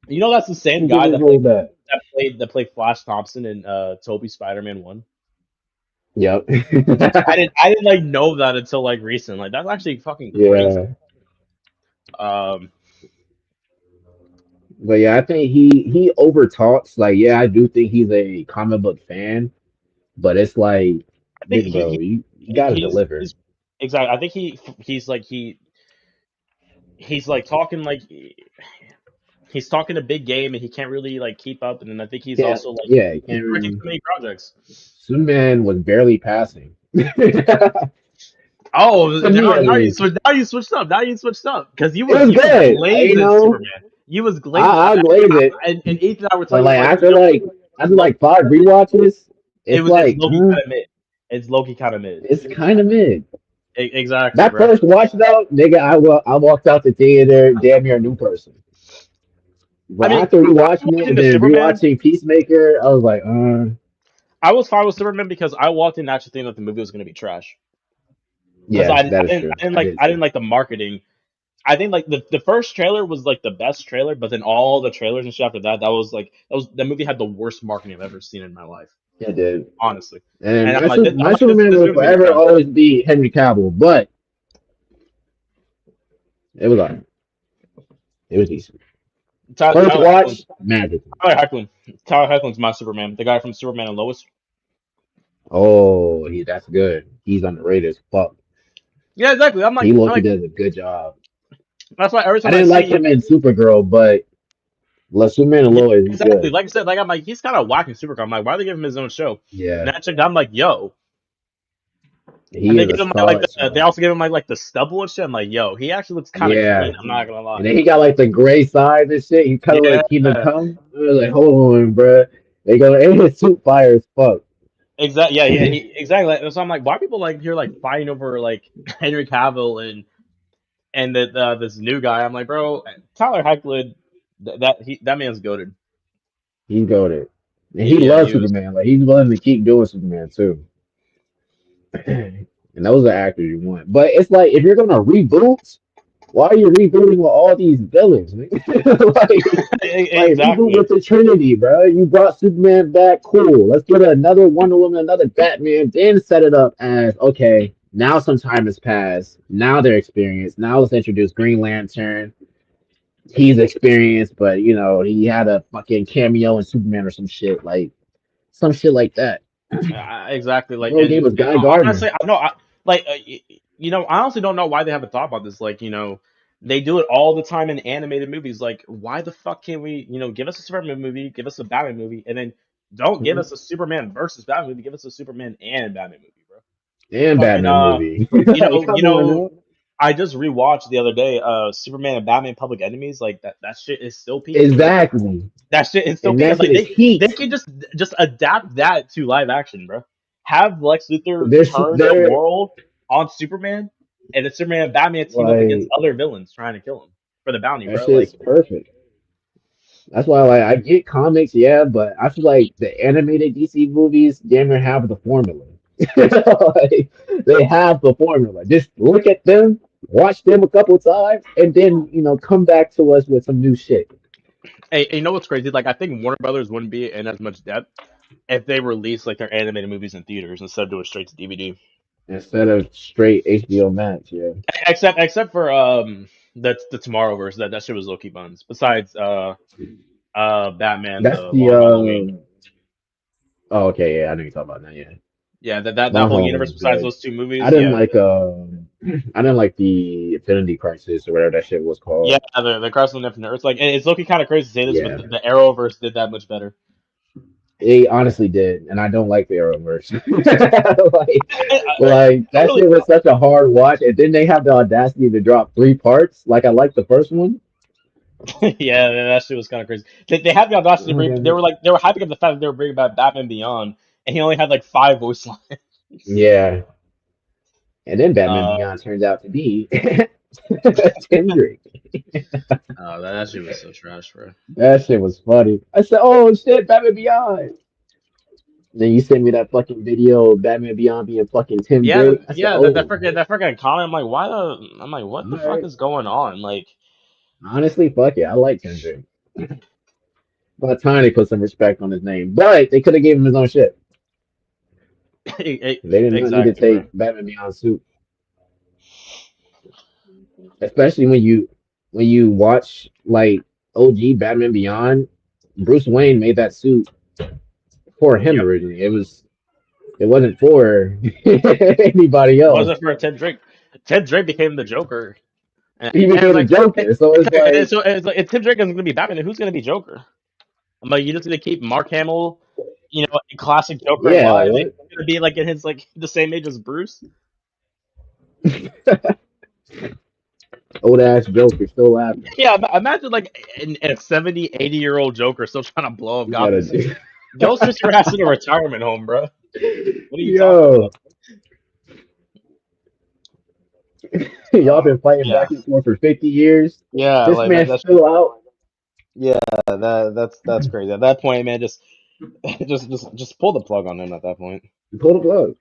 That's the same He did guy his little that. that played Flash Thompson in Toby Spider-Man 1. Yep. I didn't like know that until like recent. Like that's actually fucking crazy. Yeah. Um, But yeah, I think he over talks. Like, yeah, I do think he's a comic book fan, but it's like, I think big bro, you gotta deliver. he's exactly. I think he's like talking like he's talking a big game and he can't really like keep up. And then I think he's Yeah, also like yeah, you he's can't working really. too many projects. Superman was barely passing. To Oh, me at least. now you switched up. Now you switched up because It was you was good. glazing Superman. You was glazing, I glaze it. and Ethan and I were But talking like like after low, like five rewatches, it's it's like Loki kind of mid. It's Loki kind of mid. it's kind of mid. Exactly, That bro. first watch though, nigga, I walked out the theater damn near a new person. I But mean, after rewatching it watching and the then Superman, rewatching Peacemaker, I was like, I was fine with Superman because I walked in actually thinking that the movie was going to be trash. Because yeah, that is true. I did I too. didn't like the marketing. I think like the first trailer was like the best trailer, but then all the trailers and shit after that, that movie had the worst marketing I've ever seen in my life, It did. honestly. And And my Superman this will movie's gonna be forever trash. always be Henry Cavill, but it was alright. It was decent. First Tyler Hoechlin, watch, magical. Tyler Hoechlin's my Superman, the guy from Superman and Lois. Oh, that's good. He's underrated as fuck. Yeah, exactly. He I'm Loki like does a good job. that's why every I time I didn't see like him in Supergirl, but Superman and yeah, Lois, he's exactly. good. Like I said, like I'm like he's kind of whacking Supergirl. I'm like, why are they giving him his own show? And Yeah, I checked out, I'm like, yo. And he they is a give him like solid they show. also give him like the stubble and shit. I'm like, yo, he actually looks kind of Yeah, clean. I'm not gonna lie. and then he got like the gray side and shit. He kind of Yeah, like Kingdom Come. I was like, hold on, bro. They go, and his suit fire as fuck. exactly. Yeah, exactly. So I'm like, why are people like here like fighting over like Henry Cavill and this new guy? I'm like, bro, Tyler Hoechlin, that man's goated. He's goaded. And he Yeah, loves he was. Superman. Like he's willing to keep doing Superman too. And those are actors you want. But it's like if you're gonna reboot, why are you rebooting with all these villains? Like reboot Exactly. with the Trinity, bro. You brought Superman back, cool. Let's get another Wonder Woman, another Batman, then set it up as okay. Now some time has passed. Now they're experienced. Now let's introduce Green Lantern. He's experienced, but he had a fucking cameo in Superman or some shit like that. Exactly. Like, Bro gave us and Guy Gardner. honestly, I know, like, I honestly don't know why they haven't thought about this. Like, they do it all the time in animated movies. Like, why the fuck can't we, give us a Superman movie, give us a Batman movie, and then don't give us a Superman versus Batman movie, give us a Superman and Batman movie, bro. And Fucking, Batman movie. you Come on know, now. I just rewatched the other day, Superman and Batman Public Enemies. Like that shit is still peak. Exactly. That shit is still And peak. that Like shit is they heat. can just adapt that to live action, bro. Have Lex Luthor There's turn the there world on Superman, and the Superman and Batman team up against like other villains trying to kill him for the bounty, that bro. Like shit's perfect. That's why I get comics, yeah, but I feel like the animated DC movies damn near have the formula. Like, they have the formula. Just look at them watch them a couple times, and then come back to us with some new shit Hey, you know what's crazy? Like, I think Warner Brothers wouldn't be in as much debt if they released like their animated movies in theaters instead of doing straight to DVD. instead of straight HBO Max. Yeah, Except for the Tomorrowverse, that shit was low key buns. Besides Batman that's the the. Long Halloween. Oh, okay, yeah, I know you're talking about that. Yeah, Yeah, that Long whole Halloween universe was besides good. those two I movies, didn't yeah. like I didn't like the Infinity Crisis or whatever that shit was Yeah, called. the Cross on Infinite Earths. Like, it's looking kind of crazy to say this, but Yeah, the Arrowverse did that much better. they honestly did, and I don't like the Arrowverse. I like don't that really shit was such a hard watch, and then they have the audacity to drop 3 parts. Like I liked the first one. yeah, that shit was kind of crazy. They had the audacity to Oh, bring. damn it. They were hyping up the fact that they were bringing back Batman Beyond, and he only had like 5 voice lines. Yeah, and then Batman Uh, Beyond turns out to be Tim Drake. that shit was so trash, bro. That shit was funny. I said, "Oh shit, Batman Beyond." Then you sent me that fucking video of Batman Beyond being fucking Tim Yeah, Drake. I said, yeah, "Oh, that freaking comment. I'm like, why the? I'm like, what all the fuck right." is going on? Like, Honestly, fuck it. I like Tim Drake. About time they put some respect on his name, but they could have gave him his own shit. They did not need to exactly, bro. take Batman Beyond suit, especially when you watch like OG Batman Beyond. Bruce Wayne made that suit for him Yep. originally. It wasn't for anybody It else. wasn't for Ted Drake. Ted Drake became the Joker, He and it's became a like, Joker, so it's like, it's like if Tim Drake isn't gonna be Batman, then who's gonna be Joker? I'm like, you just gonna keep Mark Hamill, classic Joker yeah, like alive? He's what? gonna be like in his like the same age as Bruce. Old ass Joker still laughing. Yeah, imagine like a 70, 80-year-old Joker still trying to blow up You Gotham gotta City. do. Go sit your ass in a retirement home, bro. What are you talking Yo, about? y'all been fighting Yeah, back and forth for 50 years. yeah, This like man's that's still out. yeah, that's crazy. At that point, man, just just pull the plug on him at that point. Pull the plug.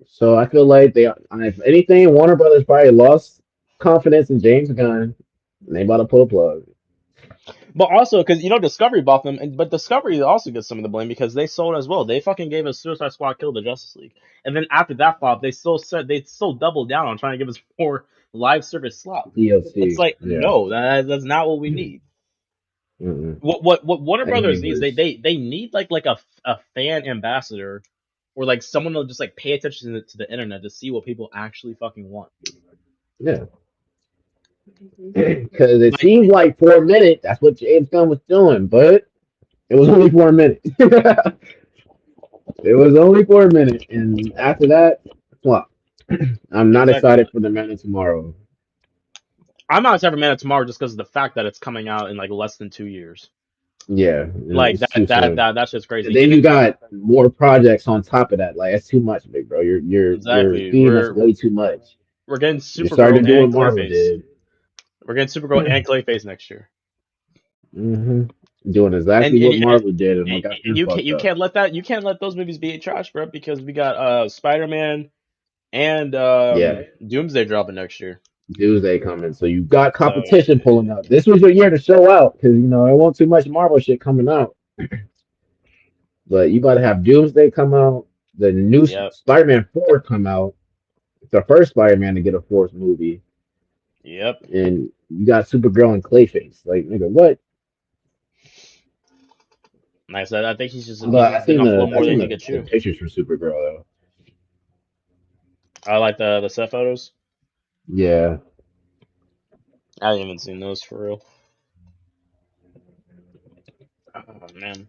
So I feel like if anything, Warner Brothers probably lost confidence in James Gunn. And they about to pull the plug. But also, because Discovery bought them, but Discovery also gets some of the blame because they sold as well. They fucking gave us Suicide Squad Kill the Justice League, and then after that flop, they still doubled down on trying to give us more live service slot. It's DLC. like, Yeah. no, that's not what we need. Mm-mm. What Warner That Brothers game needs, was. they need like a fan ambassador, or like someone to just like pay attention to the internet to see what people actually fucking want. Yeah. Because it Like, seemed like for a minute that's what James Gunn was doing, but it was only for a minute. It was only for a minute, and after that, flop. I'm not exactly. excited for the Man of Tomorrow. I'm not excited for Man of Tomorrow just because of the fact that it's coming out in like less than 2 years. Yeah, Like it's too soon. that's just And crazy. then Even you got more projects on top of that. Like that's too much, big bro. You're exactly, feeding us way too much. we're getting You're starting Supergirl to do what and Marvel Clayface. did. We're getting Supergirl and Clayface next year. hmm Doing And exactly what and, Marvel did, and and, what got and them fucked up. you can't let those movies be trash, bro, because we got Spider-Man and Yeah, Doomsday dropping next year. Doomsday coming, so you got So competition pulling up. This was your year to show out because there won't too much Marvel shit coming out. But you got to have Doomsday come out, the new yep, Spider-Man 4 come out, the first Spider-Man to get a fourth movie, yep. and you got Supergirl and Clayface. Like, nigga, what? Nice. I think he's But just been on flow more than he could the chew. pictures from Supergirl though. I like the set photos. Yeah, I haven't even seen those for real. Oh man.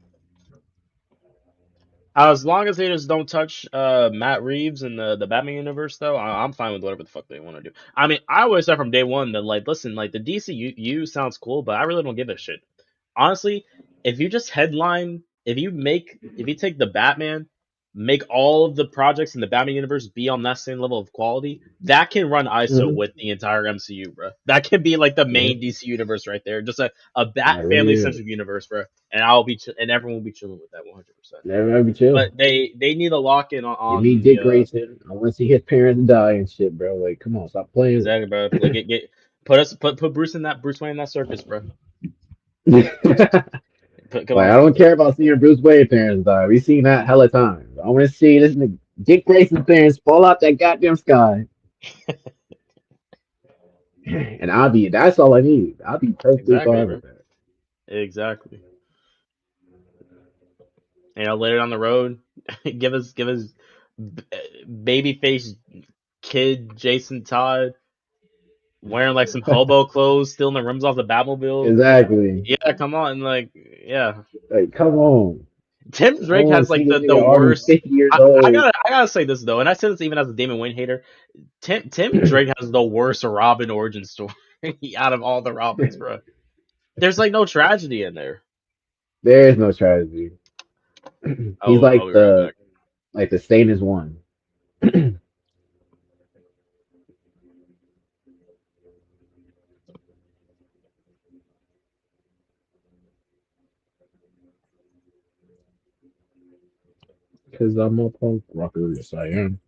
As long as they just don't touch Matt Reeves in the Batman universe, though, I'm fine with whatever the fuck they want to do. I mean, I always said from day one that, like, listen, like the DCU sounds cool, but I really don't give a shit. Honestly, if you just headline, if you take the Batman make all of the projects in the Batman universe be on that same level of quality, that can run ISO Mhm. with the entire MCU, bro. That can be like the Yeah, main DC universe right there, just a that Bat really family is. centric universe, bro. And and everyone will be chilling with that 100%. Never be chill. But they need to lock in Give me on Dick the Grayson. I want to see his parents die and shit, bro. Like, come on, stop playing exactly, bro. Like with get put Bruce Wayne in that circus, bro. me. Come Like, on. I don't care about seeing Bruce Wayne parents die. We've seen that hella times. I want to see this nigga Dick Grayson's parents fall out that goddamn sky. And that's all I need. I'll be perfectly Exactly, fine bro. with that. Exactly. Later down the road, give us baby face kid Jason Todd wearing like some hobo clothes, stealing the rims off the Batmobile. Exactly. Yeah, come on, like yeah. Like, come on. Tim I don't Drake want has to see like this the nigga already worst. 50 years old. I gotta say this though, and I say this even as a Damon Wayne hater. Tim Drake has the worst Robin origin story out of all the Robins, bro. There's like no tragedy in there. There is no tragedy. He's I'll be right back. like the stain is one. Because I'm a punk rocker, yes I am.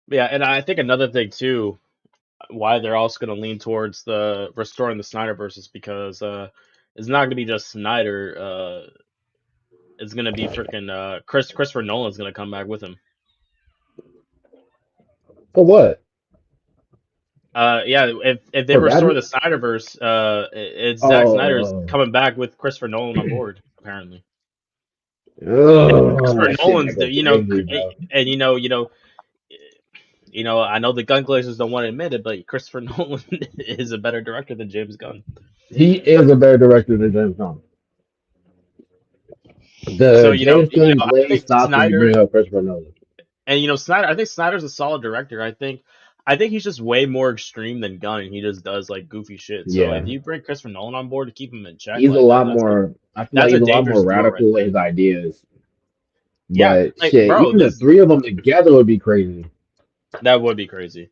Yeah, and I think another thing too, why they're also going to lean towards the restoring the Snyderverse is because it's not going to be just Snyder. It's going to be freaking Christopher Nolan's going to come back with him. For what? Yeah, if they For restore the Batman? Snyderverse, it's Zack Snyder's Oh, coming back with Christopher Nolan on board apparently. And oh, Christopher that shit might Nolan's go the crazy, bro. and I know the gun collectors don't want to admit it, but Christopher Nolan is a better director than James Gunn. He is a better director than James Gunn. So The James Gunn I blade think stops when you Snyder bring up Christopher Nolan. and Snyder. I think Snyder's a solid director. I think he's just way more extreme than Gunn. He just does like goofy shit. So if Yeah, you bring Christopher Nolan on board to keep him in check, he's a like lot more. I feel like that's a he's a lot more dangerous duo right radical there. in his ideas. Yeah, But like shit, bro, even the this three of them together would be crazy. that would be crazy.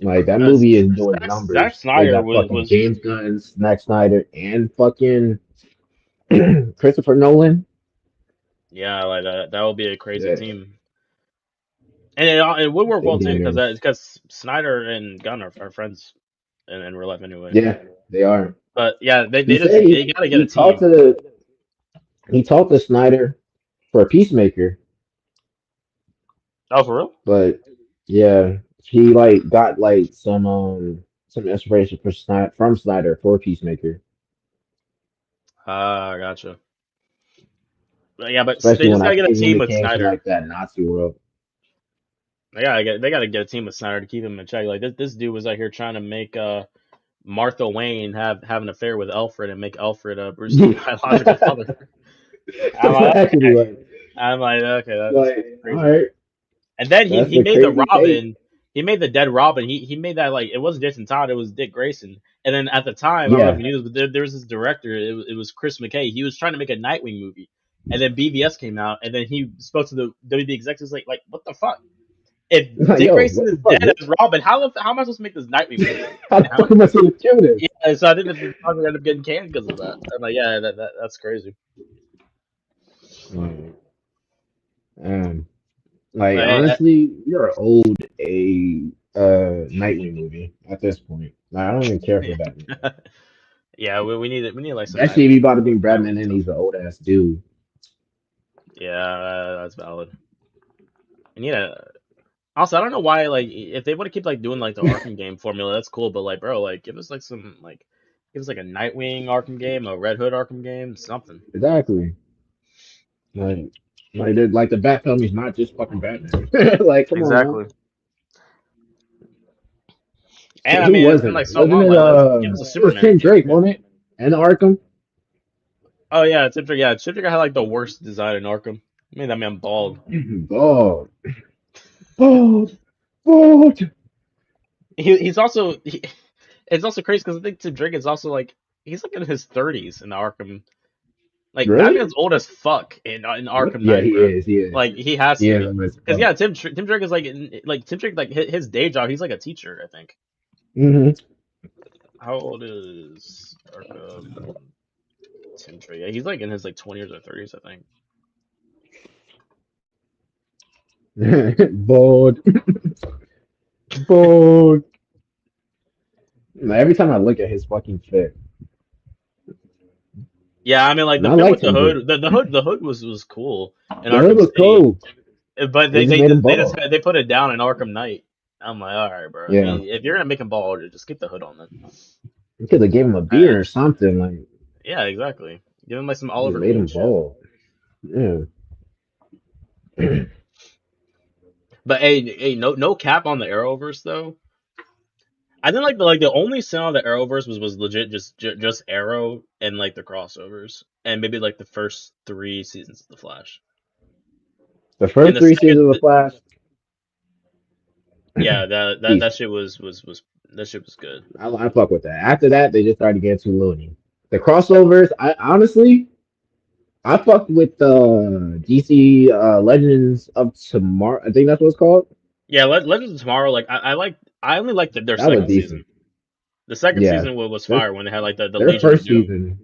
Like that movie is doing Zack numbers. They Snyder got fucking was James Gunn, Zack Snyder, and fucking Christopher Nolan. Yeah, like that would be a crazy Yeah, team, and it would work well same too here. because Snyder and Gunn are friends in real life anyway. Yeah, they are. But yeah, He just said they gotta get a he talked team. to Snyder for Peacemaker, Oh, for real? but yeah, he like got like some inspiration from Snyder for Peacemaker, Ah, gotcha. But yeah, but they especially just gotta get a when team it with came to Snyder. like that Nazi world. They gotta get a team with Snyder to keep him in check. Like this dude was out here trying to make Martha Wayne have an affair with Alfred and make Alfred Bruce Lee's biological father. I'm like, Exactly, okay. I'm like, okay, that's all crazy. right, And then that's he the made the crazy take. Robin. He made the dead Robin. He made that like it wasn't Jason Todd. It was Dick Grayson. And then at the time, I don't know if Yeah, you knew this, but there was this director. It was Chris McKay. He was trying to make a Nightwing movie. And then BVS came out, and then he spoke to the WB executives like, what the fuck? If like Dick yo, Grayson what the is fuck? dead as Robin, how am I supposed to make this Nightwing movie? How the Now? fuck am I supposed to kill this? Yeah, so I think that the project ended up getting canned because of that. I'm like, yeah, that's crazy. Like, um, like Like, honestly, you're owed a Nightwing movie at this point. Like, I don't even care for Batman. yeah, we need like some Especially if Nightwing you about to be Batman Nightwing and stuff. he's an old ass dude. Yeah, that's valid. And yeah, also I don't know why like if they want to keep like doing like the Arkham game formula, that's cool. But like, bro, like give us like some like give us like a Nightwing Arkham game, a Red Hood Arkham game, something. Exactly. Like, like the Bat Family's not just fucking Batman. Like, come on now. Exactly. And I Who mean, it's been wasn't like it? so Wasn't long. it? Like, let's give us a It was Superman Tim game. Drake, wasn't it? And Arkham. Oh yeah, Chip yeah, Chip had like the worst design in Arkham. I made that man bald. Bald, bald, bald. He's also it's also crazy because I think Tim Drake is also like he's like in his 30s in Arkham. Like Really? Batman's old as fuck in What? Arkham Yeah, Knight, he bro. is. He is. Like he has He to is be on his because phone. yeah, Tim Drake is like Tim Drake like his day job. He's like a teacher, I think. How old is Arkham Tim Drake? Yeah, he's like in his like 20s or 30s, I think. Bald, bald. Every time I look at his fucking fit, Yeah, I mean like and the I fit like with the Tim Drake. hood, the hood was cool in The hood Arkham was City. cool. But They just made him bald. they put it down in Arkham Knight. I'm like, all right, bro. Yeah, If you're gonna make him bald, just keep the hood on then. you could have gave him a beard Uh, or something. Like, yeah, exactly. Give him like some just Oliver made Queen him shit. bald. Yeah. But hey, no cap on the Arrowverse though. I think like the only sin on the Arrowverse was legit just Arrow and like the crossovers and maybe like the first 3 seasons of the Flash. The And first the three second, seasons of the Flash, yeah, that decent. shit was that shit was good. I fuck with that. After that, they just started getting too loony. The crossovers, I honestly, I fucked with the DC Legends of Tomorrow. I think that's what it's called. Yeah, Legends of Tomorrow. Like I only liked their That was second decent. season. The second Yeah, season was their fire when they had like the their Legion of first Doom. season,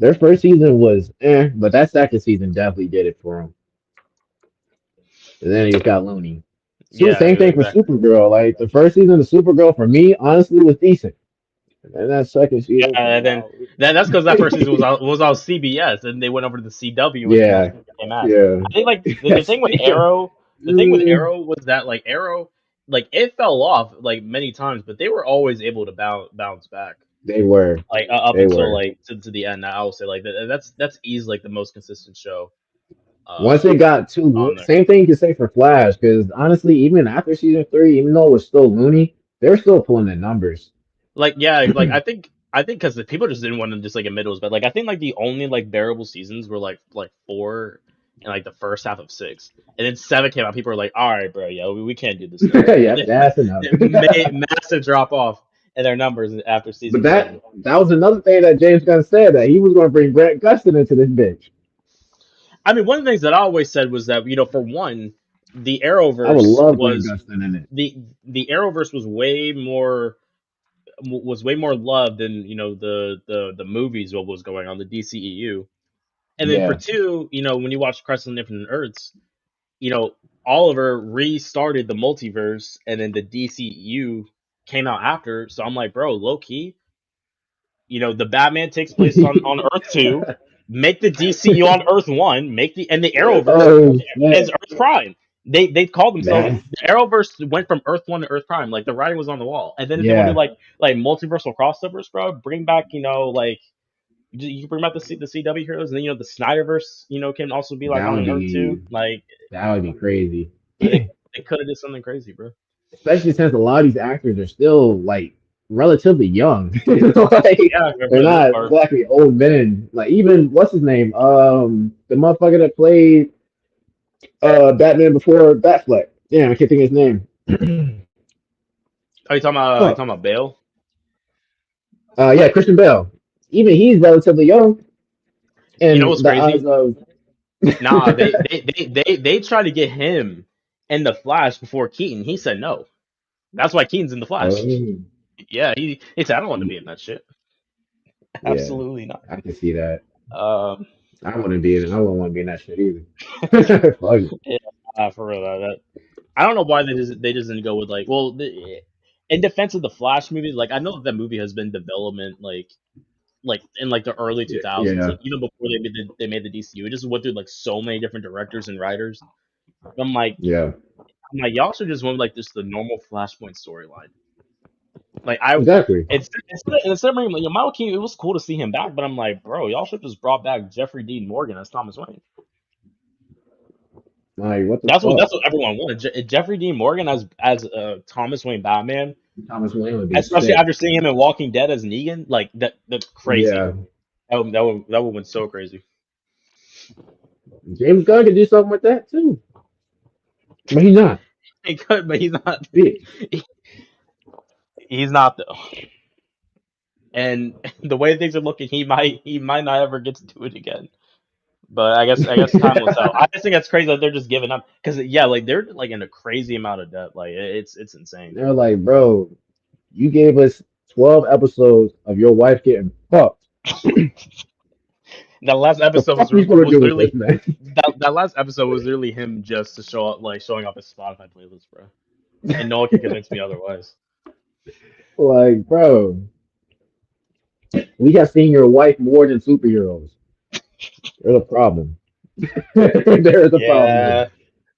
was but that second season definitely did it for them. And then it just got loony. So Yeah, same thing for exactly. Supergirl. Like the first season of Supergirl for me, honestly, was decent. And that second Yeah, season, and then that's because that first season was on CBS, and they went over to the CW, and that's yeah, when they came out. yeah. I think like Yeah. The thing with Arrow was that like Arrow, like it fell off like many times, but they were always able to bounce back. They were. Like up They until were. like to the end. I will say like that's easily like the most consistent show Once uh it got too, on there. same thing you can say for Flash, because honestly, even after season three, even though it was still loony, they were still pulling the numbers. Like yeah, like I think because the people just didn't want to just like admit it was bad. Like I think like the only like bearable seasons were like 4 and like the first half of 6, and then 7 came out. People were like, all right, bro, yeah, we can't do this no more. Yeah, that's enough. Massive drop off in their numbers after But season that 7. that was another thing that James Gunn said that he was going to bring Grant Gustin into this bitch. I mean, one of the things that I always said was that for one, the I would Arrowverse love Grant was Gustin in it. the Arrowverse was way more loved than the movies what was going on the DCEU. And then for Yeah. 2, when you watch Crisis on Infinite Earths, Oliver restarted the multiverse, and then the DCU came out after. So I'm like, bro, low key, the Batman takes place on Earth 2. Make the DCU on Earth 1. And the Arrowverse Oh is shit. Earth Prime. They called themselves That's the Arrowverse went from Earth 1 to Earth Prime. Like the writing was on the wall. And then if they want to do yeah. like multiversal crossovers, bro, bring back like you can bring back the CW heroes, and then the Snyderverse can also be like That would on Earth 2. be Like crazy. they could have did something crazy, bro. Especially since a lot of these actors are still like relatively young. Like Yeah, for they're the most not part. exactly old men. Like even what's his name? The motherfucker that played Batman before Batfleck. Damn, I can't think of his name. Are you talking about Fuck. Bale? Yeah, Christian Bale. Even he's relatively young You know in what's the eyes crazy? of. Nah, they tried to get him in the Flash before Keaton. He said no. That's why Keaton's in the Flash. Um, Yeah, he said I don't want to be in that shit. yeah, Absolutely not. I can see that. Um, I wouldn't be in it. I wouldn't want to be in that shit either. Fuck it. yeah, for real. I don't know why they just didn't go with in defense of the Flash movie. Like I know that movie has been development like in like the early 2000s, Yeah, like even before they made the DCU. It just went through like so many different directors and writers. I'm like, yeah, y'all should just went with like just the normal Flashpoint storyline. Like exactly. instead of bringing Michael Keaton, it was cool to see him back, but I'm like, bro, y'all should just brought back Jeffrey Dean Morgan as Thomas Wayne. Like, what the That's fuck? what everyone wanted. Jeffrey Dean Morgan as Thomas Wayne Batman, Thomas Wayne would be especially sick. after seeing him in Walking Dead as Negan. Like that's crazy. Yeah, That would went so crazy. James Gunn could do something with that too, but he's not. He could, but he's not. Bitch. He's not though. And the way things are looking, he might not ever get to do it again. But I guess time will tell. I just think that's crazy that they're just giving up because yeah, like they're like in a crazy amount of debt. Like it's insane. They're like, bro, you gave us 12 episodes of your wife getting fucked. That last The episode fuck we gonna was do with this, literally man? that last episode was literally him just to show up showing off his Spotify playlist, bro. And no one can convince me otherwise. Like, bro, we have seen your wife more than superheroes. There's a problem. There's a problem there.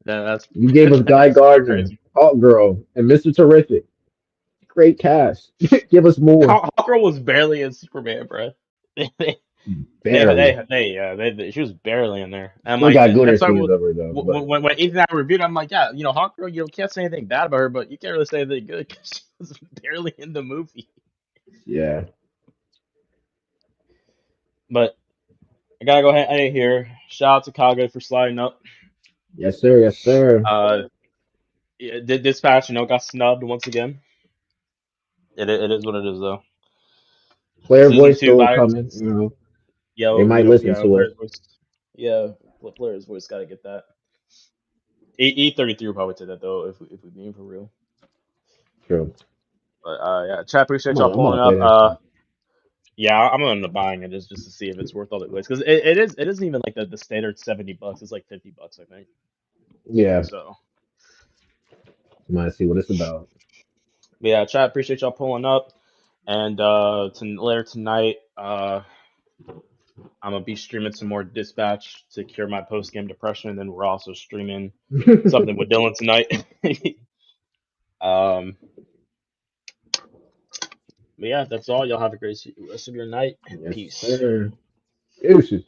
Yeah, that's You gave us Guy that's so Gardner, crazy. Hawk Girl, and Mr. Terrific. Great cast. Give us more. Hawkgirl was barely in Superman, bro. Barely. She was barely in there. And Still like got gooder that's why scenes of her though. But when Ethan and I reviewed, it, I'm like, yeah, Hawkgirl, can't say anything bad about her, but you can't really say anything good because she was barely in the movie. yeah. But I gotta go ahead here. Shout out to Kaga for sliding up. Yes, sir. Yes, sir. Dispatch, got snubbed once again. It is what it is though. Player Season voice 2 still vibes. coming. You know, Yeah, they might listen to Player's it. voice. Yeah, Player's voice gotta get that. E33 will probably say that though if we being for real. True. But yeah, chat, appreciate I'm y'all gonna pulling play that up. shit. Yeah, I'm gonna end up buying it just to see if it's worth all the glitz because it isn't even like the standard $70. It's like $50, I think. Yeah. So Might see what it's about. but yeah, chat, appreciate y'all pulling up. And later tonight, I'm gonna be streaming some more Dispatch to cure my post game depression, and then we're also streaming something with Dylan tonight. But yeah, that's all. Y'all have a great rest of your night. Yes, Peace. sir. Deuces.